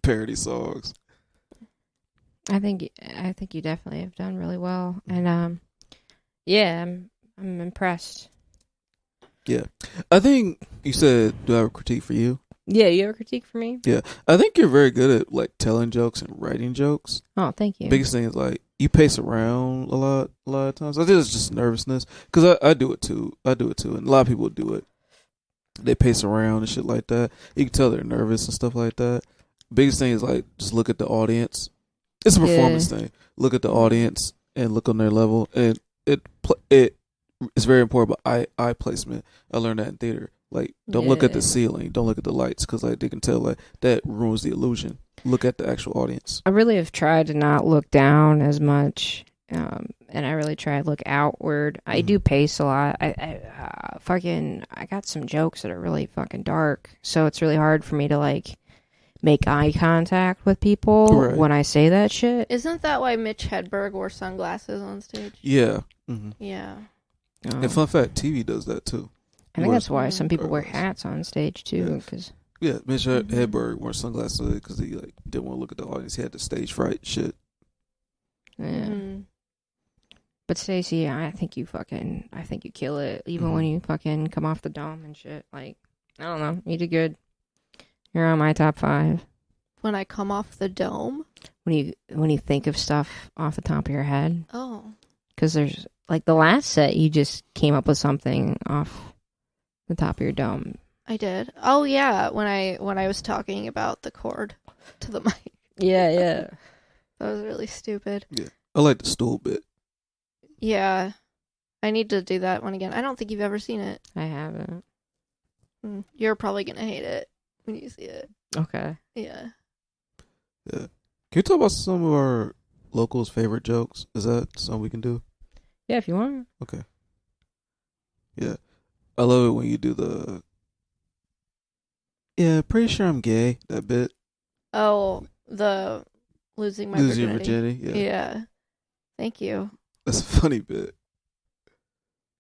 Speaker 3: parody songs.
Speaker 4: I think you definitely have done really well, and yeah, I'm impressed.
Speaker 3: Yeah. I think you said, do I have a critique for you?
Speaker 4: Yeah, you have a critique for me?
Speaker 3: Yeah. I think you're very good at like telling jokes and writing jokes.
Speaker 4: Oh, thank you.
Speaker 3: Biggest thing is like you pace around a lot of times. I think it's just nervousness because I do it too. And a lot of people do it. They pace around and shit like that. You can tell they're nervous and stuff like that. Biggest thing is like just look at the audience. It's a performance thing. Look at the audience and look on their level, and it's very important. But eye placement. I learned that in theater. Like, don't look at the ceiling. Don't look at the lights because like they can tell like that ruins the illusion. Look at the actual audience.
Speaker 4: I really have tried to not look down as much, and I really try to look outward. I do pace a lot. I got some jokes that are really fucking dark, so it's really hard for me to like make eye contact with people when I say that shit.
Speaker 2: Isn't that why Mitch Hedberg wore sunglasses on stage?
Speaker 3: Yeah. Mm-hmm.
Speaker 2: Yeah.
Speaker 3: And fun fact, TV does that too.
Speaker 4: I think that's why some people wear hats on stage too. Cause
Speaker 3: Mitch Hedberg wore sunglasses because he like didn't want to look at the audience. He had the stage fright shit.
Speaker 4: Yeah.
Speaker 2: Mm-hmm.
Speaker 4: But Stacey, I think you kill it. Even when you fucking come off the dome and shit. Like, I don't know. You did good. You're on my top 5.
Speaker 2: When I come off the dome?
Speaker 4: When you think of stuff off the top of your head.
Speaker 2: Oh.
Speaker 4: Because there's, like, the last set, you just came up with something off the top of your dome.
Speaker 2: I did. Oh, yeah. When I was talking about the cord to the mic.
Speaker 4: Yeah.
Speaker 2: That was really stupid.
Speaker 3: Yeah. I like the stool bit.
Speaker 2: Yeah. I need to do that one again. I don't think you've ever seen it.
Speaker 4: I haven't.
Speaker 2: You're probably going to hate it when you see it.
Speaker 4: Okay.
Speaker 2: Yeah.
Speaker 3: Yeah. Can you talk about some of our locals' favorite jokes? Is that something we can do?
Speaker 4: Yeah, if you want.
Speaker 3: Okay. Yeah. I love it when you do the... Yeah, pretty sure I'm gay, that bit.
Speaker 2: Oh, the losing my virginity. Yeah. Thank you.
Speaker 3: That's a funny bit.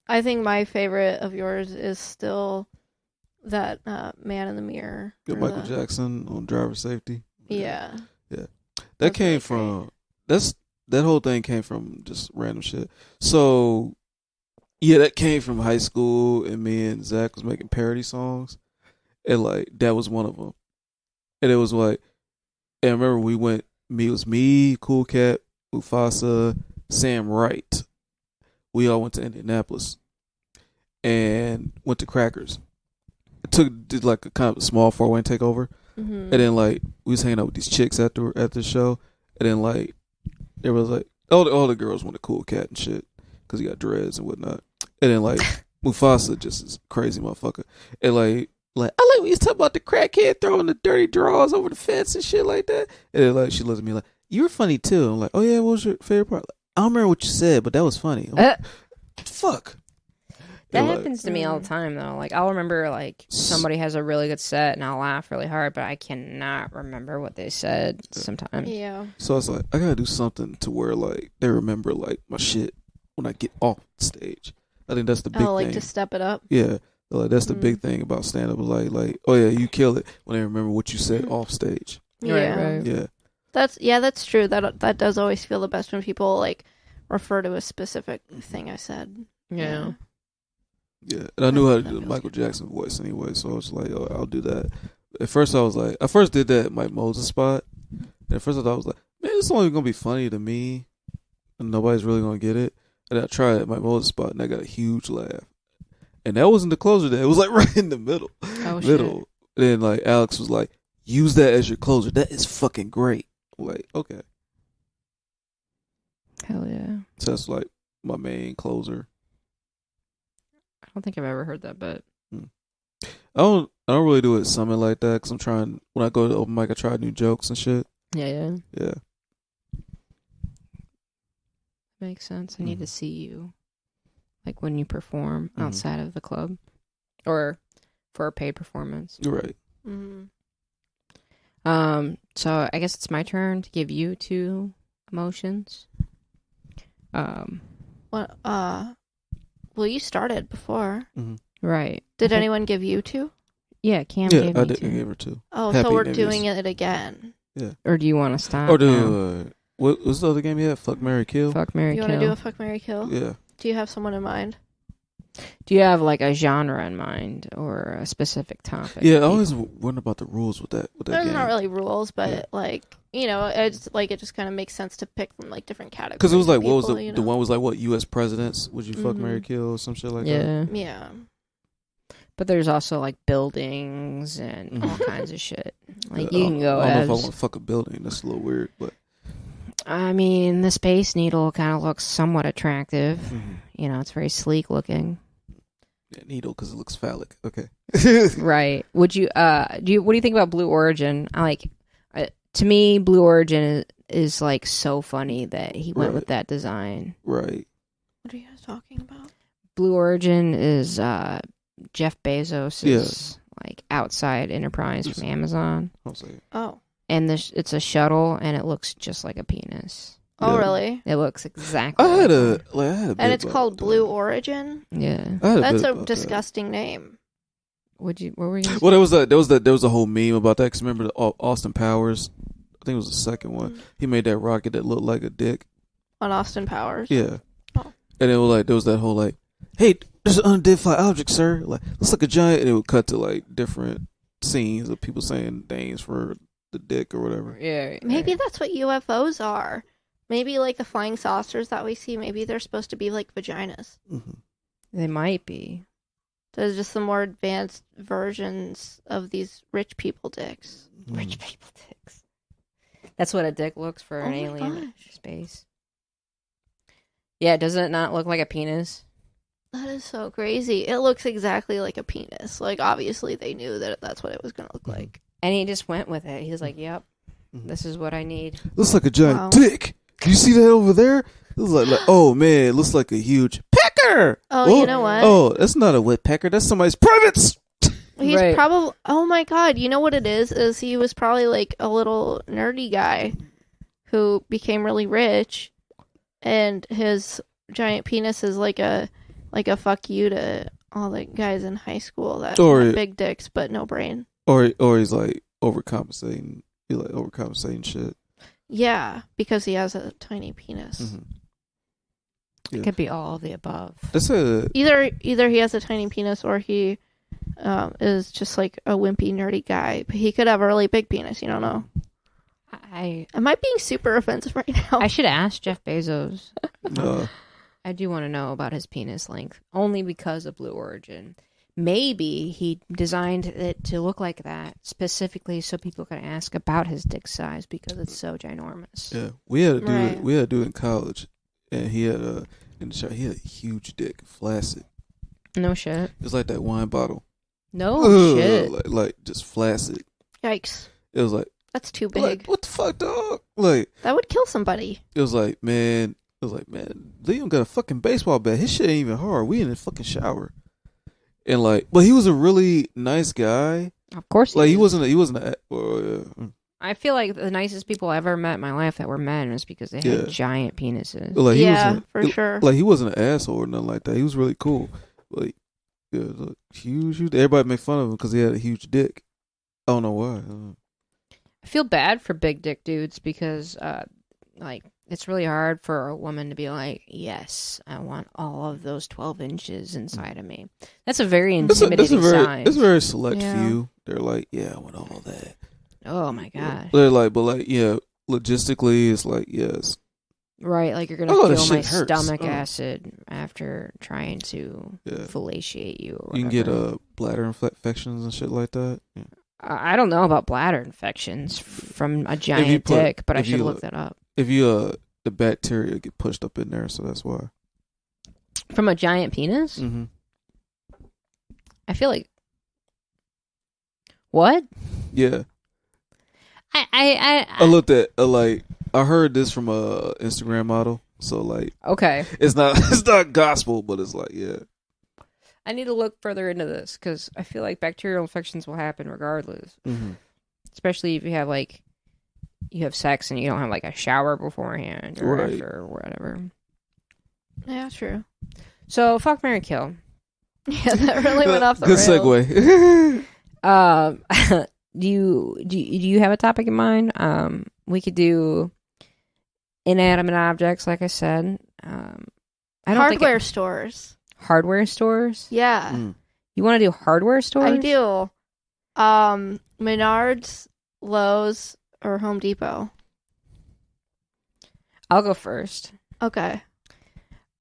Speaker 2: I think my favorite of yours is still that man in the mirror.
Speaker 3: Michael Jackson on driver safety.
Speaker 2: Yeah.
Speaker 3: Yeah. That came from... That whole thing came from just random shit. So, yeah, that came from high school, and me and Zach was making parody songs, and like that was one of them. And it was like, and I remember we went. It was me, Cool Cat, Mufasa, Sam Wright. We all went to Indianapolis, and went to Crackers. Did like a kind of a small 4-way takeover, and then like we was hanging out with these chicks at the show, and then like. There was like all the girls went to Cool Cat and shit because he got dreads and whatnot. And then like Mufasa just is crazy motherfucker. And like I like when you talk about the crackhead throwing the dirty drawers over the fence and shit like that. And then like she looks at me like, you were funny too. I'm like, oh yeah, what was your favorite part? Like, I don't remember what you said, but that was funny. Like, fuck.
Speaker 4: That happens to me all the time, though. Like, I'll remember, like, somebody has a really good set, and I'll laugh really hard, but I cannot remember what they said sometimes.
Speaker 2: Yeah.
Speaker 3: So it's like, I gotta do something to where, like, they remember, like, my shit when I get off the stage. I think that's the big thing.
Speaker 2: Like, to step it up?
Speaker 3: Yeah. Like, that's the big thing about stand-up. Like, oh, yeah, you kill it when they remember what you said off stage.
Speaker 2: Yeah.
Speaker 4: Right.
Speaker 3: Yeah.
Speaker 2: That's true. That does always feel the best when people, like, refer to a specific thing I said.
Speaker 4: Yeah.
Speaker 3: Yeah, and I knew how to do the Michael Jackson voice anyway, so I was like, oh, I'll do that. At first, I first did that at Mike Moses spot. And at first, I thought I was like, man, it's only going to be funny to me, and nobody's really going to get it. And I tried it at Mike Moses spot, and I got a huge laugh. And that wasn't the closer day. It was like right in the middle.
Speaker 2: Oh,
Speaker 3: middle.
Speaker 2: shit.
Speaker 3: And then like Alex was like, use that as your closer. That is fucking great. I'm like, okay.
Speaker 4: Hell yeah.
Speaker 3: So that's like my main closer.
Speaker 4: I don't think I've ever heard that, but
Speaker 3: I don't really do it something like that because I'm trying, when I go to the open mic, I try new jokes and shit.
Speaker 4: yeah.
Speaker 3: Yeah.
Speaker 4: Makes sense. I need to see you, like, when you perform outside of the club or for a paid performance.
Speaker 3: You're right.
Speaker 4: So I guess it's my turn to give you 2 emotions.
Speaker 2: What? Well, you started before.
Speaker 4: Right.
Speaker 2: Did anyone give you 2?
Speaker 4: Yeah, Cam
Speaker 3: Yeah,
Speaker 4: gave
Speaker 3: I
Speaker 4: me
Speaker 3: did
Speaker 4: 2.
Speaker 3: give her 2.
Speaker 2: Oh,
Speaker 3: Happy
Speaker 2: so we're
Speaker 3: Navy
Speaker 2: doing
Speaker 3: is-
Speaker 2: it again.
Speaker 3: Yeah.
Speaker 4: Or do you want to stop?
Speaker 3: Or
Speaker 4: now?
Speaker 3: do what was the other game you had? Fuck, Marry, Kill.
Speaker 4: Fuck, Marry,
Speaker 2: You
Speaker 4: Kill.
Speaker 2: want to do a fuck, marry, kill?
Speaker 3: Yeah.
Speaker 2: Do you have someone in mind?
Speaker 4: Do you have like a genre in mind or a specific topic?
Speaker 3: Yeah, I always wonder about the rules with that.
Speaker 2: There's
Speaker 3: game.
Speaker 2: not really rules, but like it's like it just kind of makes sense to pick from like different categories.
Speaker 3: Because it was like,
Speaker 2: people,
Speaker 3: what was the one was like, what U.S. presidents? Would you fuck, marry, kill, or some shit like that?
Speaker 2: Yeah.
Speaker 4: But there's also like buildings and all kinds of shit. Like you can go
Speaker 3: I don't know
Speaker 4: as.
Speaker 3: if I want to fuck a building. That's a little weird, but.
Speaker 4: I mean, the Space Needle kind of looks somewhat attractive. You know, it's very sleek looking.
Speaker 3: Yeah, needle because it looks phallic. Okay.
Speaker 4: Right. Would you? What do you think about Blue Origin? To me, Blue Origin is like so funny that he went with that design.
Speaker 3: Right.
Speaker 2: What are you guys talking about?
Speaker 4: Blue Origin is Jeff Bezos' like outside enterprise from Amazon.
Speaker 3: I'll say it.
Speaker 2: Oh.
Speaker 4: And it's a shuttle, and it looks just like a penis.
Speaker 2: Oh,
Speaker 3: Yeah.
Speaker 2: really?
Speaker 4: It looks exactly.
Speaker 3: I had
Speaker 4: like
Speaker 3: a
Speaker 2: And it's called Blue Origin.
Speaker 4: Yeah.
Speaker 2: That's a disgusting name.
Speaker 4: What were you?
Speaker 3: Well, there was a whole meme about that. Because remember Austin Powers? I think it was the second one. He made that rocket that looked like a dick.
Speaker 2: On Austin Powers.
Speaker 3: Yeah.
Speaker 2: Oh.
Speaker 3: And it was like there was that whole like, hey, there's an unidentified object, sir. Like looks like a giant, and it would cut to like different scenes of people saying names for the dick or whatever.
Speaker 4: Yeah.
Speaker 2: Maybe that's what UFOs are. Maybe like the flying saucers that we see. Maybe they're supposed to be like vaginas.
Speaker 4: They might be.
Speaker 2: There's just some more advanced versions of these rich people dicks.
Speaker 4: Rich people dicks. That's what a dick looks for an
Speaker 2: Oh my
Speaker 4: alien in
Speaker 2: gosh.
Speaker 4: space. Yeah, does it not look like a penis?
Speaker 2: That is so crazy. It looks exactly like a penis. Like, obviously, they knew that that's what it was going to look like.
Speaker 4: And he just went with it. He's like, yep, this is what I need.
Speaker 3: Looks like a giant
Speaker 2: Wow.
Speaker 3: dick. Can you see that over there? It looks like oh man, it looks like a huge pecker.
Speaker 2: Oh, you know what?
Speaker 3: Oh, that's not a wet pecker. That's somebody's privates.
Speaker 2: He's
Speaker 4: Right.
Speaker 2: probably... Oh, my God. You know what it is? Is he was probably, like, a little nerdy guy who became really rich, and his giant penis is like a fuck you to all the guys in high school that had big dicks but no brain.
Speaker 3: Or he's like overcompensating. He's like overcompensating shit.
Speaker 2: Yeah, because he has a tiny penis.
Speaker 4: It could be all of the above.
Speaker 3: That's a
Speaker 2: Either he has a tiny penis or he is just like a wimpy nerdy guy. But he could have a really big penis. You don't know. Am I being super offensive right now?
Speaker 4: I should ask Jeff Bezos.
Speaker 3: uh,
Speaker 4: I do want to know about his penis length, only because of Blue Origin. Maybe he designed it to look like that specifically so people can ask about his dick size because it's so ginormous.
Speaker 3: yeah. We had a dude.
Speaker 2: Right.
Speaker 3: We had a dude in college, and he had a huge dick, flaccid.
Speaker 4: No shit.
Speaker 3: It's like that wine bottle.
Speaker 4: No shit.
Speaker 3: Like just flaccid.
Speaker 2: Yikes!
Speaker 3: It was like
Speaker 2: That's too big.
Speaker 3: like what the fuck, dog? Like
Speaker 2: That would kill somebody.
Speaker 3: it was like man, Liam got a fucking baseball bat. His shit ain't even hard. We in the fucking shower. And like, but he was a really nice guy.
Speaker 4: Of course,
Speaker 3: Like
Speaker 4: is.
Speaker 3: he wasn't a. Yeah.
Speaker 4: I feel like the nicest people I ever met in my life that were men was because they had giant penises.
Speaker 3: Like
Speaker 2: For sure.
Speaker 3: Like he wasn't an asshole or nothing like that. He was really cool. Like look, huge. Everybody made fun of him because he had a huge dick. I don't know why.
Speaker 4: I feel bad for big dick dudes because, like, it's really hard for a woman to be like, yes, I want all of those 12 inches inside of me. That's a very intimidating size.
Speaker 3: It's a very select
Speaker 2: Yeah.
Speaker 3: few. They're like, yeah, I want all that.
Speaker 4: Oh, my God.
Speaker 3: They're like, but like, yeah, logistically, it's like, yes.
Speaker 4: Right, like you're going to
Speaker 3: Oh, that
Speaker 4: feel my
Speaker 3: shit hurts.
Speaker 4: stomach
Speaker 3: Oh.
Speaker 4: acid after trying to fellatiate you or
Speaker 3: You
Speaker 4: whatever.
Speaker 3: can get bladder infections and shit like that. Yeah.
Speaker 4: I don't know about bladder infections from a giant dick, but I should look that up.
Speaker 3: If you, the bacteria get pushed up in there, so that's why.
Speaker 4: From a giant penis?
Speaker 3: Mm-hmm.
Speaker 4: I feel like... What?
Speaker 3: Yeah.
Speaker 4: I
Speaker 3: I looked at, I heard this from a Instagram model, so like,
Speaker 4: okay.
Speaker 3: it's not gospel, but it's like, yeah.
Speaker 4: I need to look further into this because I feel like bacterial infections will happen regardless.
Speaker 3: Mm-hmm.
Speaker 4: Especially if you have sex and you don't have like a shower beforehand or
Speaker 3: Right.
Speaker 4: after or whatever.
Speaker 2: Yeah, true.
Speaker 4: So fuck, marry, kill.
Speaker 2: Yeah, that really went off the
Speaker 3: Good
Speaker 2: rails.
Speaker 3: segue.
Speaker 4: Do you have a topic in mind? We could do inanimate objects, like I said. I don't
Speaker 2: Hardware
Speaker 4: think
Speaker 2: stores.
Speaker 4: Hardware stores?
Speaker 2: Yeah,
Speaker 4: You want to do hardware stores?
Speaker 2: I do. Menards, Lowe's, or Home Depot.
Speaker 4: I'll go first.
Speaker 2: Okay.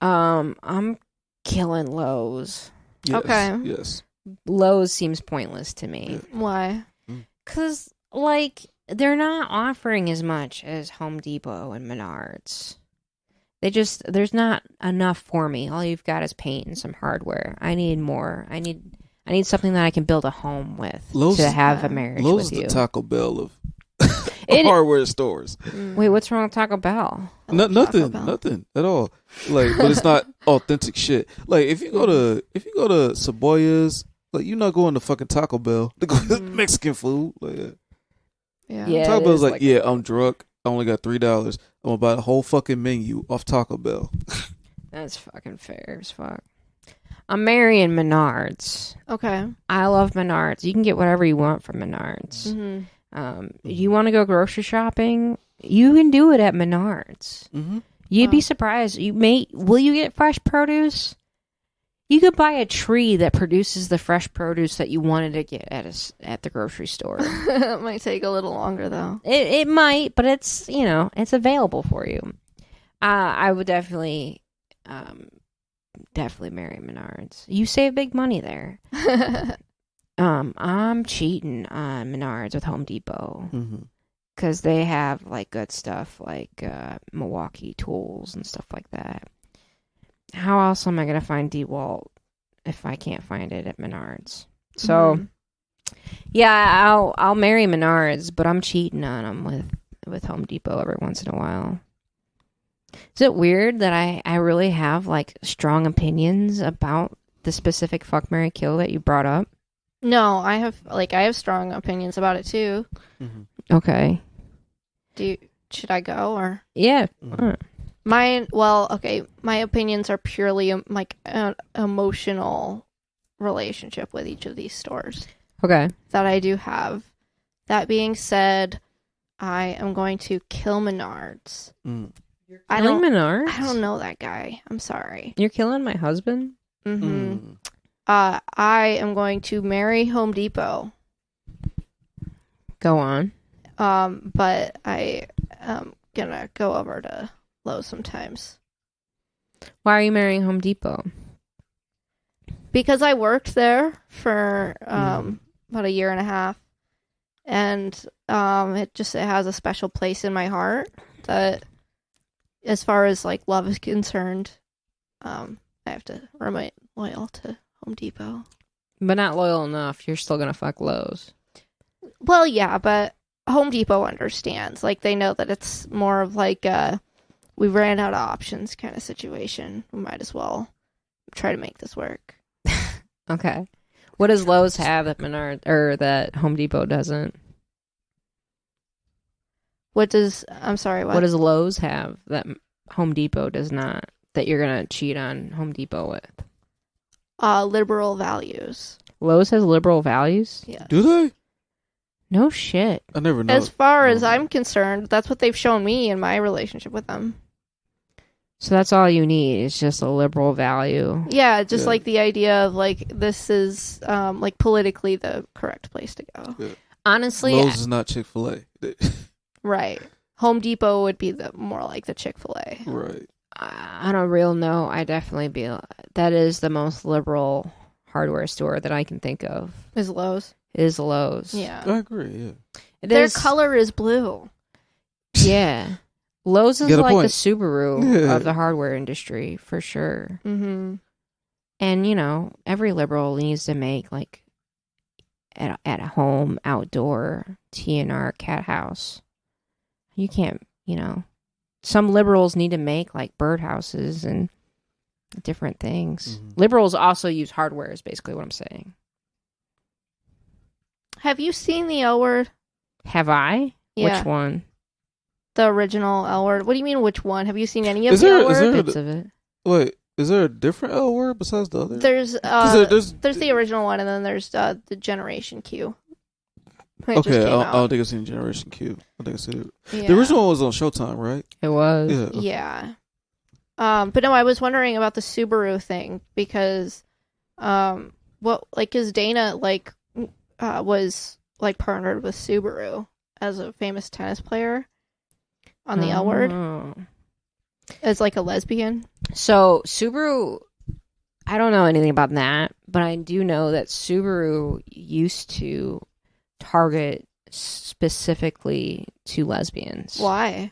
Speaker 4: I'm killing Lowe's.
Speaker 3: Yes,
Speaker 2: Okay.
Speaker 3: Yes.
Speaker 4: Lowe's seems pointless to me.
Speaker 2: Why?
Speaker 4: Because, like, they're not offering as much as Home Depot and Menards. There's not enough for me. All you've got is paint and some hardware. I need more. I need something that I can build a home with
Speaker 3: Lowe's-
Speaker 4: to have a marriage
Speaker 3: Lowe's
Speaker 4: with
Speaker 3: is
Speaker 4: you.
Speaker 3: the Taco Bell of
Speaker 4: It-
Speaker 3: hardware stores.
Speaker 4: Wait, what's wrong with Taco Bell?
Speaker 2: I love
Speaker 3: Nothing,
Speaker 2: Taco Bell.
Speaker 3: nothing at all. Like, but it's not authentic shit. Like, if you go to Saboya's, like, you're not going to fucking Taco Bell to go to Mexican food. Like,
Speaker 2: Yeah.
Speaker 4: Yeah.
Speaker 3: Taco
Speaker 4: it
Speaker 3: Bell's
Speaker 4: is
Speaker 3: like,
Speaker 4: like
Speaker 3: yeah,
Speaker 4: that.
Speaker 3: I'm drunk. I only got $3. I'm gonna buy the whole fucking menu off Taco Bell.
Speaker 4: That's fucking fair as fuck. I'm marrying Menards.
Speaker 2: Okay.
Speaker 4: I love Menards. You can get whatever you want from Menards.
Speaker 2: Mm-hmm.
Speaker 4: You want to go grocery shopping? You can do it at Menards.
Speaker 3: Mm-hmm.
Speaker 4: You'd be surprised. Will you get fresh produce? You could buy a tree that produces the fresh produce that you wanted to get at the grocery store.
Speaker 2: It might take a little longer though.
Speaker 4: It might, but it's available for you. I would definitely marry Menards. You save big money there. I'm cheating on Menards with Home Depot
Speaker 3: Mm-hmm.
Speaker 4: because they have like good stuff like Milwaukee tools and stuff like that. How else am I gonna find DeWalt if I can't find it at Menards? So, yeah, I'll marry Menards, but I'm cheating on them with Home Depot every once in a while. Is it weird that I really have like strong opinions about the specific fuck, marry, kill that you brought up?
Speaker 2: No, I have strong opinions about it too.
Speaker 3: Mm-hmm.
Speaker 4: Okay.
Speaker 2: Should I go or?
Speaker 4: Yeah.
Speaker 3: Mm-hmm.
Speaker 2: My opinions are purely like an emotional relationship with each of these stores
Speaker 4: Okay.
Speaker 2: that I do have. That being said, I am going to kill Menards.
Speaker 3: Mm.
Speaker 2: I
Speaker 4: Killing
Speaker 2: don't
Speaker 4: Menards?
Speaker 2: I don't know that guy. I'm sorry.
Speaker 4: You're killing my husband?
Speaker 2: Mm-hmm.
Speaker 3: Mm.
Speaker 2: I am going to marry Home Depot.
Speaker 4: Go on.
Speaker 2: But I am gonna go over to Lowe's sometimes.
Speaker 4: Why are you marrying Home Depot?
Speaker 2: Because I worked there for about a year and a half, and it has a special place in my heart that, as far as like love is concerned, I have to remain loyal to Home Depot.
Speaker 4: But not loyal enough. You're still gonna fuck Lowe's.
Speaker 2: Well, yeah, but Home Depot understands. Like, they know that it's more of like we ran out of options kind of situation. We might as well try to make this work.
Speaker 4: Okay. What does Lowe's have that that Home Depot doesn't?
Speaker 2: I'm sorry, what?
Speaker 4: What does Lowe's have that Home Depot does not? That you're gonna cheat on Home Depot with?
Speaker 2: Liberal values.
Speaker 4: Lowe's has liberal values?
Speaker 2: Yeah.
Speaker 3: Do they?
Speaker 4: No shit.
Speaker 3: I never know.
Speaker 2: As far as
Speaker 3: No.
Speaker 2: I'm concerned, that's what they've shown me in my relationship with them.
Speaker 4: So that's all you need is just a liberal value.
Speaker 2: Yeah, just
Speaker 3: Yeah.
Speaker 2: like the idea of like this is like politically the correct place to go.
Speaker 4: Honestly,
Speaker 3: Lowe's is not Chick-fil-A.
Speaker 2: Right. Home Depot would be the more like the Chick-fil-A.
Speaker 3: Right.
Speaker 4: on a real note, I definitely that is the most liberal hardware store that I can think of.
Speaker 2: Is Lowe's.
Speaker 4: Is Lowe's.
Speaker 2: Yeah.
Speaker 3: I agree, yeah.
Speaker 2: Their color is blue.
Speaker 4: Yeah. Lowe's is
Speaker 3: Get a
Speaker 4: like the
Speaker 3: point.
Speaker 4: Subaru
Speaker 3: Yeah.
Speaker 4: of the hardware industry, for sure.
Speaker 2: Mm-hmm.
Speaker 4: And, every liberal needs to make, like, at a home, outdoor, TNR, cat house. You can't, some liberals need to make, like, birdhouses and different things.
Speaker 3: Mhm.
Speaker 4: Liberals also use hardware, is basically what I'm saying.
Speaker 2: Have you seen the L Word?
Speaker 4: Have I?
Speaker 2: Yeah.
Speaker 4: Which one?
Speaker 2: The original L Word. What do you mean, which one? Have you seen any of
Speaker 3: Is
Speaker 2: the
Speaker 3: there-
Speaker 2: L
Speaker 3: is
Speaker 2: Word?
Speaker 3: there-
Speaker 4: Bits of it.
Speaker 3: Wait, is there a different L word besides the other?
Speaker 2: There's
Speaker 3: 'Cause
Speaker 2: there's the original one, and then there's the Generation Q. It just
Speaker 3: Okay,
Speaker 2: came
Speaker 3: I
Speaker 2: out.
Speaker 3: don't think I've seen Generation Q. I think I see it.
Speaker 2: Yeah.
Speaker 3: The original one was on Showtime, right?
Speaker 4: It was.
Speaker 3: Yeah.
Speaker 2: Yeah. But no, I was wondering about the Subaru thing because, is Dana was partnered with Subaru as a famous tennis player on the L Word as a lesbian.
Speaker 4: So Subaru, I don't know anything about that, but I do know that Subaru used to target specifically to lesbians.
Speaker 2: Why?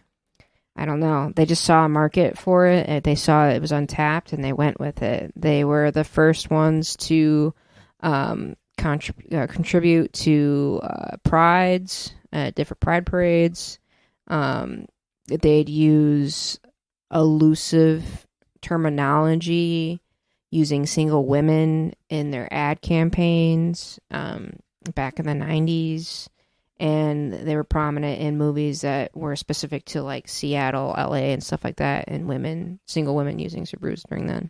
Speaker 4: I don't know. They just saw a market for it. And they saw it was untapped, and they went with it. They were the first ones to contribute to prides, different pride parades. They'd use elusive terminology using single women in their ad campaigns back in the 90s. And they were prominent in movies that were specific to Seattle, LA, and stuff like that, and single women using Subarus during then.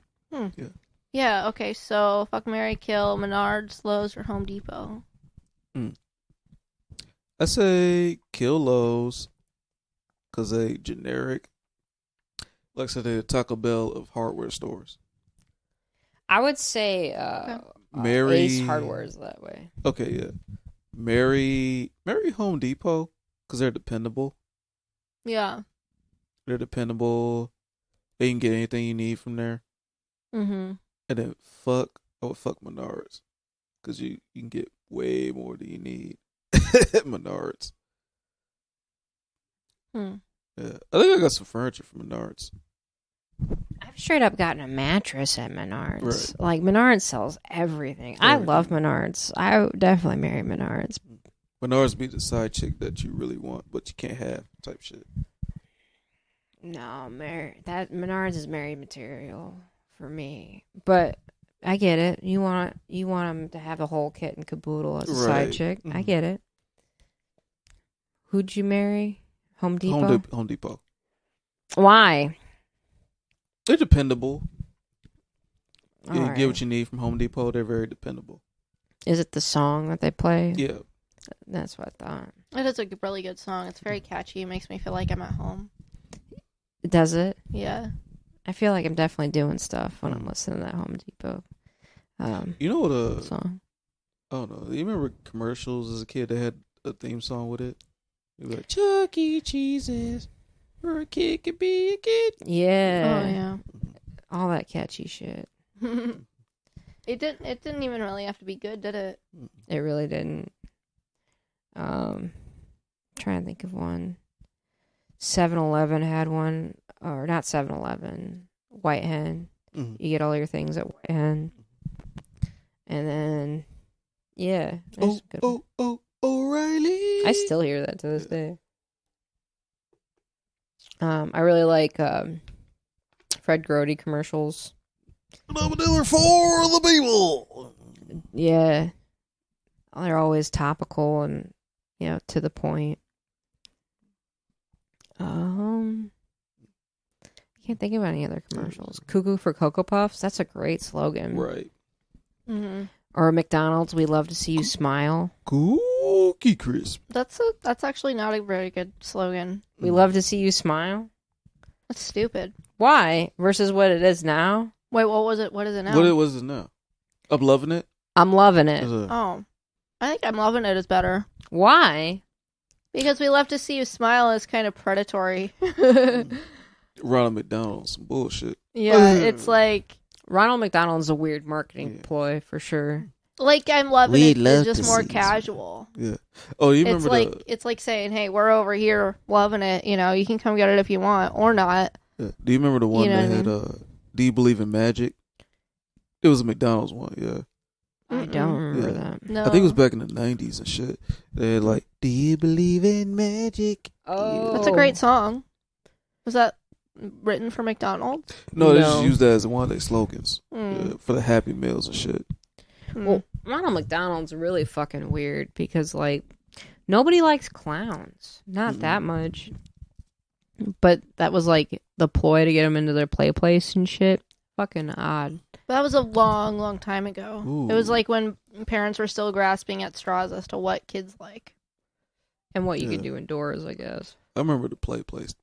Speaker 2: Yeah, okay, so fuck, marry, kill, Menards, Lowe's, or Home Depot.
Speaker 3: I say kill Lowe's because they generic. Like I said, they're the Taco Bell of hardware stores.
Speaker 4: I would say
Speaker 3: Mary
Speaker 4: Ace Hardware is that way.
Speaker 3: Okay, yeah. Marry Home Depot because they're dependable.
Speaker 2: Yeah.
Speaker 3: They're dependable. You can get anything you need from there.
Speaker 2: Mm-hmm.
Speaker 3: And then I would fuck Menards because you can get way more than you need at Menards. Yeah, I think I got some furniture from Menards.
Speaker 4: I've straight up gotten a mattress at Menards.
Speaker 3: Right.
Speaker 4: Menards sells everything. I love Menards. I would definitely marry Menards.
Speaker 3: Menards be the side chick that you really want, but you can't have type shit.
Speaker 4: No, Menards is married material for me. But I get it. You want them to have the whole kit and caboodle as a side chick. Mm-hmm. I get it. Who'd you marry? Home Depot?
Speaker 3: Home Depot.
Speaker 4: Why?
Speaker 3: They're dependable.
Speaker 4: All
Speaker 3: You
Speaker 4: right.
Speaker 3: get what you need from Home Depot. They're very dependable.
Speaker 4: Is it the song that they play?
Speaker 3: Yeah.
Speaker 4: That's what I thought.
Speaker 2: It is a really good song. It's very catchy. It makes me feel like I'm at home.
Speaker 4: Does it?
Speaker 2: Yeah.
Speaker 4: I feel like I'm definitely doing stuff when I'm listening to that Home Depot
Speaker 3: You know what
Speaker 4: song.
Speaker 3: I don't know. You remember commercials as a kid that had a theme song with it? It was like Chuck E. Cheese's, or a kid could be a kid.
Speaker 4: Yeah.
Speaker 2: Oh yeah.
Speaker 4: All that catchy shit.
Speaker 2: It didn't even really have to be good, did it?
Speaker 4: It really didn't. Trying to think of one. 7-Eleven had one, or not 7-Eleven. White Hen.
Speaker 3: Mm-hmm.
Speaker 4: You get all your things at White Hen. And then, yeah.
Speaker 3: O'Reilly.
Speaker 4: I still hear that to this day. I really like Fred Grody commercials.
Speaker 3: I'm a dealer for the people.
Speaker 4: Yeah. They're always topical and, to the point. I can't think of any other commercials. Cuckoo for Cocoa Puffs. That's a great slogan.
Speaker 3: Right.
Speaker 2: Mm-hmm.
Speaker 4: Or McDonald's, we love to see you smile.
Speaker 3: Cookie Crisp.
Speaker 2: That's actually not a very good slogan.
Speaker 4: We love to see you smile.
Speaker 2: That's stupid.
Speaker 4: Why? Versus what it is now?
Speaker 2: Wait, what was it? What is it now?
Speaker 3: What was it now? I'm loving it.
Speaker 4: I'm loving it.
Speaker 2: Oh. I think I'm loving it is better.
Speaker 4: Why?
Speaker 2: Because we love to see you smile is kind of predatory.
Speaker 3: Ronald McDonald, some bullshit.
Speaker 2: Yeah, it's like
Speaker 4: Ronald McDonald's a weird marketing ploy for sure.
Speaker 2: I'm loving
Speaker 5: We'd
Speaker 2: it
Speaker 5: love
Speaker 2: is just
Speaker 5: to
Speaker 2: more
Speaker 5: see you
Speaker 2: casual.
Speaker 3: Yeah. Oh, you remember
Speaker 2: It's like saying, "Hey, we're over here loving it. You can come get it if you want or not."
Speaker 3: Yeah. Do you remember the one that had Do you believe in magic? It was a McDonald's one, yeah.
Speaker 4: I don't remember that.
Speaker 2: No.
Speaker 3: I think it was back in the 90s and shit. They had like, do you believe in magic?
Speaker 4: Oh.
Speaker 2: That's a great song. Was that written for McDonald's?
Speaker 3: No, they just used that as one of their slogans
Speaker 2: Mm.
Speaker 3: for the Happy Meals and shit.
Speaker 4: Well, Ronald McDonald's really fucking weird because, nobody likes clowns. Not that much. But that was, the ploy to get them into their play place and shit. Fucking odd.
Speaker 2: But that was a long, long time ago.
Speaker 3: Ooh.
Speaker 2: It was when parents were still grasping at straws as to what kids like.
Speaker 4: And what you can do indoors, I guess.
Speaker 3: I remember the play place.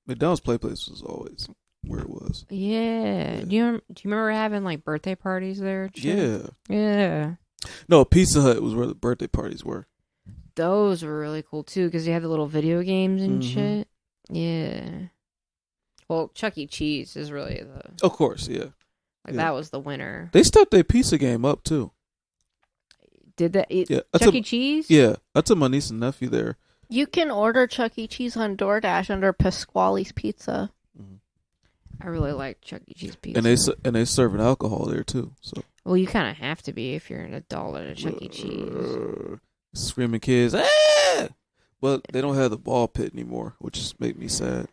Speaker 3: McDonald's play place was always where it was.
Speaker 4: Yeah. Do you remember having like birthday parties there?
Speaker 3: Yeah.
Speaker 4: Yeah.
Speaker 3: No, Pizza Hut was where the birthday parties were.
Speaker 4: Those were really cool too because you had the little video games and
Speaker 3: Mhm.
Speaker 4: shit. Yeah. Well, Chuck E. Cheese is really the
Speaker 3: Of course, yeah.
Speaker 4: like
Speaker 3: Yeah.
Speaker 4: that was the winner.
Speaker 3: They stepped their pizza game up too.
Speaker 4: Did that?
Speaker 3: Yeah,
Speaker 4: Chuck E. Cheese?
Speaker 3: Yeah, I took my niece and nephew there.
Speaker 2: You can order Chuck E. Cheese on DoorDash under Pasquale's Pizza.
Speaker 4: I really like Chuck E. Cheese pizza.
Speaker 3: And they serving alcohol there too. So
Speaker 4: Well, you kind of have to be if you're an adult at a Chuck E. Cheese.
Speaker 3: Screaming kids, ah! But they don't have the ball pit anymore, which just make me sad.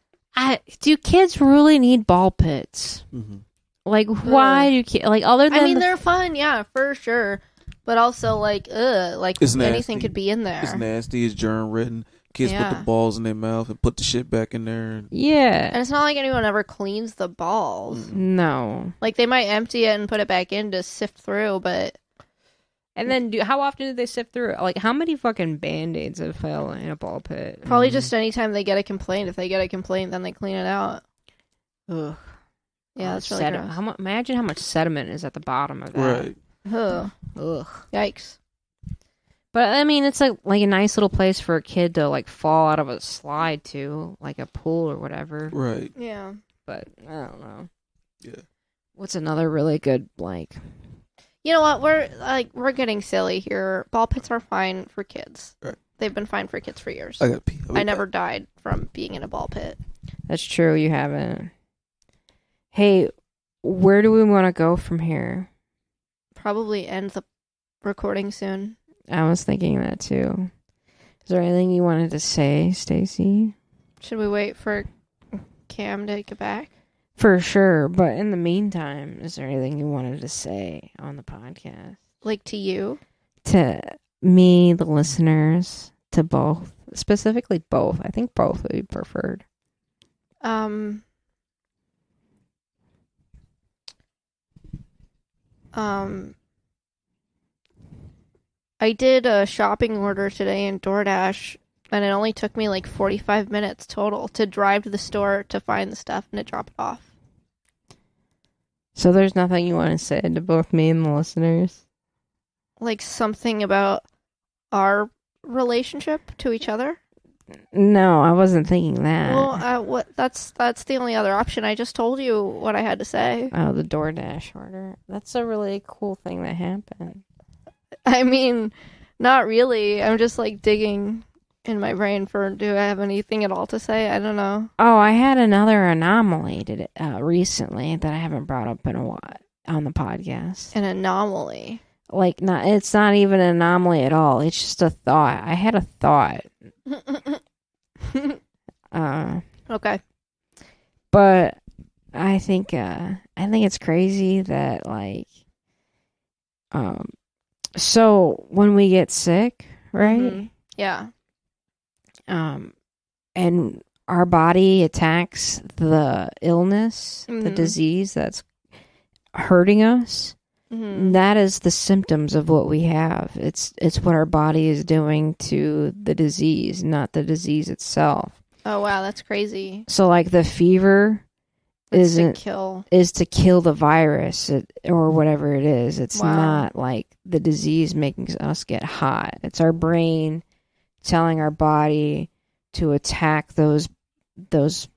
Speaker 4: Do kids really need ball pits?
Speaker 3: Mm-hmm.
Speaker 4: Like, why do kids like other than?
Speaker 2: I mean, they're fun, yeah, for sure. But also, like
Speaker 3: It's
Speaker 2: anything
Speaker 3: nasty.
Speaker 2: could be in there.
Speaker 3: It's nasty. It's germ ridden. Kids put
Speaker 2: Yeah.
Speaker 3: the balls in their mouth and put the shit back in there. And
Speaker 4: Yeah.
Speaker 2: And it's not like anyone ever cleans the balls.
Speaker 4: No.
Speaker 2: Like, they might empty it and put it back in to sift through, but
Speaker 4: And then, how often do they sift through it? Like, how many fucking Band-Aids have fell in a ball pit?
Speaker 2: probably just anytime they get a complaint. If they get a complaint, then they clean it out.
Speaker 4: Ugh.
Speaker 2: Yeah, that's really gross.
Speaker 4: Imagine how much sediment is at the bottom of that.
Speaker 3: right.
Speaker 2: Ugh.
Speaker 4: Ugh.
Speaker 2: Yikes.
Speaker 4: But I mean, it's like a nice little place for a kid to like fall out of a slide to, like a pool or whatever.
Speaker 3: Right.
Speaker 2: Yeah.
Speaker 4: But I don't know.
Speaker 3: Yeah.
Speaker 4: What's another really good like?
Speaker 2: You know what? We're getting silly here. Ball pits are fine for kids.
Speaker 3: Right.
Speaker 2: They've been fine for kids for years.
Speaker 3: I got pee.
Speaker 2: I never died from being in a ball pit.
Speaker 4: That's true. You haven't. Hey, where do we want to go from here?
Speaker 2: Probably end the recording soon.
Speaker 4: I was thinking that too. Is there anything you wanted to say, Stacy?
Speaker 2: Should we wait for Cam to get back?
Speaker 4: For sure, but in the meantime, is there anything you wanted to say on the podcast?
Speaker 2: Like to you?
Speaker 4: To me, the listeners, to both. Specifically both. I think both would be preferred.
Speaker 2: I did a shopping order today in DoorDash, and it only took me like 45 minutes total to drive to the store to find the stuff and to drop it off.
Speaker 4: So there's nothing you want to say to both me and the listeners?
Speaker 2: Like something about our relationship to each other?
Speaker 4: No, I wasn't thinking that.
Speaker 2: Well, that's the only other option. I just told you what I had to say.
Speaker 4: Oh, the DoorDash order. That's a really cool thing that happened.
Speaker 2: I mean, not really. I'm just like digging in my brain for do I have anything at all to say? I don't know.
Speaker 4: Oh, I had another anomaly recently that I haven't brought up in a while on the podcast.
Speaker 2: An anomaly.
Speaker 4: Like, it's not even an anomaly at all. It's just a thought. I had a thought.
Speaker 2: Okay.
Speaker 4: But I think it's crazy that like, so when we get sick, right?
Speaker 2: Mm-hmm. Yeah.
Speaker 4: And our body attacks the illness, the
Speaker 2: Mhm.
Speaker 4: disease that's hurting us.
Speaker 2: Mm-hmm.
Speaker 4: That is the symptoms of what we have. It's what our body is doing to the disease, not the disease itself.
Speaker 2: Oh wow, that's crazy.
Speaker 4: So like the fever
Speaker 2: It's to
Speaker 4: isn't
Speaker 2: kill.
Speaker 4: is to kill the virus or whatever it is. It's
Speaker 2: Wow.
Speaker 4: not like the disease making us get hot. It's our brain telling our body to attack those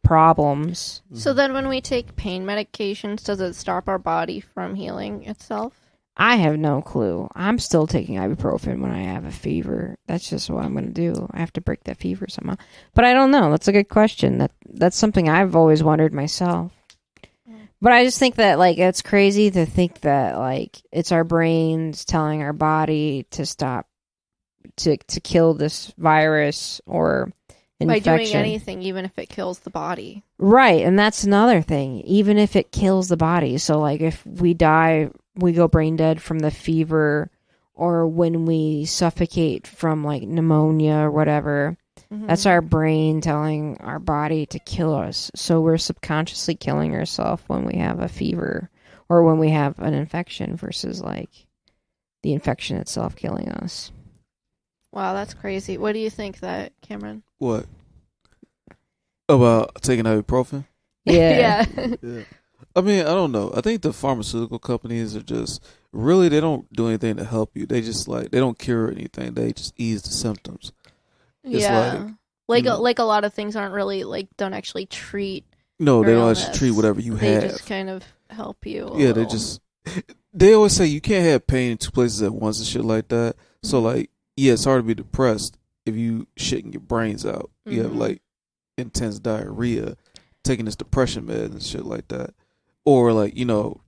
Speaker 4: problems.
Speaker 2: So then when we take pain medications, does it stop our body from healing itself?
Speaker 4: I have no clue. I'm still taking ibuprofen when I have a fever. That's just what I'm going to do. I have to break that fever somehow. But I don't know. That's a good question. That's something I've always wondered myself. But I just think that, like, it's crazy to think that, like, it's our brains telling our body to stop, to kill this virus or infection.
Speaker 2: By doing anything, even if it kills the body.
Speaker 4: Right, and that's another thing. Even if it kills the body. So, like, if we die, we go brain dead from the fever, or when we suffocate from, like, pneumonia or whatever,
Speaker 2: Mm-hmm.
Speaker 4: that's our brain telling our body to kill us. So we're subconsciously killing ourselves when we have a fever or when we have an infection versus, like, the infection itself killing us.
Speaker 2: Wow, that's crazy. What do you think that, Cameron?
Speaker 3: What? About taking ibuprofen?
Speaker 2: Yeah.
Speaker 3: Yeah. I mean, I don't know. I think the pharmaceutical companies are just really, they don't do anything to help you. They just like, they don't cure anything. They just ease the symptoms. It's
Speaker 2: Yeah.
Speaker 3: like, you know,
Speaker 2: like a lot of things aren't really like don't actually treat
Speaker 3: no,
Speaker 2: your
Speaker 3: they don't
Speaker 2: illness.
Speaker 3: actually treat whatever you
Speaker 2: They
Speaker 3: have.
Speaker 2: just kind of help you.
Speaker 3: Yeah, they always say you can't have pain in two places at once and shit like that. So like, yeah, it's hard to be depressed if you shitting your brains out. You have like intense diarrhea, taking this depression med and shit like that. Or like, you know,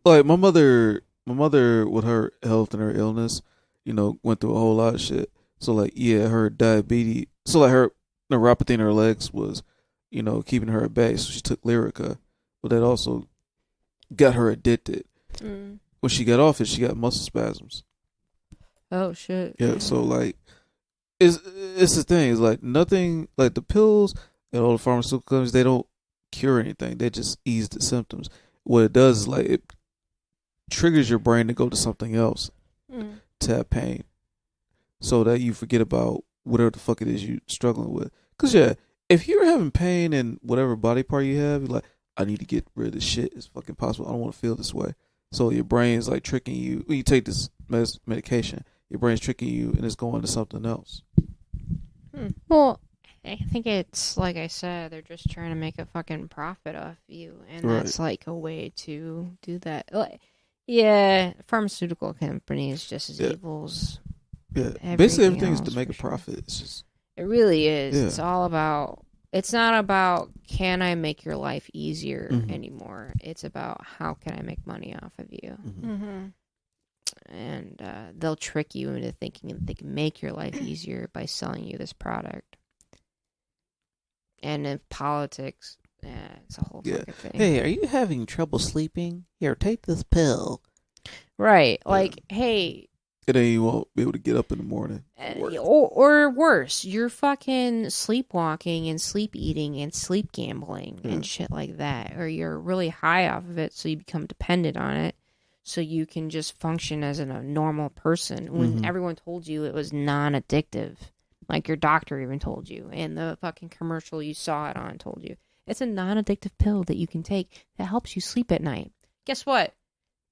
Speaker 3: like my mother with her health and her illness, you know, went through a whole lot of shit. So like, yeah, her diabetes, so like her neuropathy in her legs was, you know, keeping her at bay. So she took Lyrica, but that also got her addicted. When she got off it, she got muscle spasms.
Speaker 4: Oh shit.
Speaker 3: Yeah, so like, it's the thing. It's like nothing, like the pills and all the pharmaceutical companies, they don't cure anything. They just ease the symptoms. What it does is like it triggers your brain to go to something else to have pain, so that you forget about whatever the fuck it is you're struggling with. Cause yeah, if you're having pain in whatever body part you have, you're like, I need to get rid of this shit as fucking possible. I don't want to feel this way. So your brain's like tricking you. When you take this medication, your brain's tricking you and it's going to something else.
Speaker 4: Well, I think it's like I said, they're just trying to make a fucking profit off you, and that's like a way to do that. Like, yeah, pharmaceutical companies just as evil as
Speaker 3: Basically everything is
Speaker 4: else,
Speaker 3: to make a
Speaker 4: for sure.
Speaker 3: profit. It's just,
Speaker 4: it really is.
Speaker 3: Yeah.
Speaker 4: It's all about. It's not about can I make your life easier anymore. It's about how can I make money off of you. And they'll trick you into thinking that they can make your life easier by selling you this product. And in politics, it's a whole fucking thing.
Speaker 5: Hey, are you having trouble sleeping? Here, take this pill.
Speaker 4: Right. Like, hey.
Speaker 3: And then you won't be able to get up in the morning.
Speaker 4: Or worse, you're fucking sleepwalking and sleep eating and sleep gambling and shit like that. Or you're really high off of it, so you become dependent on it. So you can just function as a normal person when everyone told you it was non-addictive. Like your doctor even told you. And the fucking commercial you saw it on told you. It's a non-addictive pill that you can take that helps you sleep at night. Guess what?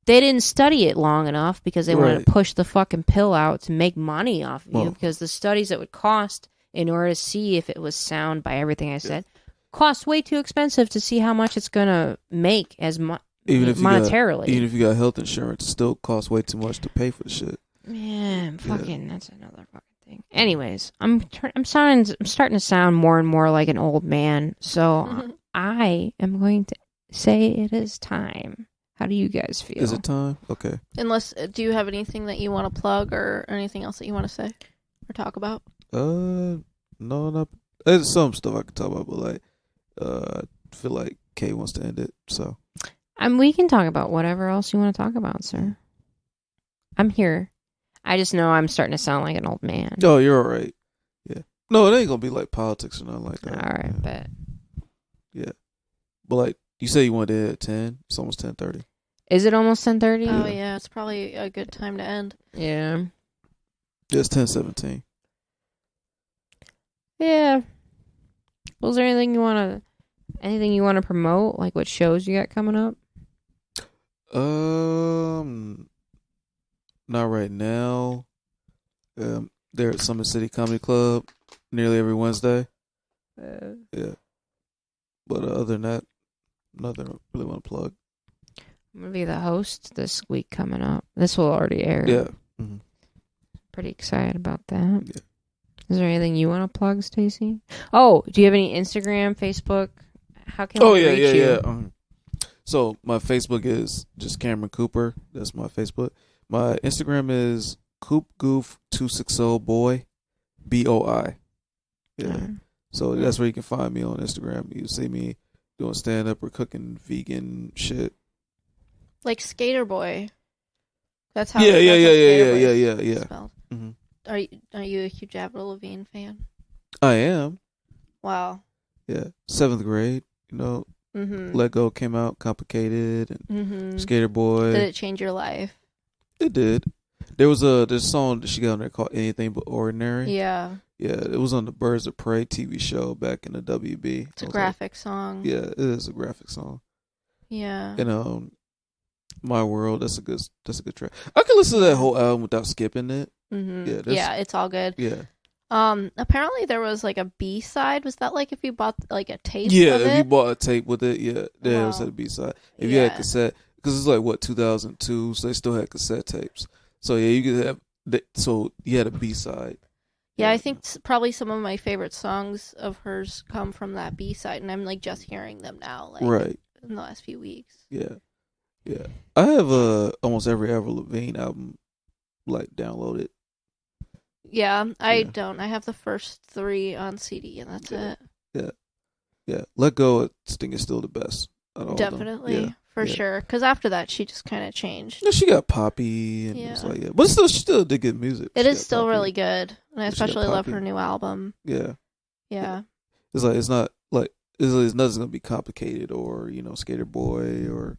Speaker 4: They didn't study it long enough because they wanted to push the fucking pill out to make money off of you. Because the studies that would cost in order to see if it was sound by everything I said cost way too expensive to see how much it's going to make as monetarily.
Speaker 3: Even if you got health insurance, it still costs way too much to pay for the shit.
Speaker 4: Man, fucking, that's another fucking thing. Anyways, I'm starting to sound more and more like an old man. So I am going to say it is time. How do you guys feel?
Speaker 3: Is it time? Okay.
Speaker 2: Unless, do you have anything that you want to plug or anything else that you want to say or talk about?
Speaker 3: No, not. There's some stuff I could talk about, but like, I feel like Kay wants to end it, so.
Speaker 4: We can talk about whatever else you want to talk about, sir. I'm here. I just know I'm starting to sound like an old man.
Speaker 3: Oh, you're all right. Yeah. No, it ain't gonna be like politics or nothing like that.
Speaker 4: All right, bet.
Speaker 3: Yeah. But like, you say you wanted to end at 10. It's almost 10:30.
Speaker 4: Is it almost 10:30?
Speaker 2: Oh, yeah. It's probably a good time to end.
Speaker 4: Yeah.
Speaker 3: Yeah, it's 10:17.
Speaker 4: Yeah. Was there anything you want to promote? Like what shows you got coming up?
Speaker 3: Not right now. They're at Summit City Comedy Club nearly every Wednesday. Yeah. But other than that, nothing I really want to plug.
Speaker 4: I'm going to be the host this week coming up. This will already air.
Speaker 3: Yeah.
Speaker 4: Pretty excited about that.
Speaker 3: Yeah.
Speaker 4: Is there anything you want to plug, Stacey? Oh, do you have any Instagram, Facebook? How can we reach you?
Speaker 3: Yeah. So my Facebook is just Cameron Cooper. That's my Facebook. My Instagram is CoopGoof260boy, BOI. Yeah. So that's where you can find me on Instagram. You see me doing stand up or cooking vegan shit.
Speaker 2: Like Skater Boy. That's how.
Speaker 3: Yeah.
Speaker 2: Spelled. Are you a huge Avril Lavigne fan?
Speaker 3: I am.
Speaker 2: Wow.
Speaker 3: Yeah. 7th grade. You know, Let Go came out, Complicated, and Skater Boy.
Speaker 2: Did it change your life?
Speaker 3: It did. There was this song that she got on there called "Anything But Ordinary."
Speaker 2: Yeah.
Speaker 3: Yeah, it was on the Birds of Prey TV show back in the WB.
Speaker 2: It's a graphic song.
Speaker 3: Yeah, it is a graphic song.
Speaker 2: Yeah.
Speaker 3: And My World, that's a good track. I can listen to that whole album without skipping it.
Speaker 2: Mm-hmm. Yeah, it's all good.
Speaker 3: Yeah.
Speaker 2: Apparently there was like a B-side. Was that like if you bought like a tape?
Speaker 3: Yeah,
Speaker 2: of
Speaker 3: if
Speaker 2: it?
Speaker 3: you bought a tape with it, yeah, there was a B-side. If you had cassette, because it's like what 2002, so they still had cassette tapes. So yeah, you could have. So you had a B-side.
Speaker 2: Yeah, I think probably some of my favorite songs of hers come from that B-side, and I'm like just hearing them now, like
Speaker 3: right
Speaker 2: in the last few weeks.
Speaker 3: Yeah. I have almost every Avril Lavigne album like downloaded.
Speaker 2: Yeah, I don't. I have the first 3 on CD, and that's it.
Speaker 3: Yeah. Let Go, I think is still the best.
Speaker 2: Definitely, for sure. Because after that, she just kind of changed.
Speaker 3: Yeah, she got poppy and it's like but she still did good music.
Speaker 2: It is still really good, and I especially love her new album.
Speaker 3: Yeah.
Speaker 2: It's
Speaker 3: like it's not like it's nothing's gonna be complicated or Skater Boy or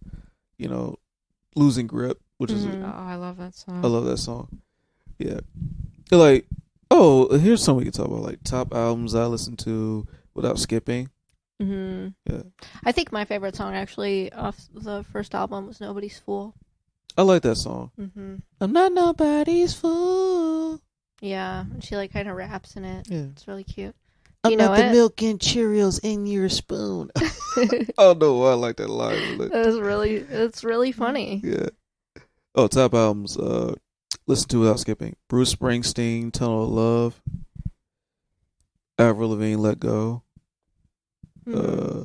Speaker 3: Losing Grip, which is
Speaker 4: I love that song.
Speaker 3: I love that song. Yeah. Like, here's something we can talk about, like top albums I listen to without skipping.
Speaker 2: Mm-hmm.
Speaker 3: Yeah.
Speaker 2: I think my favorite song actually off the first album was Nobody's Fool.
Speaker 3: I like that song.
Speaker 2: Mm-hmm.
Speaker 3: I'm not nobody's fool.
Speaker 2: Yeah, and she like kind of raps in it.
Speaker 3: Yeah.
Speaker 2: It's really cute.
Speaker 5: I'm not the milk and Cheerios in your spoon.
Speaker 3: Oh no, I like that line.
Speaker 2: It's really funny.
Speaker 3: Yeah. Oh, top albums. Listen to without skipping. Bruce Springsteen, Tunnel of Love. Avril Lavigne, Let Go.
Speaker 2: Mm-hmm.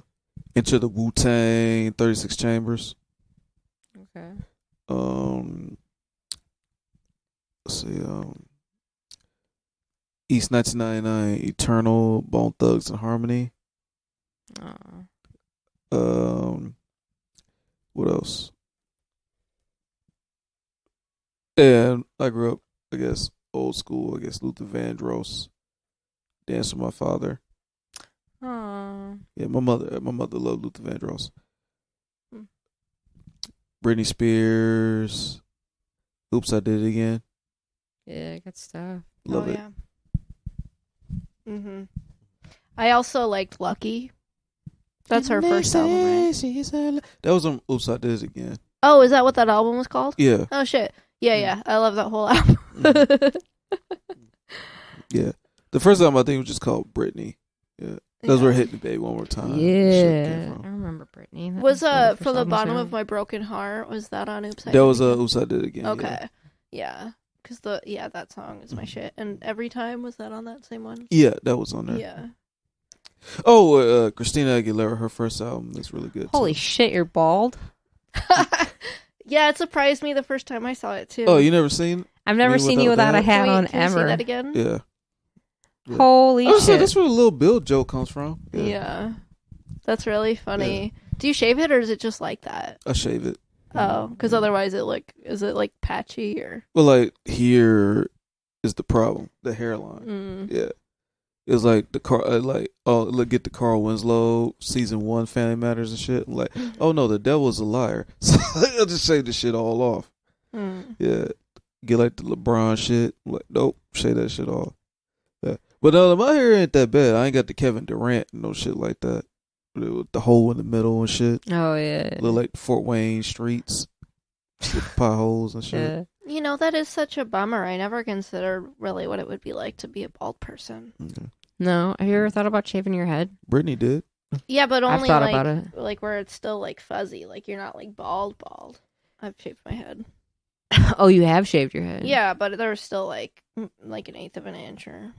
Speaker 3: Enter the Wu-Tang, 36 Chambers.
Speaker 4: Okay.
Speaker 3: Let's see. East 1999, Eternal, Bone Thugs and Harmony. What else? And I grew up, I guess, old school. I guess Luther Vandross, Dance with My Father.
Speaker 4: Aww.
Speaker 3: Yeah, my mother loved Luther Vandross. Britney Spears. Oops, I Did It Again.
Speaker 4: Yeah, good stuff.
Speaker 3: Love it.
Speaker 2: Yeah. Mm-hmm. I also liked Lucky. That's her first album, right?
Speaker 3: That was on Oops, I Did It Again.
Speaker 2: Oh, is that what that album was called?
Speaker 3: Yeah.
Speaker 2: Oh, shit. Yeah. I love that whole album.
Speaker 3: Yeah. The first album I think was just called Britney. Yeah. That's where Hit Me Baby One More Time.
Speaker 4: Yeah. I remember Britney.
Speaker 2: Was From the Bottom of My Broken Heart, was that on Oops, I Did
Speaker 3: That was
Speaker 2: It Again?
Speaker 3: Oops, I Did It Again.
Speaker 2: Okay. Yeah. Because that song is my shit. And Every Time, was that on that same one?
Speaker 3: Yeah, that was on there.
Speaker 2: Yeah.
Speaker 3: Oh, Christina Aguilera, her first album is really good.
Speaker 4: Holy shit, you're bald?
Speaker 2: Yeah, it surprised me the first time I saw it, too.
Speaker 3: Oh, you never seen?
Speaker 4: I've never seen you without a hat on
Speaker 2: can we
Speaker 4: ever.
Speaker 2: see that again?
Speaker 3: Yeah.
Speaker 4: Holy shit.
Speaker 3: That's where the Little Bill joke comes from.
Speaker 2: Yeah. That's really funny. Do you shave it, or is it just like that?
Speaker 3: I shave it.
Speaker 2: Oh, because otherwise is it like patchy or?
Speaker 3: Well, like here is the problem: the hairline. Yeah, it's like the car. Look, get the Carl Winslow season 1 Family Matters and shit. I'm like, oh no, the devil's a liar. So I'll just shave this shit all off. Yeah, get like the LeBron shit. I'm like, nope, shave that shit off. Yeah, but my hair ain't that bad. I ain't got the Kevin Durant and no shit like that. With the hole in the middle and shit.
Speaker 4: Oh yeah.
Speaker 3: Look like Fort Wayne streets with potholes and shit.
Speaker 4: Yeah.
Speaker 2: That is such a bummer. I never considered really what it would be like to be a bald person.
Speaker 3: Okay.
Speaker 4: No, have you ever thought about shaving your head?
Speaker 3: Brittany did.
Speaker 2: Yeah, but only
Speaker 4: I've thought
Speaker 2: like
Speaker 4: about it.
Speaker 2: like where it's still like fuzzy, like you're not like bald. I've shaved my head.
Speaker 4: Oh, you have shaved your head?
Speaker 2: Yeah, but there's still like an 1/8 of an inch or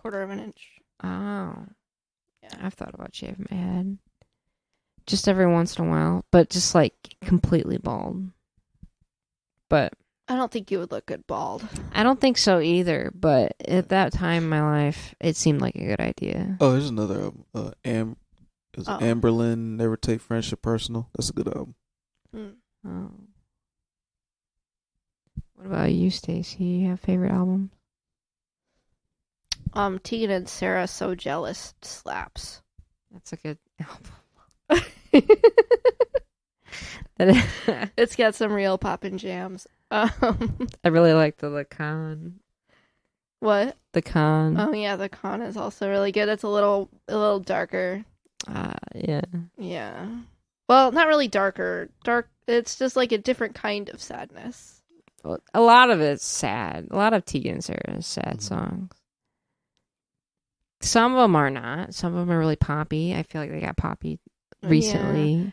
Speaker 2: 1/4 of an inch.
Speaker 4: Oh.
Speaker 2: Yeah.
Speaker 4: I've thought about shaving my head. Just every once in a while, but just like completely bald. But
Speaker 2: I don't think you would look good bald.
Speaker 4: I don't think so either, but at that time in my life, it seemed like a good idea.
Speaker 3: Oh, here's another album. Amberlin, Never Take Friendship Personal. That's a good album.
Speaker 4: Oh. What about you, Stacey? You have favorite albums?
Speaker 2: Tegan and Sarah, So Jealous slaps.
Speaker 4: That's a good album.
Speaker 2: It's got some real poppin' jams.
Speaker 6: I really like the con.
Speaker 2: What?
Speaker 6: The con.
Speaker 2: Oh yeah, the con is also really good. It's a little darker.
Speaker 6: Yeah.
Speaker 2: Yeah. Well, not really darker. Dark. It's just like a different kind of sadness.
Speaker 6: Well, a lot of it's sad. A lot of Tegan and Sarah's sad songs. Some of them are not. Some of them are really poppy. I feel like they got poppy recently.
Speaker 2: Yeah.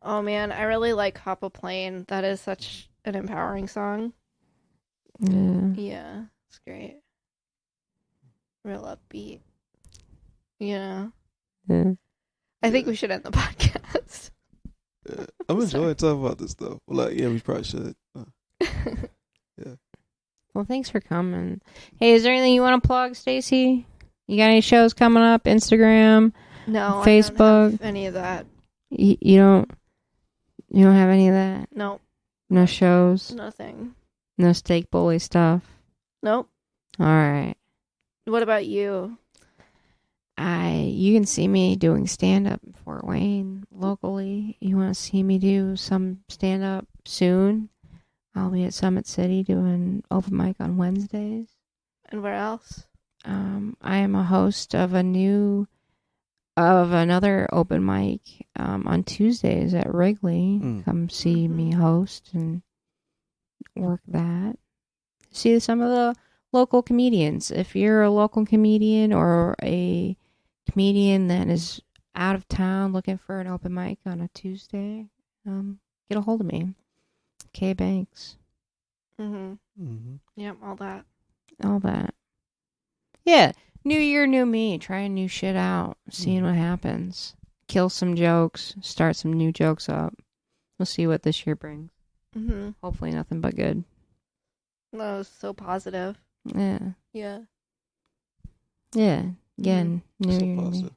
Speaker 2: Oh man, I really like Hop a Plane. That is such an empowering song.
Speaker 6: Yeah.
Speaker 2: Yeah, it's great. Real upbeat. Yeah.
Speaker 6: Yeah.
Speaker 2: I think we should end the podcast.
Speaker 3: Yeah. I'm enjoying talking about this though. Well, like, yeah, we probably should. Yeah.
Speaker 6: Well, thanks for coming. Hey, is there anything you want to plug, Stacey? You got any shows coming up? Instagram?
Speaker 2: No,
Speaker 6: Facebook?
Speaker 2: I don't have any of that.
Speaker 6: You don't have any of that?
Speaker 2: Nope.
Speaker 6: No shows?
Speaker 2: Nothing.
Speaker 6: No steak bully stuff?
Speaker 2: Nope.
Speaker 6: All right.
Speaker 2: What about you?
Speaker 6: You can see me doing stand-up in Fort Wayne locally. You want to see me do some stand-up soon? I'll be at Summit City doing open mic on Wednesdays.
Speaker 2: And where else?
Speaker 6: I am a host of another open mic on Tuesdays at Wrigley. Come see me host and work that. See some of the local comedians. If you're a local comedian or a comedian that is out of town looking for an open mic on a Tuesday, get a hold of me. K Banks.
Speaker 2: Yep, all that.
Speaker 6: All that. Yeah. New year, new me. Trying new shit out. Seeing what happens. Kill some jokes. Start some new jokes up. We'll see what this year brings. Hopefully nothing but good.
Speaker 2: That was so positive.
Speaker 6: Yeah.
Speaker 2: Yeah.
Speaker 6: Yeah. Again, new
Speaker 3: So
Speaker 6: year, new me.
Speaker 3: positive.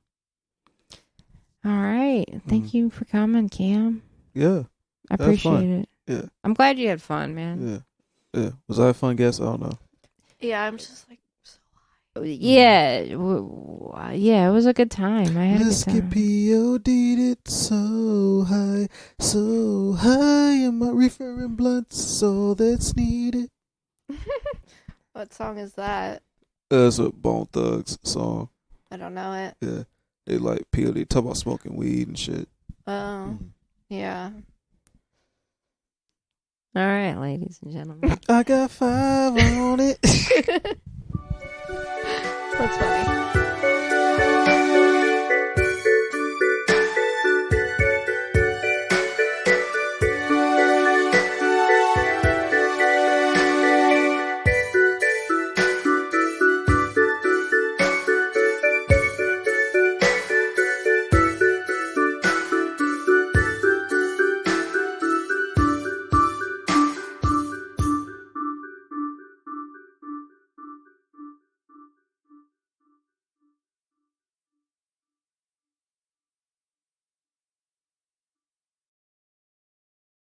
Speaker 6: All right. Thank you for coming, Cam.
Speaker 3: Yeah.
Speaker 6: I appreciate
Speaker 3: fun.
Speaker 6: it.
Speaker 3: Yeah.
Speaker 6: I'm glad you had fun, man.
Speaker 3: Yeah. Was I a fun guest? I don't know.
Speaker 2: Yeah, I'm just like
Speaker 6: Yeah. Yeah, it was a good time. I had a good time.
Speaker 3: POD'd it so high, and my reefer and blunts all that's needed.
Speaker 2: What song is that?
Speaker 3: That's a Bone Thugs song.
Speaker 2: I don't know it.
Speaker 3: Yeah. They like POD, talk about smoking weed and shit.
Speaker 2: Oh. Yeah.
Speaker 6: All right, ladies and gentlemen.
Speaker 3: I got 5 on it.